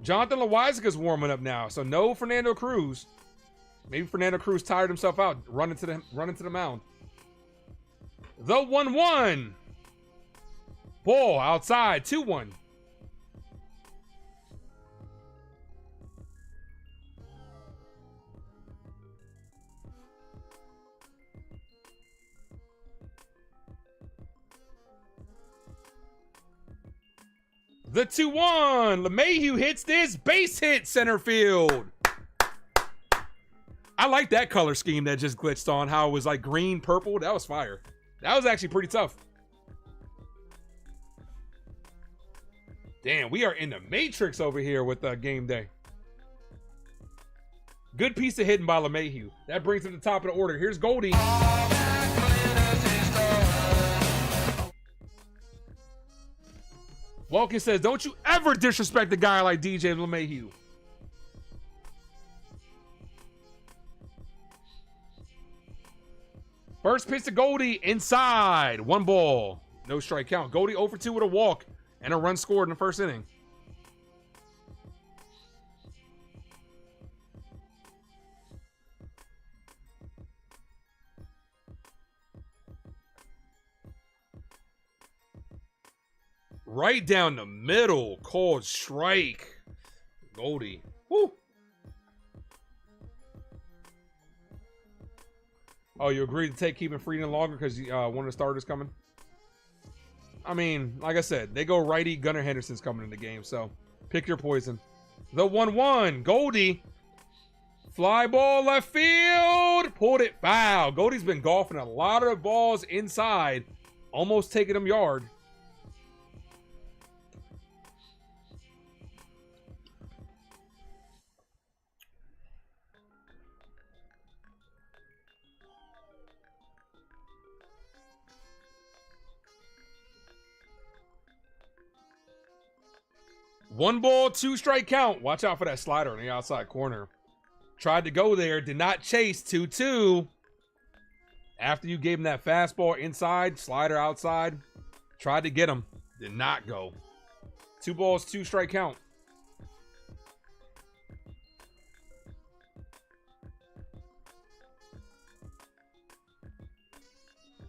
Speaker 10: Jonathan Loizaca's warming up now, so no Fernando Cruz. Maybe Fernando Cruz tired himself out, running to the mound. The 1-1. Ball outside, 2-1. The 2-1. LeMahieu hits this base hit center field. I like that color scheme that just glitched on. How it was like green, purple. That was fire. That was actually pretty tough. Damn, we are in the Matrix over here with game day. Good piece of hitting by LeMahieu. That brings him to the top of the order. Here's Goldie. Welkin says, don't you ever disrespect a guy like DJ LeMahieu. First pitch to Goldie inside. 1 ball. No strike count. Goldie 0 for 2 with a walk and a run scored in the first inning. Right down the middle. Called strike. Goldie. Woo. Oh, you agreed to take keeping Frieden longer because one of the starters coming? I mean, like I said, they go righty. Gunnar Henderson's coming in the game, so pick your poison. The 1-1. Goldie. Fly ball left field. Pulled it foul. Goldie's been golfing a lot of balls inside. Almost taking him yard. One ball, 2 strike count. Watch out for that slider in the outside corner. Tried to go there, did not chase. 2-2. After you gave him that fastball inside, slider outside, tried to get him, did not go. 2 balls, 2 strike count.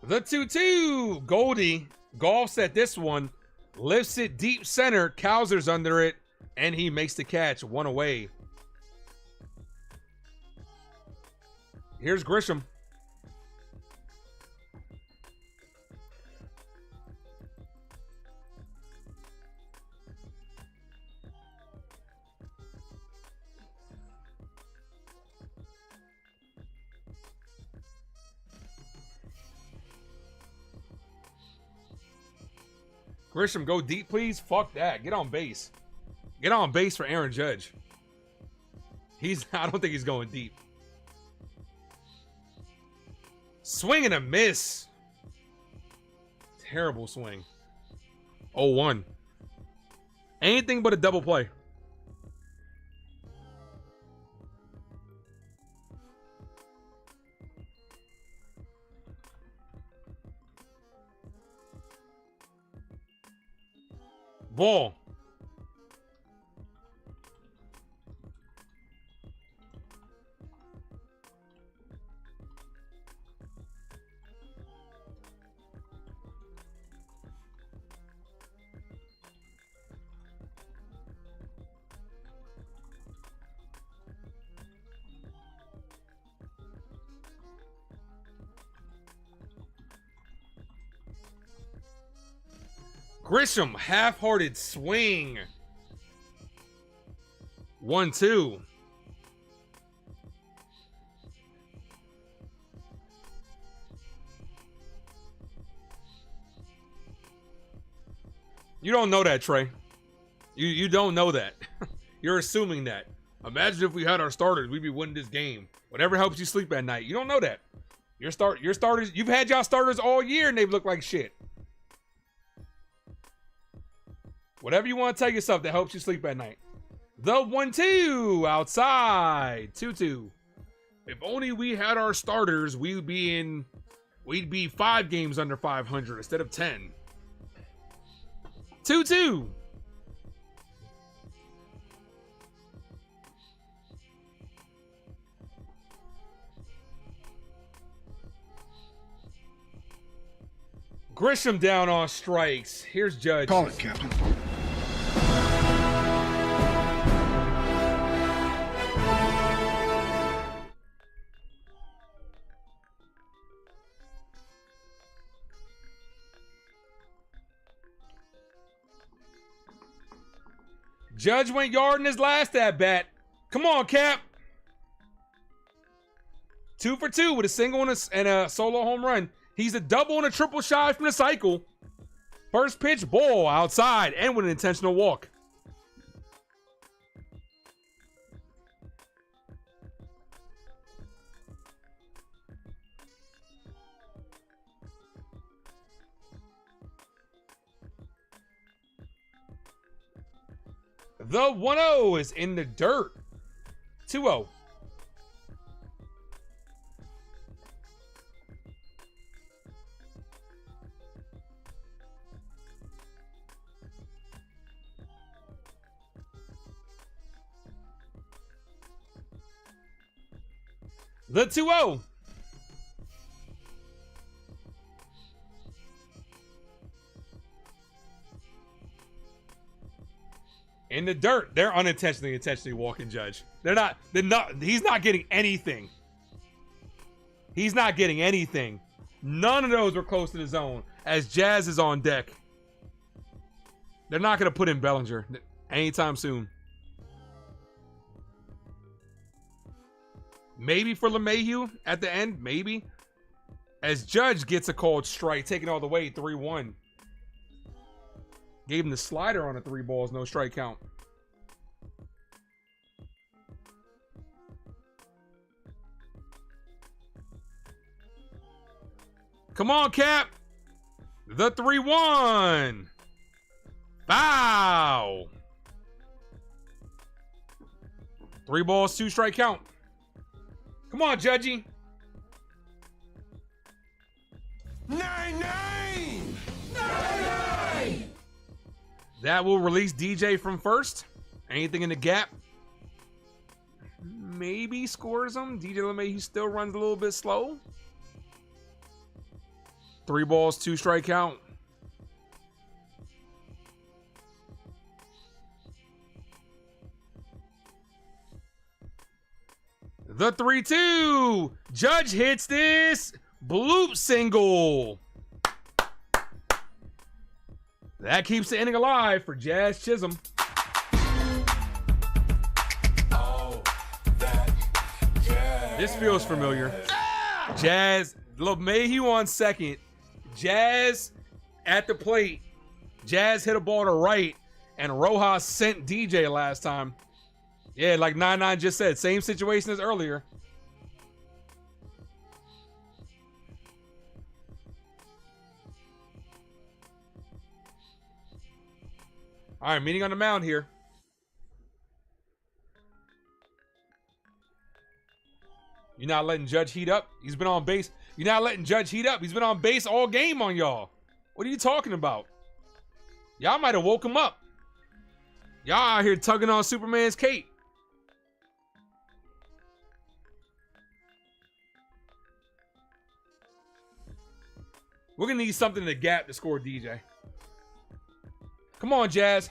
Speaker 10: The 2-2. Goldie golfs at this one. Lifts it deep center. Cowser's under it. And he makes the catch. 1 away. Here's Grisham. Grisham, go deep, please. Fuck that. Get on base. Get on base for Aaron Judge. I don't think he's going deep. Swing and a miss. Terrible swing. 0-1. Anything but a double play. Ball. Grisham, half-hearted swing. 1-2. You don't know that, Trey. You don't know that. You're assuming that. Imagine if we had our starters, we'd be winning this game. Whatever helps you sleep at night. You don't know that. Your starters, you've had y'all starters all year and they've looked like shit. Whatever you want to tell yourself that helps you sleep at night. The 1-2 outside. 2-2. If only we had our starters, we'd be 5 games under 500 instead of 10. 2-2. Grisham down on strikes. Here's Judge.
Speaker 14: Call it, Captain.
Speaker 10: Judge went yard in his last at bat. Come on, Cap. 2 for 2 with a single and a solo home run. He's a double and a triple shy from the cycle. First pitch, ball outside and with an intentional walk. The 1-0 is in the dirt. 2-0. The 2-0. In the dirt. They're intentionally walking Judge. He's not getting anything. He's not getting anything. None of those were close to the zone as Jazz is on deck. They're not going to put in Bellinger anytime soon. Maybe for LeMahieu at the end, maybe. As Judge gets a called strike, taking all the way, 3-1. Gave him the slider on the 3 balls, no strike count. Come on, Cap. The 3-1. Foul. 3 balls, 2 strike count. Come on, Judgy.
Speaker 9: 9-9.
Speaker 10: That will release DJ from first. Anything in the gap? Maybe scores him. DJ LeMahieu still runs a little bit slow. 3 balls, 2 strike count. The 3-2. Judge hits this bloop single. That keeps the inning alive for Jazz Chisholm.
Speaker 9: Oh, that jazz.
Speaker 10: This feels familiar. Jazz, LeMahieu on second. Jazz at the plate. Jazz hit a ball to right, and Rojas sent DJ last time. Yeah, like 9-9 just said. Same situation as earlier. All right, meeting on the mound here. You're not letting Judge heat up. He's been on base. You're not letting Judge heat up. He's been on base all game on y'all. What are you talking about? Y'all might have woke him up. Y'all out here tugging on Superman's cape. We're going to need something in the gap to score DJ. Come on, Jazz.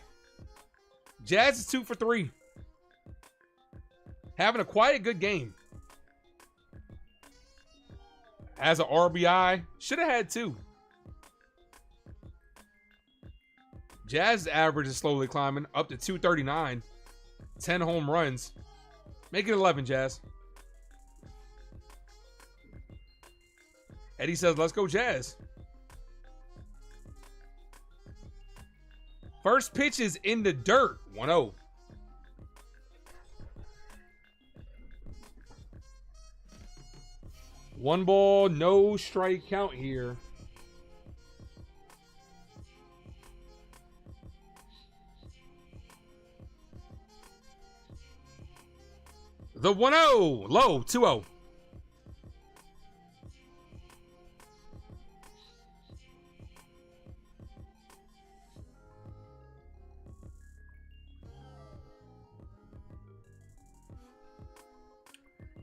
Speaker 10: Jazz is 2 for 3. Having a quiet, good game. Has an RBI. Should have had 2. Jazz's average is slowly climbing up to 239. 10 home runs. Make it 11, Jazz. Eddie says, let's go, Jazz. First pitch is in the dirt. 1-0. One ball, no strike count here. The 1-0. Low. 2-0.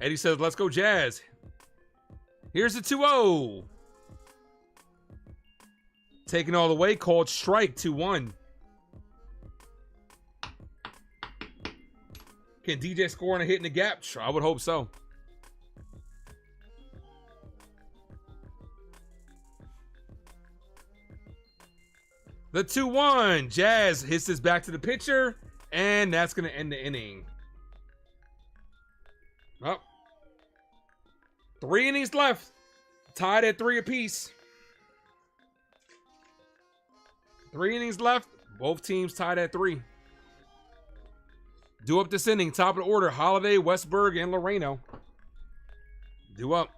Speaker 10: Eddie says, let's go, Jazz. Here's the 2-0. Taking all the way, called strike, 2-1. Can DJ score on a hit in the gap? Sure, I would hope so. The 2-1. Jazz hits this back to the pitcher, and that's going to end the inning. Oh. 3 innings left. Tied at 3 apiece. 3 innings left. Both teams tied at 3. Due up this inning. Top of the order. Holiday, Westberg, and Loreno. Due up.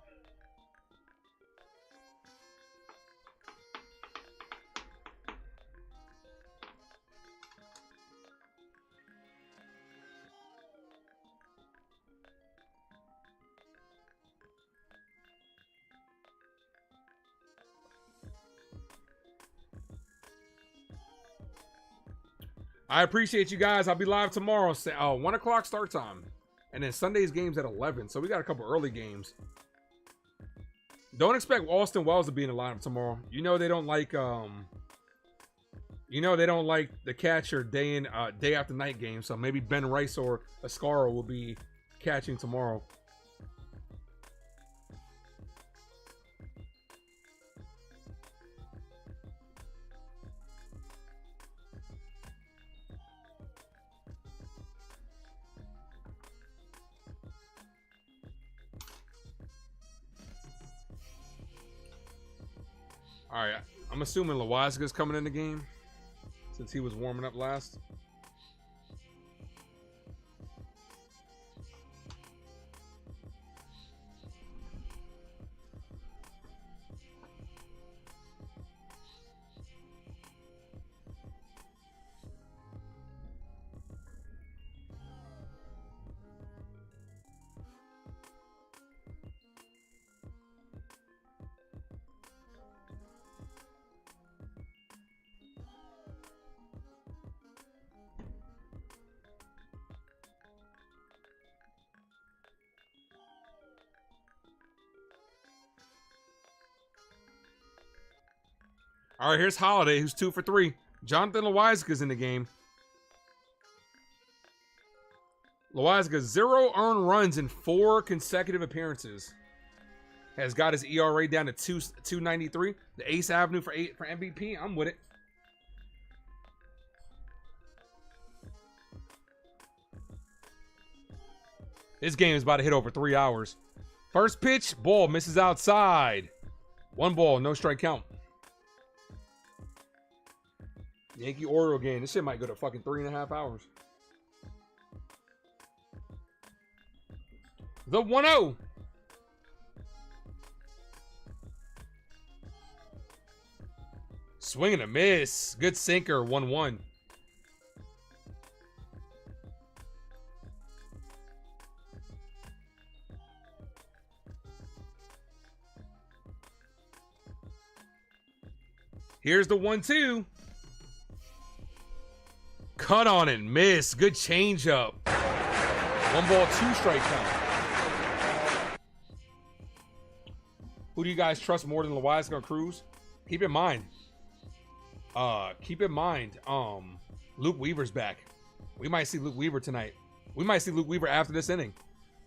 Speaker 10: I appreciate you guys. I'll be live tomorrow. 1 o'clock start time. And then Sunday's game's at 11, so we got a couple early games. Don't expect Austin Wells to be in the lineup tomorrow. You know they don't like the catcher day after night game, so maybe Ben Rice or Ascaro will be catching tomorrow. All right, I'm assuming Loaisiga's coming in the game since he was warming up last. All right, here's Holiday, who's 2 for 3. Jonathan Loaisiga's in the game. Loaisiga, 0 earned runs in 4 consecutive appearances. Has got his ERA down to 2.93. The Ace Avenue for MVP. I'm with it. This game is about to hit over 3 hours. First pitch, ball misses outside. 1 ball, no strike count. Yankee Oriole game. This shit might go to fucking 3.5 hours. The 1-0. Swing and a miss. Good sinker. 1-1. Here's the 1-2. Cut on and miss. Good changeup. 1 ball, 2 strike count. Who do you guys trust more than Loaisiga or Cruz? Keep in mind, Luke Weaver's back. We might see Luke Weaver tonight. We might see Luke Weaver after this inning.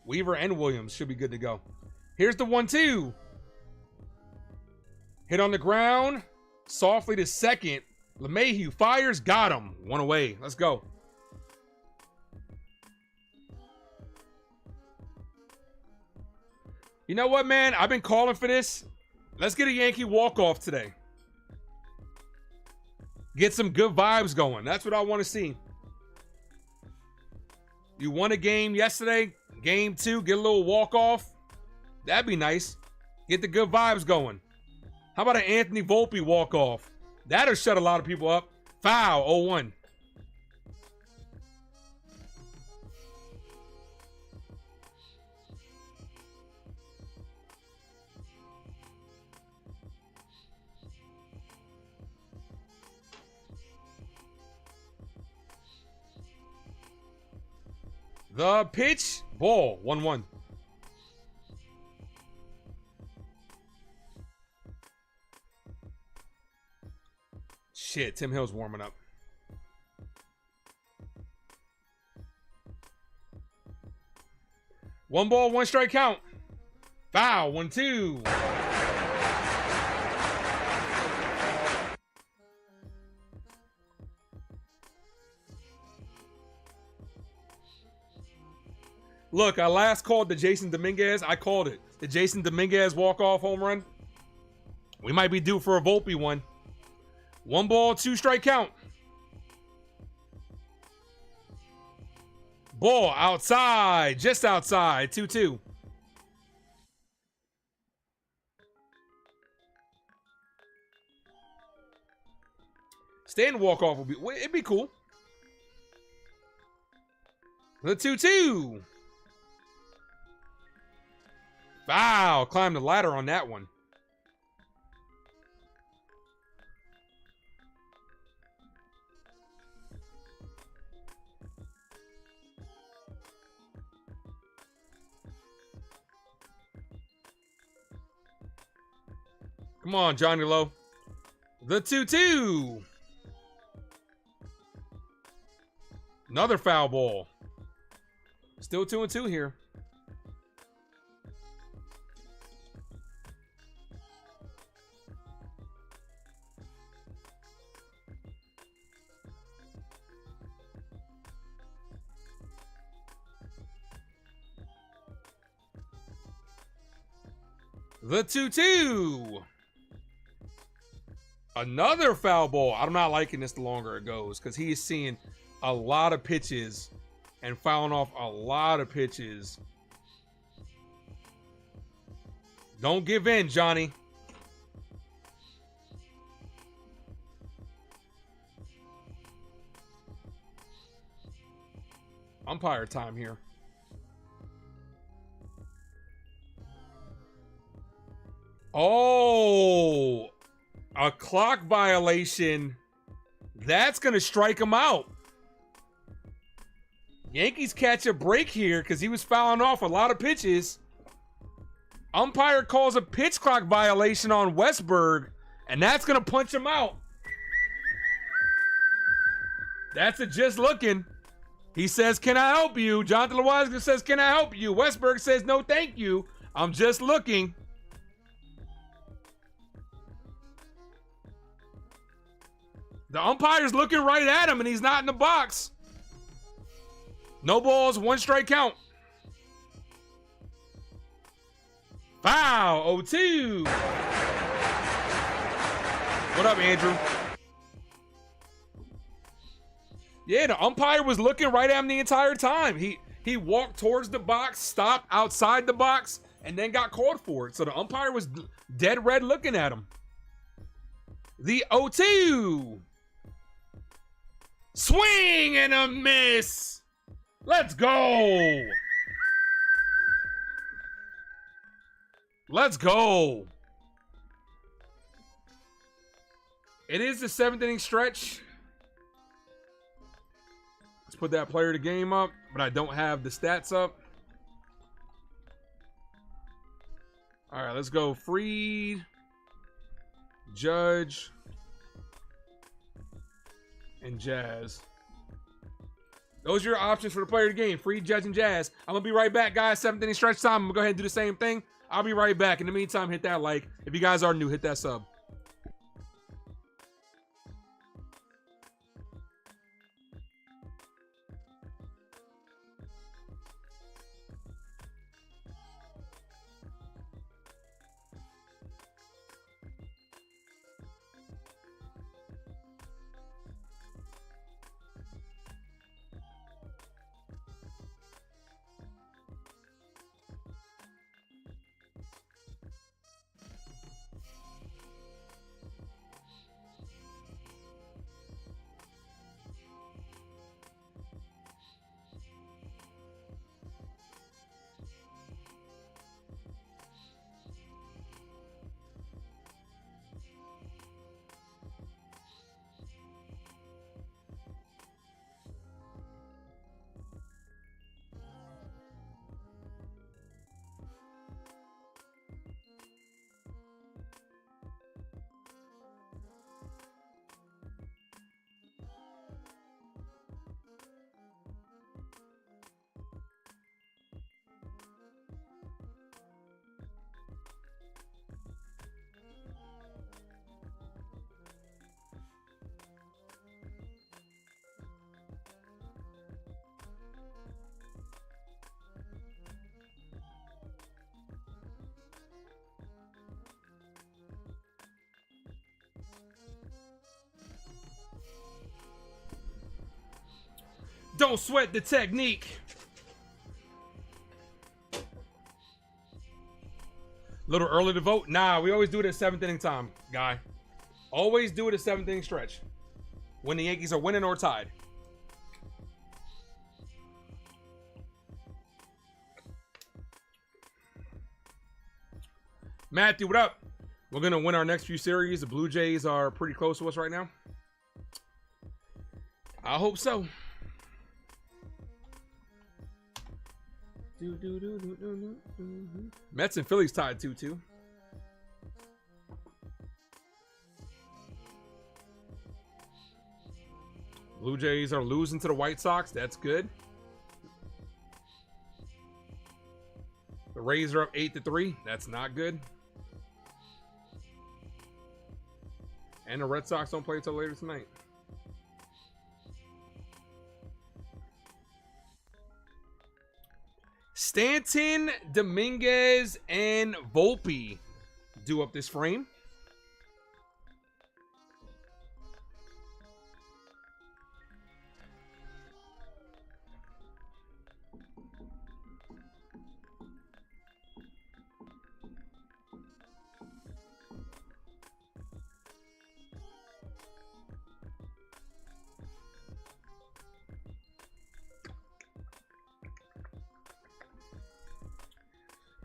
Speaker 10: Weaver and Williams should be good to go. Here's the 1-2. Hit on the ground. Softly to second. LeMahieu fires, got him. 1 away. Let's go. You know what, man? I've been calling for this. Let's get a Yankee walk-off today. Get some good vibes going. That's what I want to see. You won a game yesterday. Game 2, get a little walk-off. That'd be nice. Get the good vibes going. How about an Anthony Volpe walk-off? That'll shut a lot of people up. Foul, 0-1. The pitch, ball, 1-1. Shit, Tim Hill's warming up. One ball, 1 strike count. Foul, 1-2. Look, I last called the Jason Dominguez. I called it. The Jason Dominguez walk-off home run. We might be due for a Volpe one. 1 ball, 2 strike count. Ball outside, just outside, 2-2. Stand walk-off would be, it'd be cool. The 2-2. Foul, climb the ladder on that one. Come on, Johnny Lowe. The 2-2. Another foul ball. Still 2-2 here. The 2-2. Another foul ball. I'm not liking this the longer it goes because he is seeing a lot of pitches and fouling off a lot of pitches. Don't give in, Johnny. Umpire time here. Oh, a clock violation. That's going to strike him out. Yankees catch a break here because he was fouling off a lot of pitches. Umpire calls a pitch clock violation on Westberg, and that's going to punch him out. That's a just looking. He says, "Can I help you?" Jonathan Loizaga says, "Can I help you?" Westberg says, "No, thank you. I'm just looking." The umpire's looking right at him, and he's not in the box. No balls, 1 strike count. Foul, 0-2. What up, Andrew? Yeah, the umpire was looking right at him the entire time. He walked towards the box, stopped outside the box, and then got called for it. So the umpire was dead red looking at him. The 0-2. Swing and a miss. Let's go. Let's go. It is the 7th inning stretch. Let's put that player of the game up, but I don't have the stats up. All right, let's go. Fried, Judge, and Jazz. Those are your options for the player of the game. Fried, Judge, and Jazz. I'm going to be right back, guys. 7th inning stretch time. I'm going to go ahead and do the same thing. I'll be right back. In the meantime, hit that like. If you guys are new, hit that sub. Don't sweat the technique. Little early to vote? Nah, we always do it at 7th inning time, guy. Always do it at 7th inning stretch. When the Yankees are winning or tied. Matthew, what up? We're going to win our next few series. The Blue Jays are pretty close to us right now. I hope so. Mets and Phillies tied 2-2. Blue Jays are losing to the White Sox. That's good. The Rays are up 8-3. That's not good. And the Red Sox don't play until later tonight. Stanton, Dominguez, and Volpe do up this frame.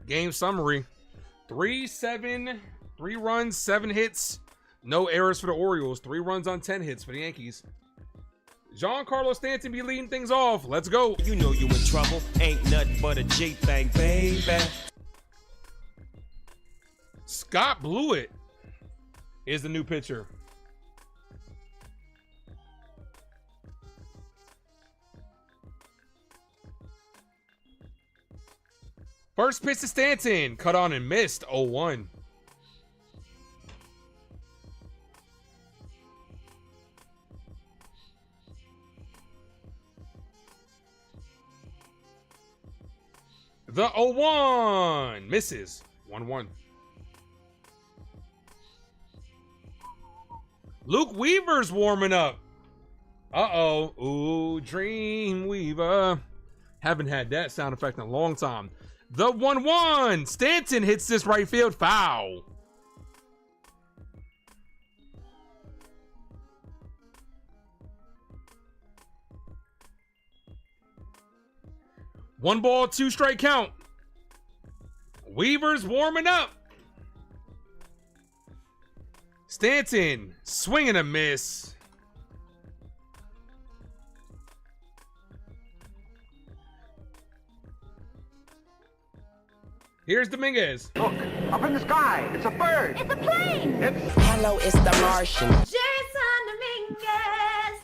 Speaker 10: Game summary. 3 runs, 7 hits. No errors for the Orioles. 3 runs on 10 hits for the Yankees. Giancarlo Stanton be leading things off. Let's go.
Speaker 11: You know you in trouble. Ain't nothing but a G-thing, baby.
Speaker 10: Scott Blewett is the new pitcher. First pitch to Stanton. Cut on and missed. 0-1. The 0-1. Misses. 1-1. Luke Weaver's warming up. Uh-oh. Ooh, Dream Weaver. Haven't had that sound effect in a long time. The 1-1. Stanton hits this right field foul. One ball, 2 strike count. Weaver's warming up. Stanton swinging a miss. Here's Dominguez.
Speaker 3: Look, up in the sky. It's a bird.
Speaker 13: It's a plane. Hello, it's the Martian.
Speaker 14: Jason Dominguez.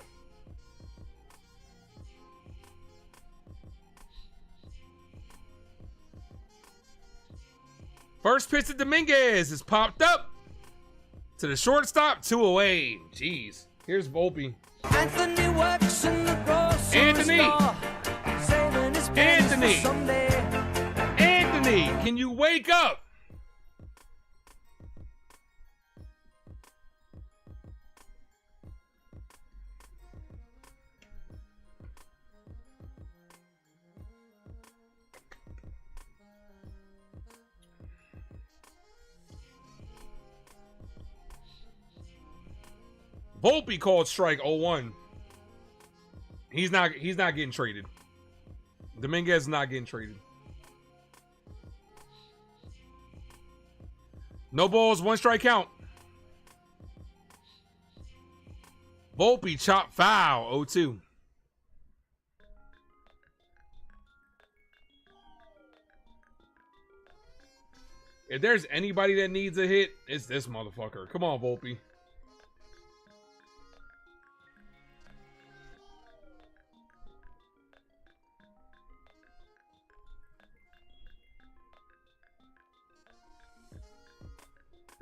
Speaker 10: First pitch to Dominguez is popped up to the shortstop, 2 away. Jeez. Here's Volpe.
Speaker 12: Anthony works in the grocery
Speaker 10: Anthony.
Speaker 12: store, saving his pennies
Speaker 10: Anthony.
Speaker 12: for someday.
Speaker 10: Anthony, can you wake up? Volpe called strike 0-1. He's not getting traded. Dominguez is not getting traded. No balls, 1 strike count. Volpe chop foul, 0-2. If there's anybody that needs a hit, it's this motherfucker. Come on, Volpe.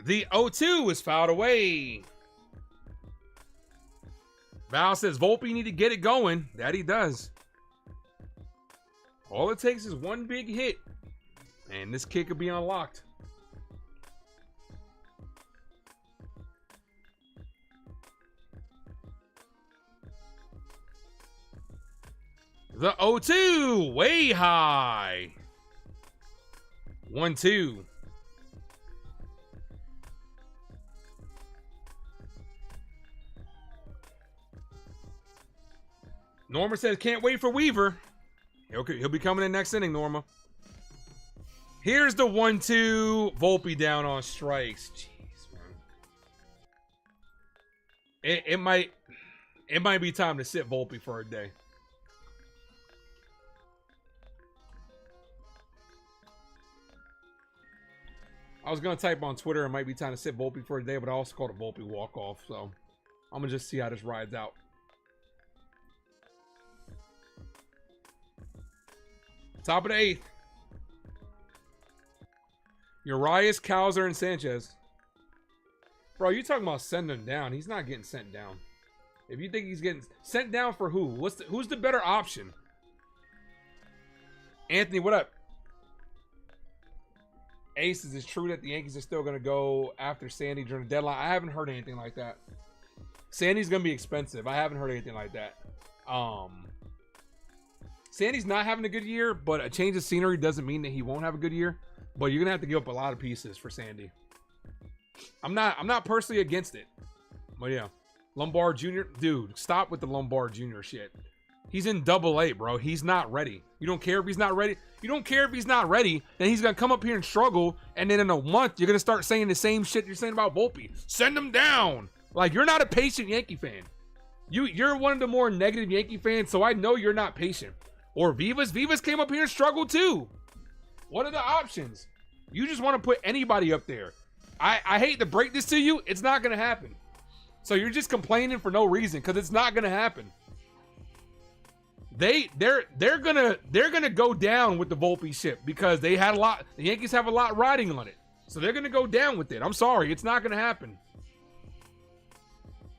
Speaker 10: The 0-2 is fouled away. Val says Volpe need to get it going. That he does. All it takes is 1 big hit, and this kid could be unlocked. The 0-2, way high. 1-2. Norma says, can't wait for Weaver. He'll be coming in next inning, Norma. Here's the 1-2. Volpe down on strikes. Jeez, man. It might be time to sit Volpe for a day. I was going to type on Twitter, it might be time to sit Volpe for a day, but I also called it Volpe walk-off, so I'm going to just see how this rides out. Top of the 8th. Urias, Cowser, and Sanchez. Bro, you talking about sending him down. He's not getting sent down. If you think he's getting sent down for who? Who's the better option? Anthony, what up? Ace, is it true that the Yankees are still going to go after Sandy during the deadline? I haven't heard anything like that. Sandy's going to be expensive. I haven't heard anything like that. Sandy's not having a good year, but a change of scenery doesn't mean that he won't have a good year. But you're going to have to give up a lot of pieces for Sandy. I'm not personally against it. But yeah. Lombard Jr. Dude, stop with the Lombard Jr. shit. He's in AA, bro. He's not ready. You don't care if he's not ready. You don't care if he's not ready. Then he's going to come up here and struggle. And then in a month, you're going to start saying the same shit you're saying about Volpe. Send him down. Like, you're not a patient Yankee fan. You're one of the more negative Yankee fans, so I know you're not patient. Or Vivas. Vivas came up here and struggled too. What are the options? You just want to put anybody up there. I hate to break this to you. It's not going to happen. So you're just complaining for no reason because it's not going to happen. They're gonna go down with the Volpe ship because they had a lot. The Yankees have a lot riding on it, so they're gonna go down with it. I'm sorry, it's not gonna happen.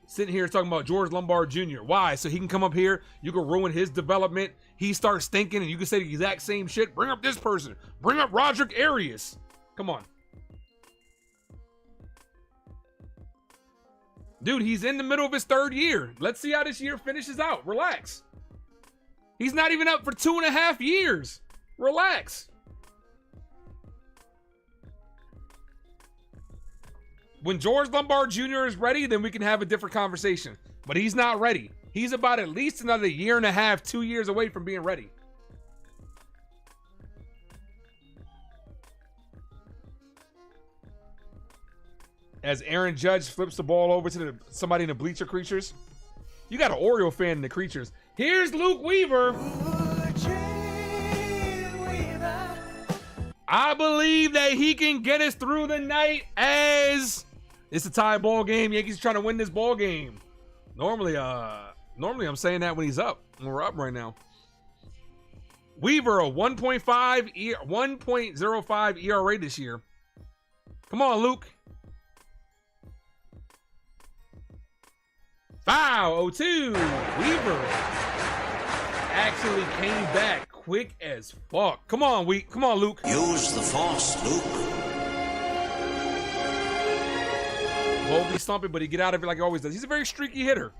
Speaker 10: Sitting here talking about George Lombard Jr. Why? So he can come up here. You can ruin his development. He starts stinking, and you can say the exact same shit. Bring up this person. Bring up Roderick Arias. Come on, dude. He's in the middle of his 3rd year. Let's see how this year finishes out. Relax. He's not even up for 2.5 years. Relax. When George Lombard Jr. is ready, then we can have a different conversation. But he's not ready. He's about at least another 1.5 years, 2 years away from being ready. As Aaron Judge flips the ball over to somebody in the bleacher creatures. You got an Oriole fan in the creatures. Here's Luke Weaver. I believe that he can get us through the night as it's a tie ball game. Yankees trying to win this ball game. Normally I'm saying that when he's up. When we're up right now. Weaver, a 1.05 ERA this year. Come on, Luke. Foul, 0-2. Weaver actually came back quick as fuck. Come on, Luke.
Speaker 15: Use the force, Luke.
Speaker 10: Volpe slumping, but he get out of it like he always does. He's a very streaky hitter.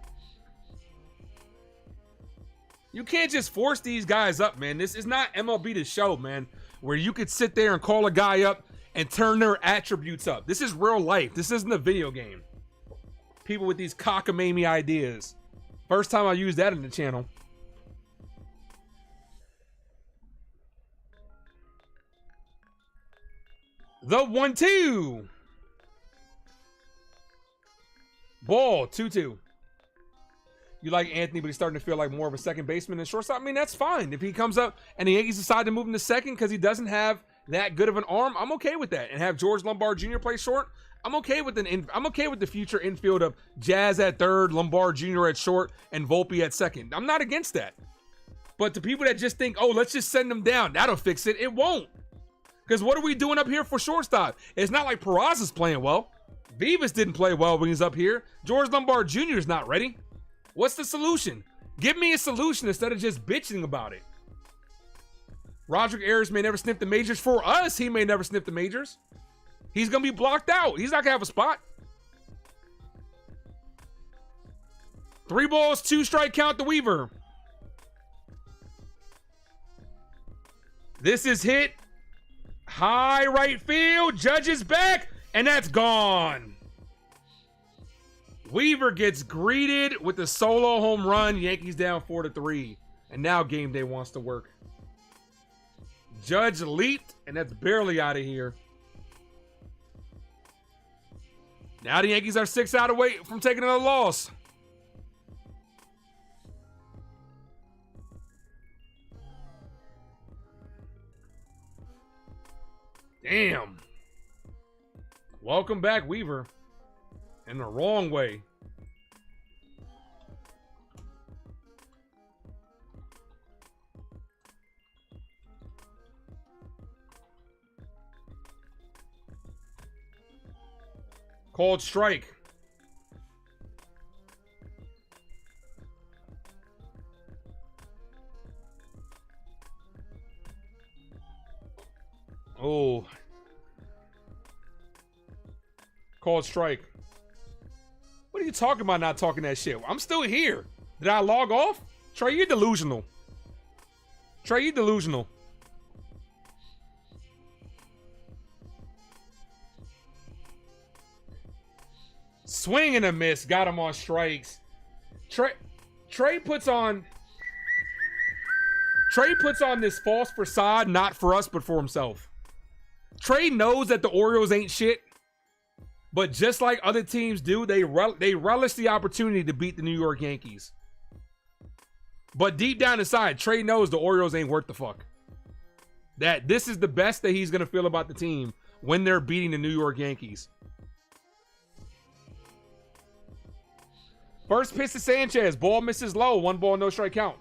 Speaker 10: You can't just force these guys up, man. This is not MLB The Show, man, where you could sit there and call a guy up and turn their attributes up. This is real life. This isn't a video game. People with these cockamamie ideas. First time I used that in the channel. The 1-2. Ball, 2-2. You like Anthony, but he's starting to feel like more of a second baseman than shortstop. I mean, that's fine. If he comes up and the Yankees decide to move him to second because he doesn't have that good of an arm, I'm okay with that. And have George Lombard Jr. play short, I'm okay with the future infield of Jazz at third, Lombard Jr. at short, and Volpe at second. I'm not against that. But to people that just think, oh, let's just send them down, that'll fix it, it won't. Because what are we doing up here for shortstop? It's not like Peraza's playing well. Vivas didn't play well when he's up here. George Lombard Jr. is not ready. What's the solution? Give me a solution instead of just bitching about it. Roderick Arias may never sniff the majors. For us, he may never sniff the majors. He's going to be blocked out. He's not going to have a spot. 3 balls, 2 strike count to Weaver. This is hit. High right field. Judge is back. And that's gone. Weaver gets greeted with the solo home run. Yankees down 4-3. And now game day wants to work. Judge leaped, and that's barely out of here. Now the Yankees are 6 out away from taking another loss. Damn. Welcome back, Weaver. In the wrong way. Called strike. Oh. Called strike. What are you talking about not talking that shit? I'm still here. Did I log off? Trey, you're delusional. Trey, you delusional. Swing and a miss. Got him on strikes. Trey puts on this false facade, not for us, but for himself. Trey knows that the Orioles ain't shit. But just like other teams do, they relish the opportunity to beat the New York Yankees. But deep down inside, Trey knows the Orioles ain't worth the fuck. That this is the best that he's going to feel about the team when they're beating the New York Yankees. First pitch to Sanchez. Ball misses low. 1 ball, no strike count.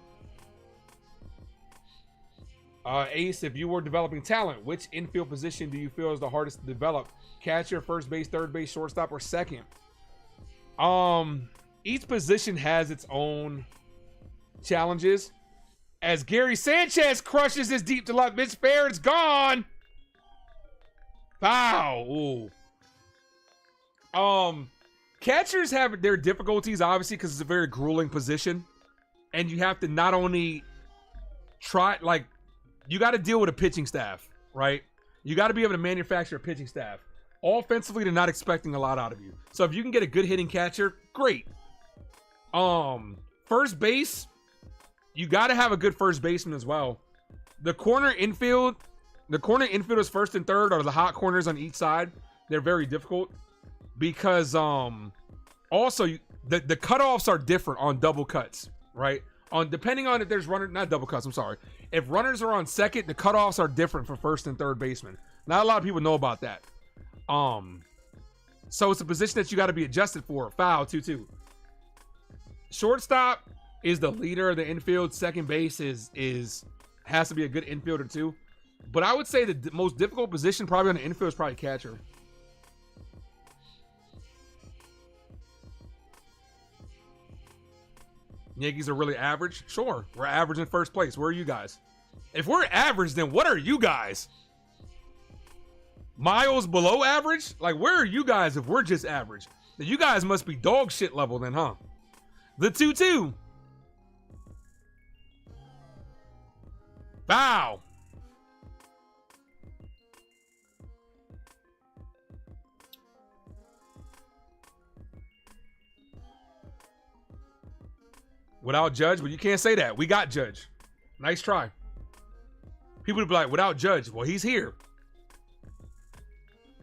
Speaker 10: Ace, if you were developing talent, which infield position do you feel is the hardest to develop? Catcher, first base, third base, shortstop, or second? Each position has its own challenges. As Gary Sanchez crushes his deep to left, Mitch fair, it's gone. Foul. Ooh. Catchers have their difficulties, obviously, because it's a very grueling position. And you have to not only try, like, you got to deal with a pitching staff, right? You got to be able to manufacture a pitching staff. Offensively, they're not expecting a lot out of you. So if you can get a good hitting catcher, great. First base, you got to have a good first baseman as well. The corner infield is first and third, or the hot corners on each side. They're very difficult because also the cutoffs are different on double cuts, right? Depending on if there's not double cuts, I'm sorry. If runners are on second, the cutoffs are different for first and third baseman. Not a lot of people know about that. So it's a position that you got to be adjusted for. Foul, 2-2. Shortstop is the leader of the infield. Second base has to be a good infielder too. But I would say the most difficult position probably on the infield is probably catcher. Yankees are really average? Sure. We're average in first place. Where are you guys? If we're average, then what are you guys? Miles below average? Like, where are you guys if we're just average? Then you guys must be dog shit level then, huh? The 2-2. Foul. Without Judge? Well, you can't say that. We got Judge. Nice try. People would be like, without Judge. Well, he's here.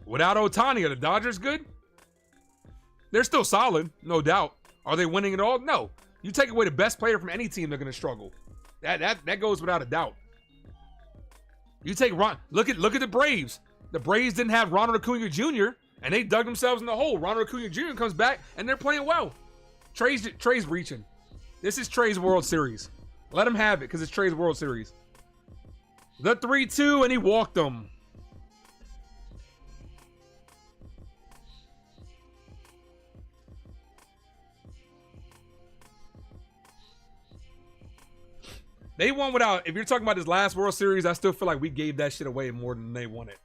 Speaker 10: Without Ohtani, are the Dodgers good? They're still solid, no doubt. Are they winning it all? No. You take away the best player from any team, they're going to struggle. That goes without a doubt. You take look at the Braves. The Braves didn't have Ronald Acuna Jr. and they dug themselves in the hole. Ronald Acuna Jr. comes back and they're playing well. Trey's reaching. This is Trey's World Series. Let him have it because it's Trey's World Series. The 3-2 and he walked them. They won without, if you're talking about this last World Series, I still feel like we gave that shit away more than they won it.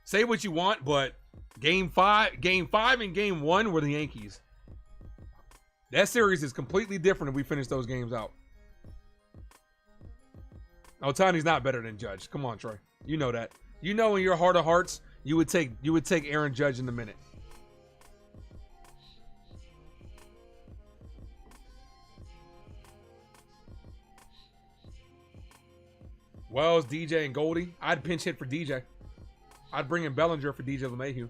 Speaker 10: Say what you want, but game five and game 1 were the Yankees. That series is completely different if we finish those games out. Ohtani's not better than Judge. Come on, Troy. You know that. You know in your heart of hearts, you would take Aaron Judge in a minute. Wells, DJ, and Goldie. I'd pinch hit for DJ. I'd bring in Bellinger for DJ LeMahieu.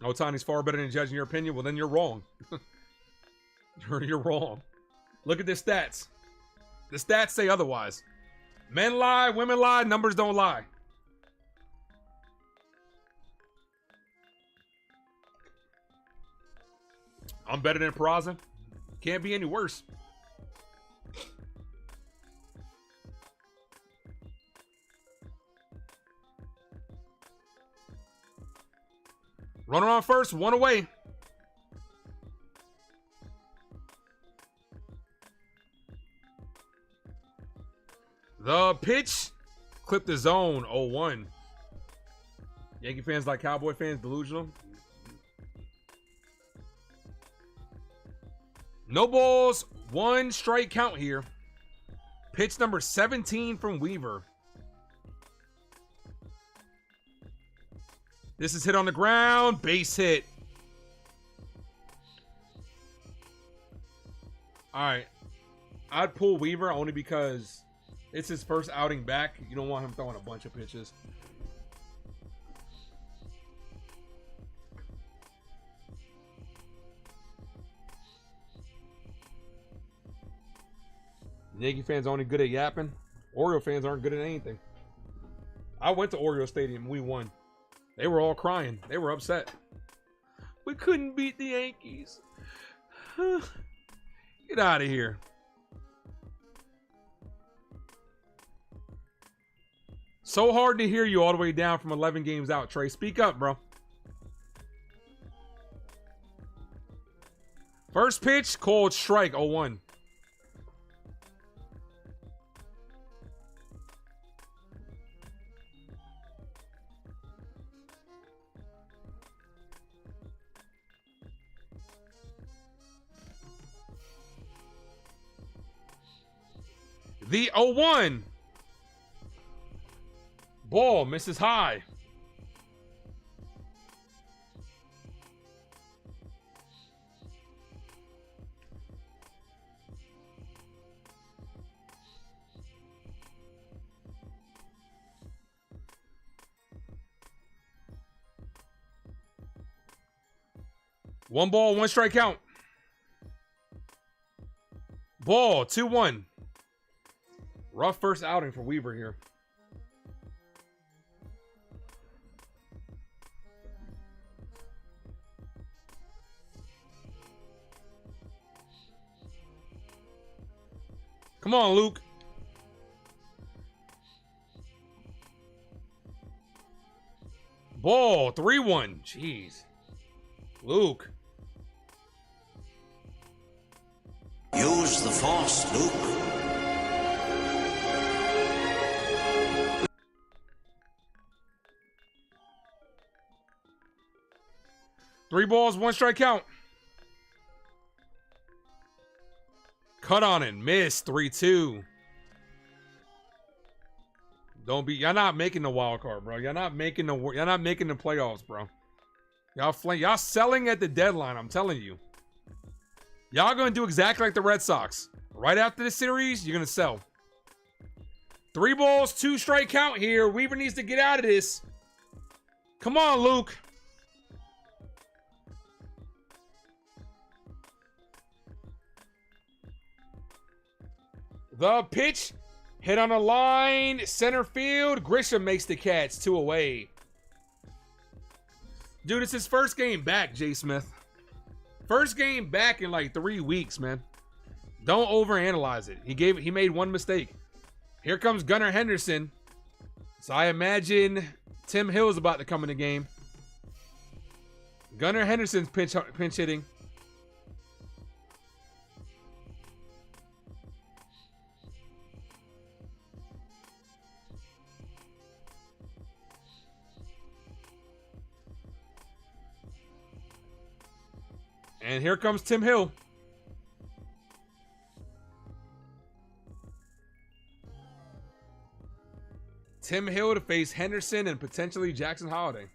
Speaker 10: Ohtani's far better than Judge in your opinion? Well, then you're wrong. You're wrong. Look at the stats. The stats say otherwise. Men lie, women lie, numbers don't lie. I'm better than Peraza. Can't be any worse. Runner on first, one away. The pitch clipped the zone. 0-1. Yankee fans like Cowboy fans delusional. No balls, 1 strike count here. Pitch number 17 from Weaver. This is hit on the ground, base hit. All right, I'd pull Weaver only because it's his first outing back. You don't want him throwing a bunch of pitches. Yankee fans only good at yapping. Oriole fans aren't good at anything. I went to Oriole Stadium. We won. They were all crying. They were upset. We couldn't beat the Yankees. Get out of here. So hard to hear you all the way down from 11 games out, Trey. Speak up, bro. First pitch, called strike, 0-1. The 0-1. Ball misses high. One ball, 1 strike count. Ball, 2-1. Rough first outing for Weaver here. Come on, Luke. Ball, 3-1. Jeez. Luke.
Speaker 15: Use the force, Luke.
Speaker 10: Three balls, 1 strike count. Cut on it, miss, 3-2. Don't be, y'all not making the wild card, bro. Y'all not making the playoffs, bro. Y'all selling at the deadline, I'm telling you. Y'all gonna do exactly like the Red Sox. Right after the series, you're gonna sell. 3 balls, 2 strike count here. Weaver needs to get out of this. Come on, Luke. The pitch hit on a line, center field. Grisham makes the catch, 2 away. Dude, it's his first game back, Jay Smith. First game back in like 3 weeks, man. Don't overanalyze it. He made 1 mistake. Here comes Gunnar Henderson. So I imagine Tim Hill's about to come in the game. Gunnar Henderson's pinch hitting. And here comes Tim Hill. Tim Hill to face Henderson and potentially Jackson Holiday.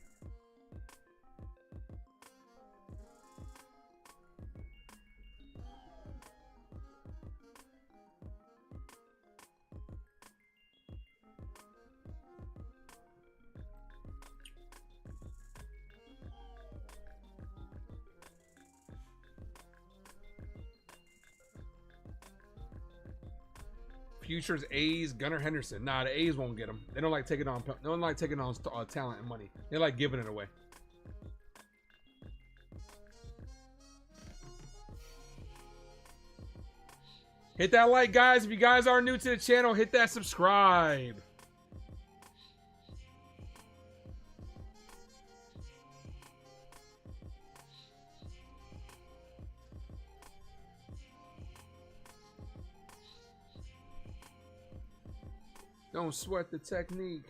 Speaker 10: Futures A's, Gunnar Henderson. Nah, the A's won't get him. They don't like taking on. They don't like taking on talent and money. They like giving it away. Hit that like, guys. If you guys are new to the channel, hit that subscribe. Don't sweat the technique.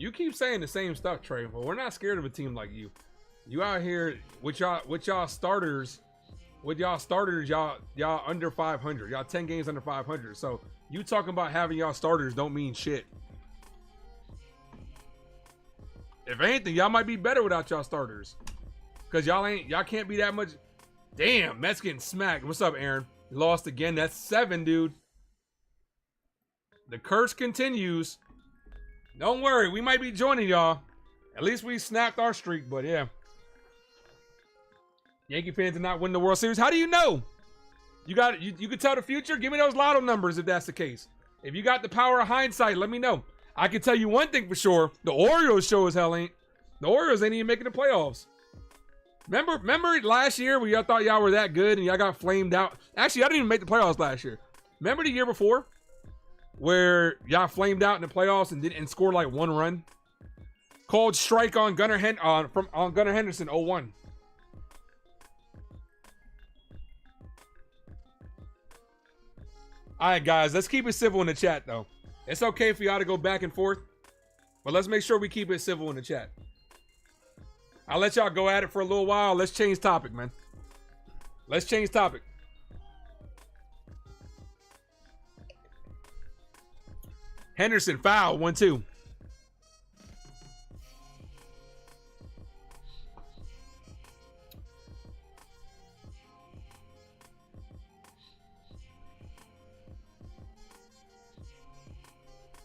Speaker 10: You keep saying the same stuff, Trey, but we're not scared of a team like you. You out here with y'all starters, y'all under 500. Y'all 10 games under 500. So you talking about having y'all starters don't mean shit. If anything, y'all might be better without y'all starters. Cause y'all can't be that much. Damn, Mets getting smacked. What's up, Aaron? Lost again. That's 7, dude. The curse continues. Don't worry, we might be joining y'all. At least we snapped our streak, but yeah. Yankee fans did not win the World Series. How do you know? You can tell the future? Give me those lotto numbers if that's the case. If you got the power of hindsight, let me know. I can tell you one thing for sure. The Orioles show as hell ain't. The Orioles ain't even making the playoffs. Remember last year when y'all thought y'all were that good and y'all got flamed out? Actually, I didn't even make the playoffs last year. Remember the year before? Where y'all flamed out in the playoffs and scored like 1 run. Called strike on Gunnar Henderson 0-1. All right, guys, let's keep it civil in the chat though. It's okay for y'all to go back and forth, but let's make sure we keep it civil in the chat. I'll let y'all go at it for a little while. Let's change topic, man. Let's change topic. Henderson foul 1-2.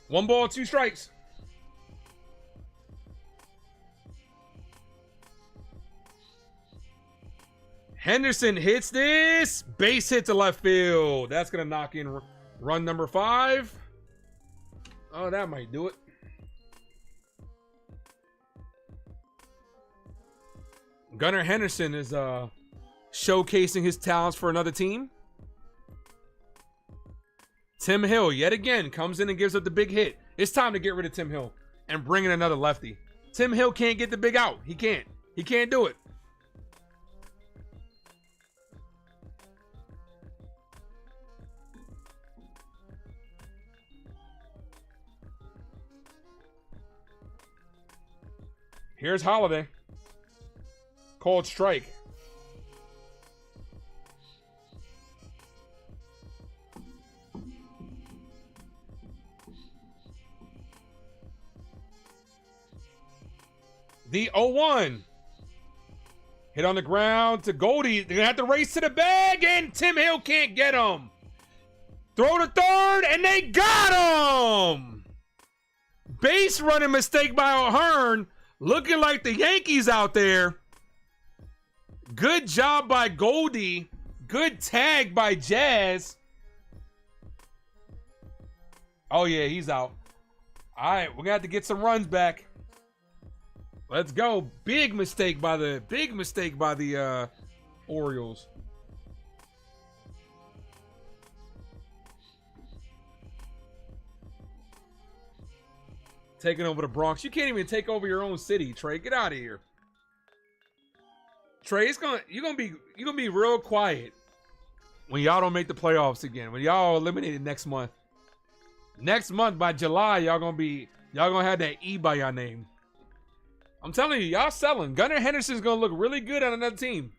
Speaker 10: One ball, 2 strikes. Henderson hits this. Base hit to left field. That's going to knock in run number 5. Oh, that might do it. Gunnar Henderson is showcasing his talents for another team. Tim Hill, yet again, comes in and gives up the big hit. It's time to get rid of Tim Hill and bring in another lefty. Tim Hill can't get the big out. He can't. He can't do it. Here's Holiday. Called strike. The 0-1. Hit on the ground to Goldie. They're going to have to race to the bag, and Tim Hill can't get him. Throw to third, and they got him. Base running mistake by O'Hearn. Looking like the Yankees out there. Good job by Goldie. Good tag by Jazz. Oh, yeah, he's out. All right, we're going to have to get some runs back. Let's go. Big mistake by the Orioles. Taking over the Bronx. You can't even take over your own city, Trey. Get out of here. Trey, you're gonna be real quiet when y'all don't make the playoffs again. When y'all are eliminated next month. Next month by July, y'all gonna have that E by your name. I'm telling you, y'all selling. Gunnar Henderson's gonna look really good on another team.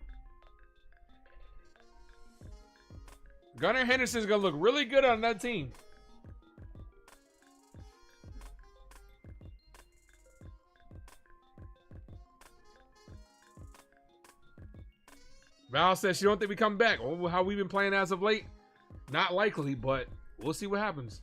Speaker 10: Gunnar Henderson's gonna look really good on another team. Val says she don't think we come back. Oh, how we've been playing as of late? Not likely, but we'll see what happens.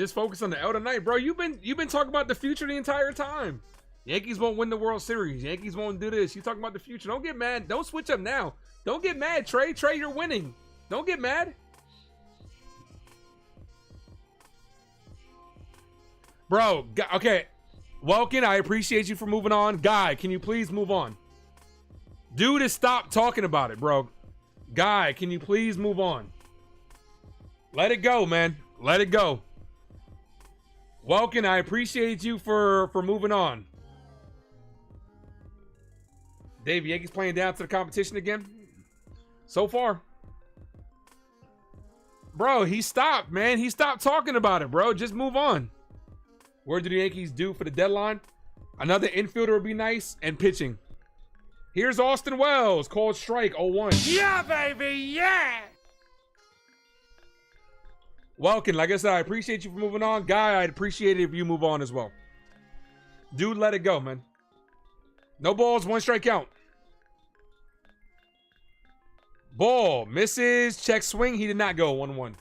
Speaker 10: Just focus on the L tonight, bro. You've been talking about the future the entire time. Yankees won't win the World Series. Yankees won't do this. You talking about the future. Don't get mad. Don't switch up now. Don't get mad, Trey. Trey, you're winning. Don't get mad. Bro, okay. Welkin, I appreciate you for moving on. Guy, can you please move on? Dude, is stop talking about it, bro. Guy, can you please move on? Let it go, man. Let it go. Welkin, I appreciate you for moving on. Dave, Yankees playing down to the competition again? So far. Bro, he stopped, man. He stopped talking about it, bro. Just move on. Where do the Yankees do for the deadline? Another infielder would be nice, and pitching. Here's Austin Wells, called strike 0-1.
Speaker 3: Yeah, baby, yeah!
Speaker 10: Welkin, like I said, I appreciate you for moving on. Guy, I'd appreciate it if you move on as well. Dude, let it go, man. No balls, 1 strike count. Ball, misses, check swing. He did not go, 1-1.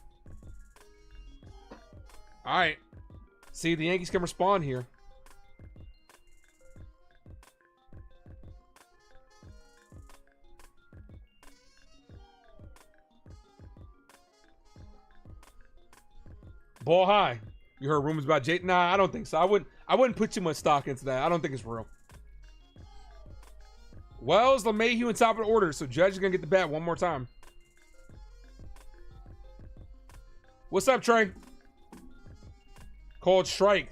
Speaker 10: All right. See, the Yankees can respond here. Ball high. You heard rumors about Jake? Nah, I don't think so. I wouldn't put too much stock into that. I don't think it's real. Wells, LeMahieu on top of the order, so Judge is gonna get the bat one more time. What's up, Trey? Called strike.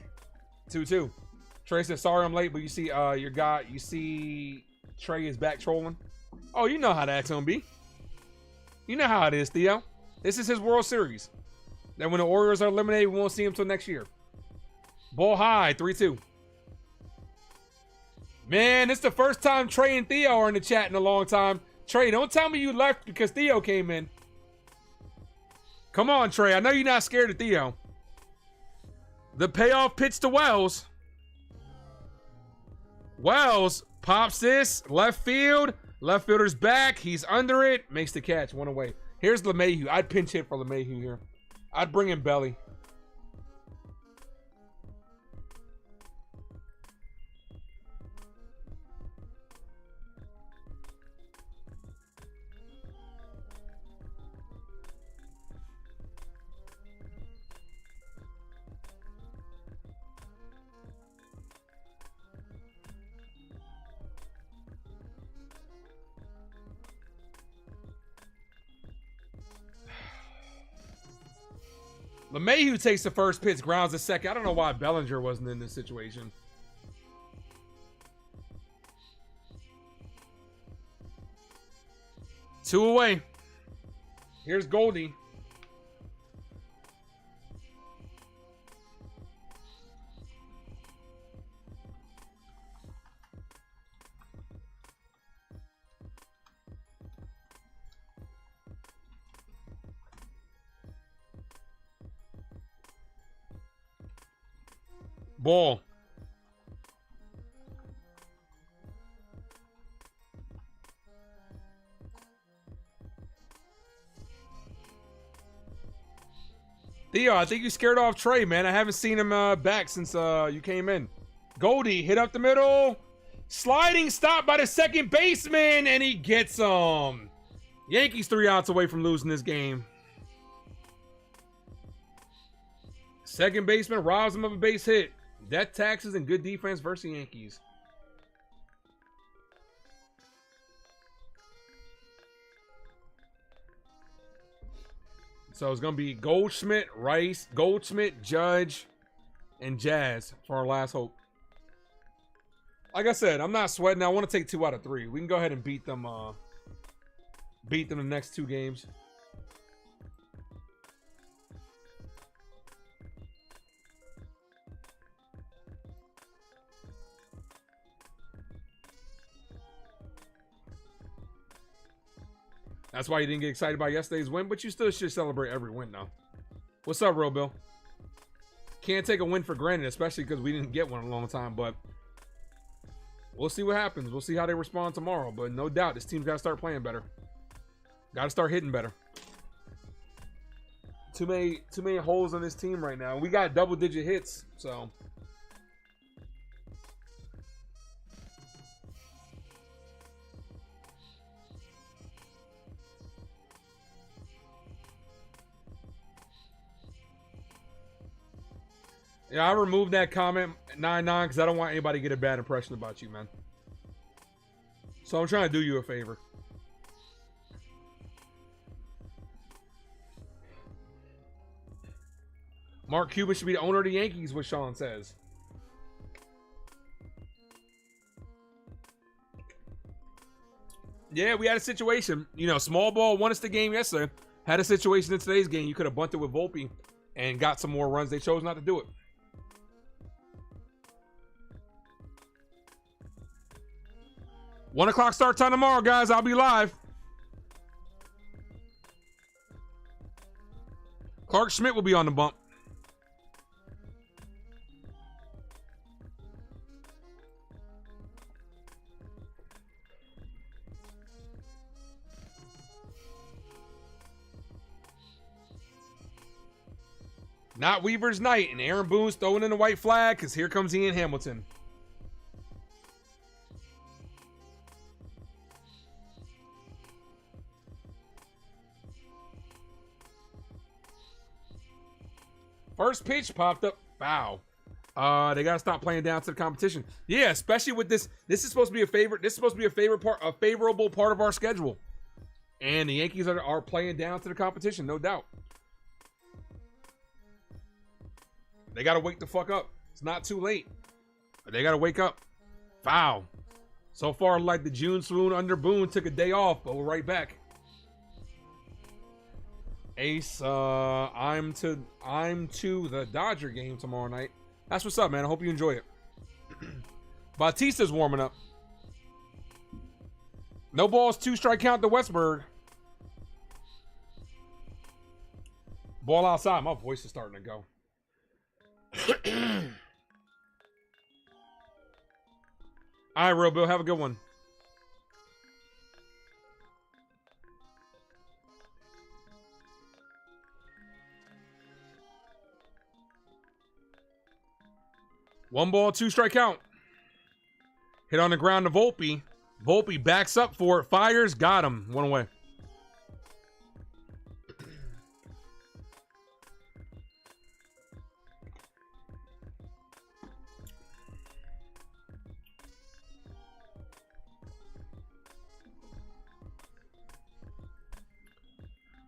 Speaker 10: 2-2. Trey said, sorry I'm late, but you see your guy, you see Trey is back trolling. Oh, you know how that's gonna be. You know how it is, Theo. This is his World Series. Then when the Orioles are eliminated, we won't see him till next year. Ball high, 3-2. Man, it's the first time Trey and Theo are in the chat in a long time. Trey, don't tell me you left because Theo came in. Come on, Trey. I know you're not scared of Theo. The payoff pitch to Wells. Wells pops this. Left field. Left fielder's back. He's under it. Makes the catch. 1 away. Here's LeMahieu. I'd pinch hit for LeMahieu here. I'd bring in Belly. LeMahieu takes the first pitch, grounds the second. I don't know why Bellinger wasn't in this situation. Two away. Here's Goldie. Ball. Theo, I think you scared off Trey, man. I haven't seen him back since you came in. Goldie hit up the middle. Sliding stop by the second baseman, and he gets him. Yankees 3 outs away from losing this game. Second baseman robs him of a base hit. Death taxes and good defense versus the Yankees. So it's going to be Goldschmidt, Rice, Goldschmidt, Judge, and Jazz for our last hope. Like I said, I'm not sweating. I want to take 2 out of 3. We can go ahead and beat them the next 2 games. That's why you didn't get excited about yesterday's win, but you still should celebrate every win now. What's up, Real Bill? Can't take a win for granted, especially because we didn't get one in a long time, but we'll see what happens. We'll see how they respond tomorrow, but no doubt this team's got to start playing better. Got to start hitting better. Too many holes in this team right now. We got double-digit hits, so. Yeah, I removed that comment 9-9 because I don't want anybody to get a bad impression about you, man. So I'm trying to do you a favor. Mark Cuban should be the owner of the Yankees, what Sean says. Yeah, we had a situation. You know, small ball won us the game yesterday. Had a situation in today's game. You could have bunted with Volpe and got some more runs. They chose not to do it. One o'clock start time tomorrow, guys. I'll be live. Clark Schmidt will be on the bump. Not Weaver's night, and Aaron Boone's throwing in the white flag because here comes Ian Hamilton. First pitch popped up. Foul. They gotta stop playing down to the competition. Yeah, especially with this. This is supposed to be a favorite. This is supposed to be a favorable part of our schedule. And the Yankees are playing down to the competition, no doubt. They gotta wake the fuck up. It's not too late. But they gotta wake up. Foul. So far, like the June swoon under Boone took a day off, but we're right back. Ace, I'm to the Dodger game tomorrow night. That's what's up, man. I hope you enjoy it. Bautista's warming up. No balls, 2-strike count to Westberg. Ball outside. My voice is starting to go. All right, Real Bill. Have a good one. One ball, 2-strike count. Hit on the ground to Volpe. Volpe backs up for it. Fires. Got him. One away.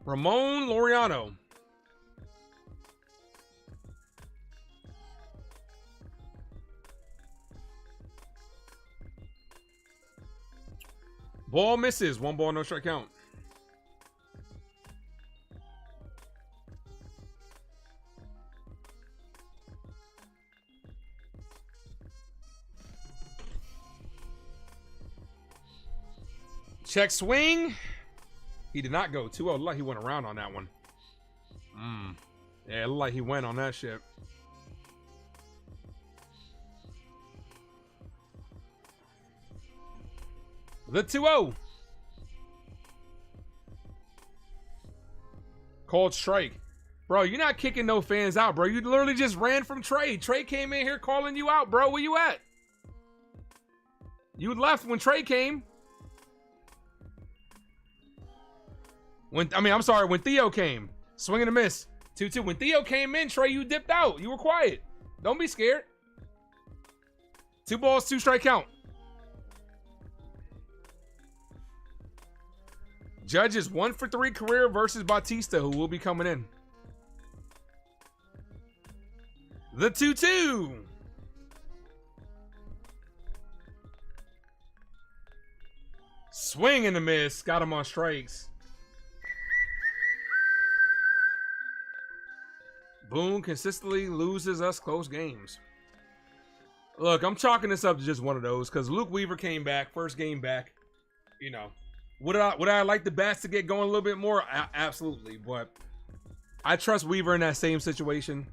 Speaker 10: Ramon Laureano. Ball misses. 1 ball, no strike count. Check swing. He did not go 2-0. Looked like he went around on that one. Yeah, it looked like he went on that shit. The 2-0. Called strike. Bro, you're not kicking no fans out, bro. You literally just ran from Trey. Trey came in here calling you out, bro. Where you at? You left when Trey came. When Theo came. Swing and a miss. 2-2. When Theo came in, Trey, you dipped out. You were quiet. Don't be scared. 2 balls, 2-strike count. Judges 1 for 3 career versus Bautista, who will be coming in. The 2-2. Swing and a miss. Got him on strikes. Boone consistently loses us close games. Look, I'm chalking this up to just one of those because Luke Weaver came back, first game back. You know, would I like the bats to get going a little bit more? Absolutely, but I trust Weaver in that same situation.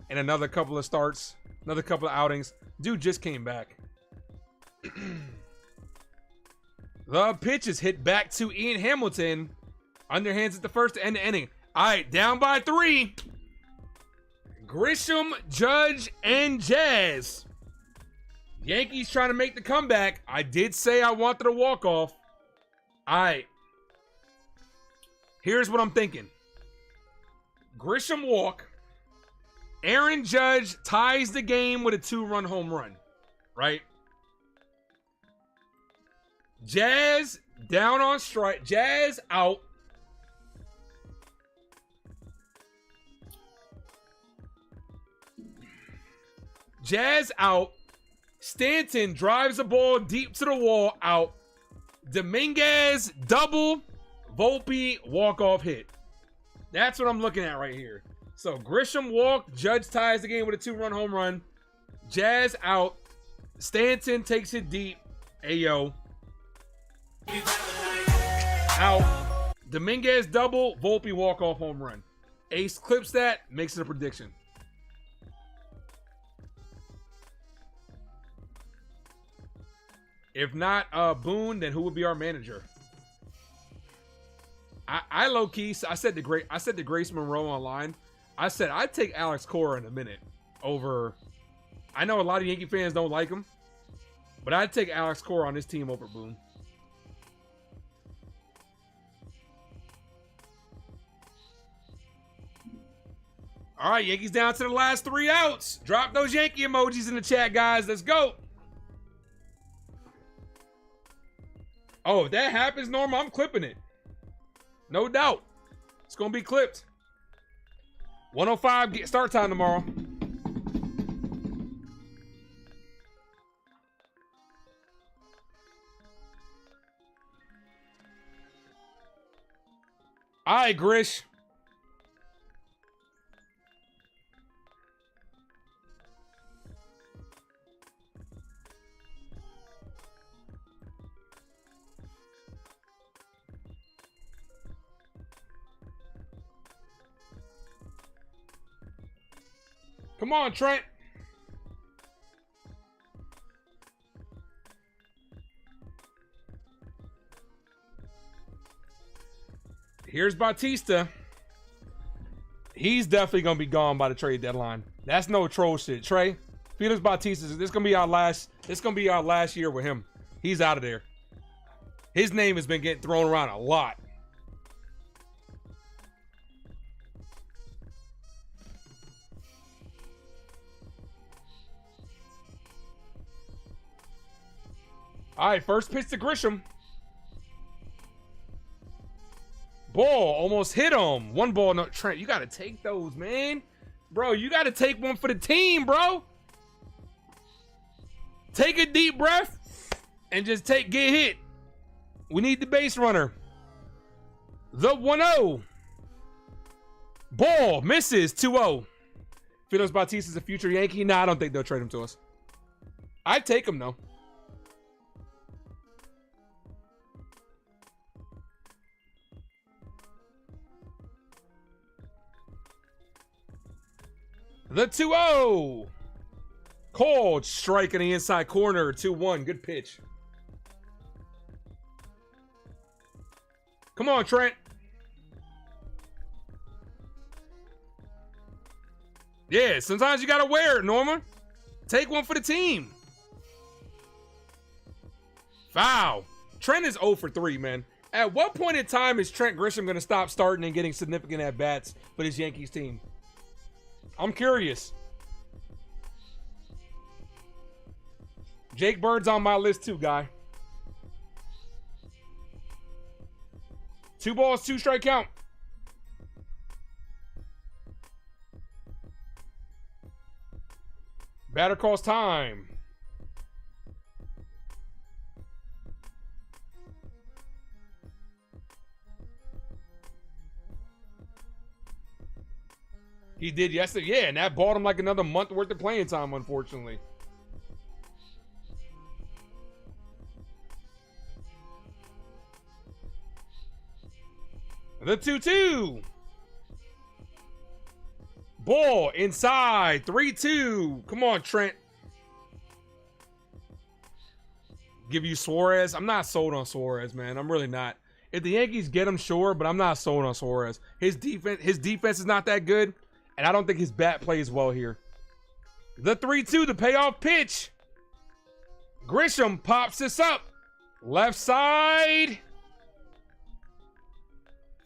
Speaker 10: And another couple of starts, another couple of outings. Dude just came back. The pitch is hit back to Ian Hamilton. Underhands at the first to end the inning. All right, down by 3. Grisham, Judge, and Jazz. Yankees trying to make the comeback. I did say I wanted a walk-off. All right. Here's what I'm thinking. Grisham walk. Aaron Judge ties the game with a 2-run home run. Right? Jazz down on strike. Jazz out. Jazz out. Stanton drives the ball deep to the wall, out. Dominguez double. Volpe walk-off hit. That's what I'm looking at right here. So Grisham walked. Judge ties the game with a 2-run home run. Jazz out. Stanton takes it deep. Ayo. Out. Dominguez double. Volpe walk-off home run. Ace clips that. Makes it a prediction. If not Boone, then who would be our manager? I low key. I said to Grace Monroe online. I said I'd take Alex Cora in a minute over. I know a lot of Yankee fans don't like him, but I'd take Alex Cora on this team over Boone. All right, Yankees down to the last 3 outs. Drop those Yankee emojis in the chat, guys. Let's go. Oh, if that happens, Norma, I'm clipping it. No doubt. It's going to be clipped. 105 start time tomorrow. All right, Grish. Come on, Trent. Here's Bautista. He's definitely gonna be gone by the trade deadline. That's no troll shit. Trey, Felix Bautista, this is gonna be our last year with him. He's out of there. His name has been getting thrown around a lot. All right, first pitch to Grisham. Ball almost hit him. 1 ball, no. Trent, you got to take those, man. Bro, you got to take one for the team, bro. Take a deep breath and just get hit. We need the base runner. The 1-0. Ball misses 2-0. Felix Bautista's a future Yankee. Nah, I don't think they'll trade him to us. I'd take him, though. The 2-0. Called strike in the inside corner. 2-1. Good pitch. Come on, Trent. Yeah, sometimes you got to wear it, Norma. Take one for the team. Foul. Trent is 0 for 3, man. At what point in time is Trent Grisham going to stop starting and getting significant at-bats for this Yankees team? I'm curious. Jake Bird's on my list too, guy. 2 balls, 2 strike count. Batter calls time. He did yesterday. Yeah, and that bought him like another month worth of playing time, unfortunately. The 2-2. Ball inside. 3-2. Come on, Trent. Give you Suarez. I'm not sold on Suarez, man. I'm really not. If the Yankees get him, sure, but I'm not sold on Suarez. His defense is not that good, and I don't think his bat plays well here. The 3-2, the payoff pitch. Grisham pops this up. Left side.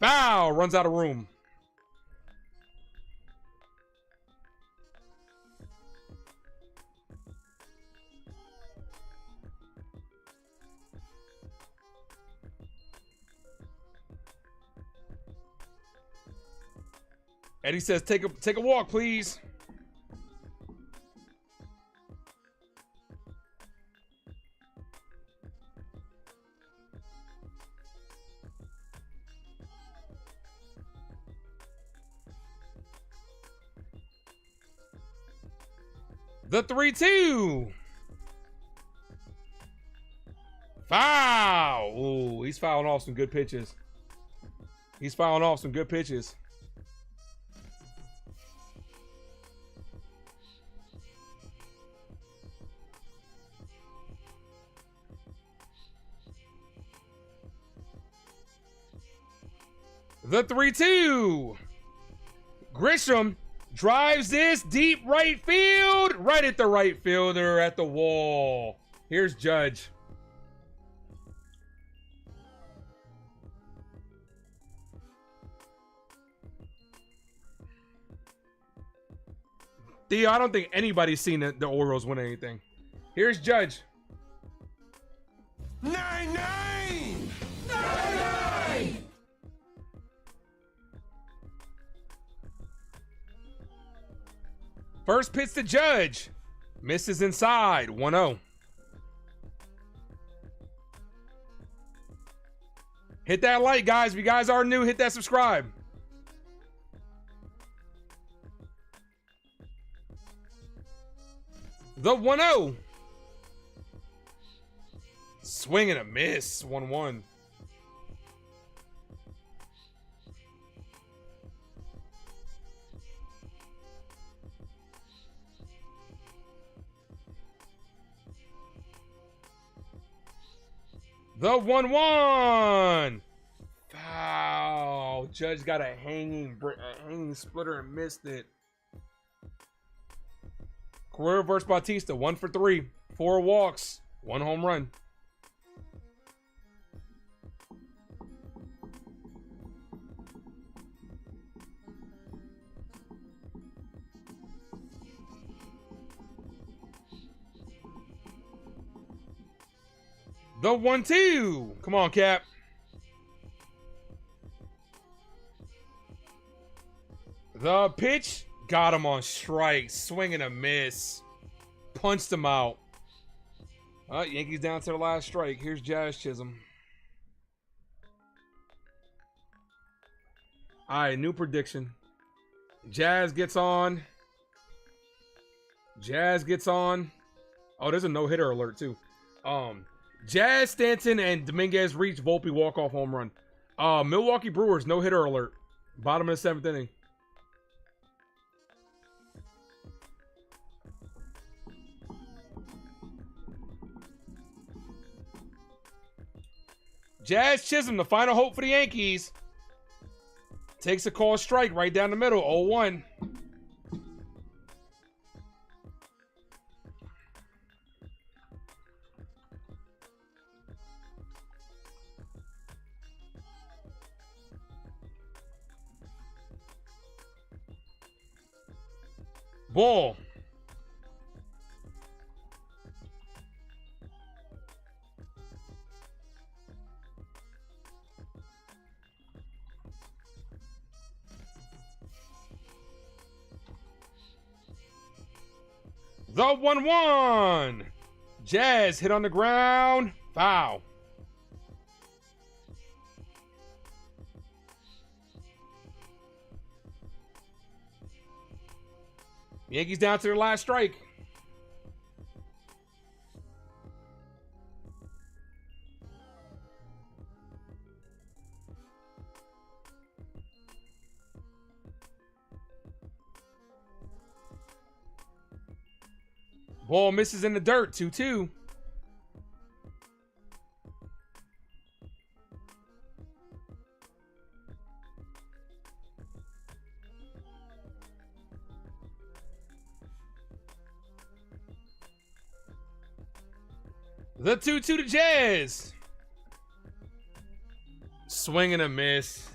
Speaker 10: Foul. Runs out of room. Eddie says, take a walk, please. The 3-2. Foul. Ooh, he's fouling off some good pitches. He's fouling off some good pitches. The 3-2. Grisham drives this deep right field. Right at the right fielder at the wall. Here's Judge. Theo, I don't think anybody's seen the Orioles win anything. Here's Judge.
Speaker 9: 9-9! 9-9!
Speaker 10: First pitch to Judge. Misses inside. 1-0. Hit that like, guys. If you guys are new, hit that subscribe. The 1-0. Swing and a miss. 1-1. The 1-1. Foul. Judge got a hanging splitter and missed it. Career versus Bautista, 1 for 3, 4 walks, 1 home run. The 1-2. Come on, Cap. The pitch. Got him on strike. Swing and a miss. Punched him out. Yankees down to the last strike. Here's Jazz Chisholm. All right, new prediction. Jazz gets on. Jazz gets on. Oh, there's a no-hitter alert, too. Jazz, Stanton, and Dominguez reach Volpe walk-off home run. Milwaukee Brewers, no-hitter alert. Bottom of the 7th inning. Jazz Chisholm, the final hope for the Yankees. Takes a call strike right down the middle, 0-1. Ball. The 1-1. Jazz hit on the ground. Foul. Yankees down to their last strike. Ball misses in the dirt, 2-2. The 2-2 to Jazz. Swing and a miss.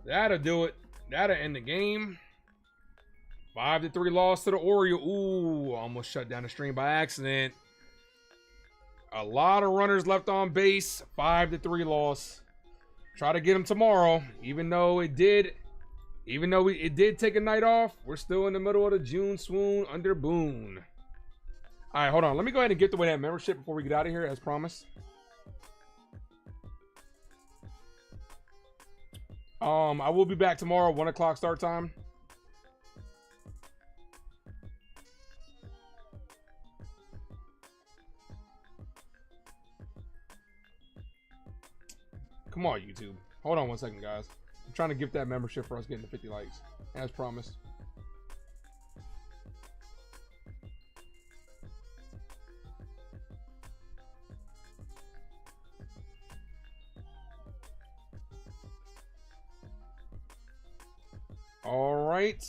Speaker 10: That'll do it. That'll end the game. 5-3 loss to the Orioles. Ooh, almost shut down the stream by accident. A lot of runners left on base. 5-3 loss. Try to get them tomorrow. Even though it did take a night off, we're still in the middle of the June swoon under Boone. All right, hold on. Let me go ahead and get away that membership before we get out of here, as promised. I will be back tomorrow, 1 o'clock start time. Come on, YouTube. Hold on 1 second, guys. I'm trying to gift that membership for us getting to 50 likes, as promised. All right.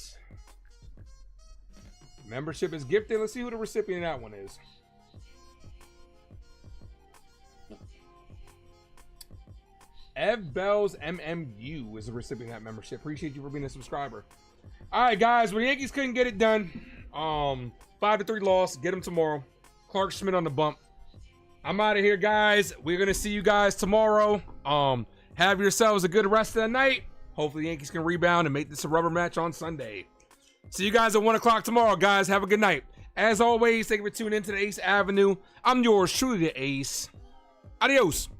Speaker 10: Membership is gifted. Let's see who the recipient of that one is. Ev Bells MMU is the recipient of that membership. Appreciate you for being a subscriber. All right, guys. Well, the Yankees couldn't get it done. 5-3 loss. Get them tomorrow. Clark Schmidt on the bump. I'm out of here, guys. We're gonna see you guys tomorrow. Have yourselves a good rest of the night. Hopefully the Yankees can rebound and make this a rubber match on Sunday. See you guys at 1 o'clock tomorrow, guys. Have a good night. As always, thank you for tuning in to the Ace Avenue. I'm yours truly, the Ace. Adios.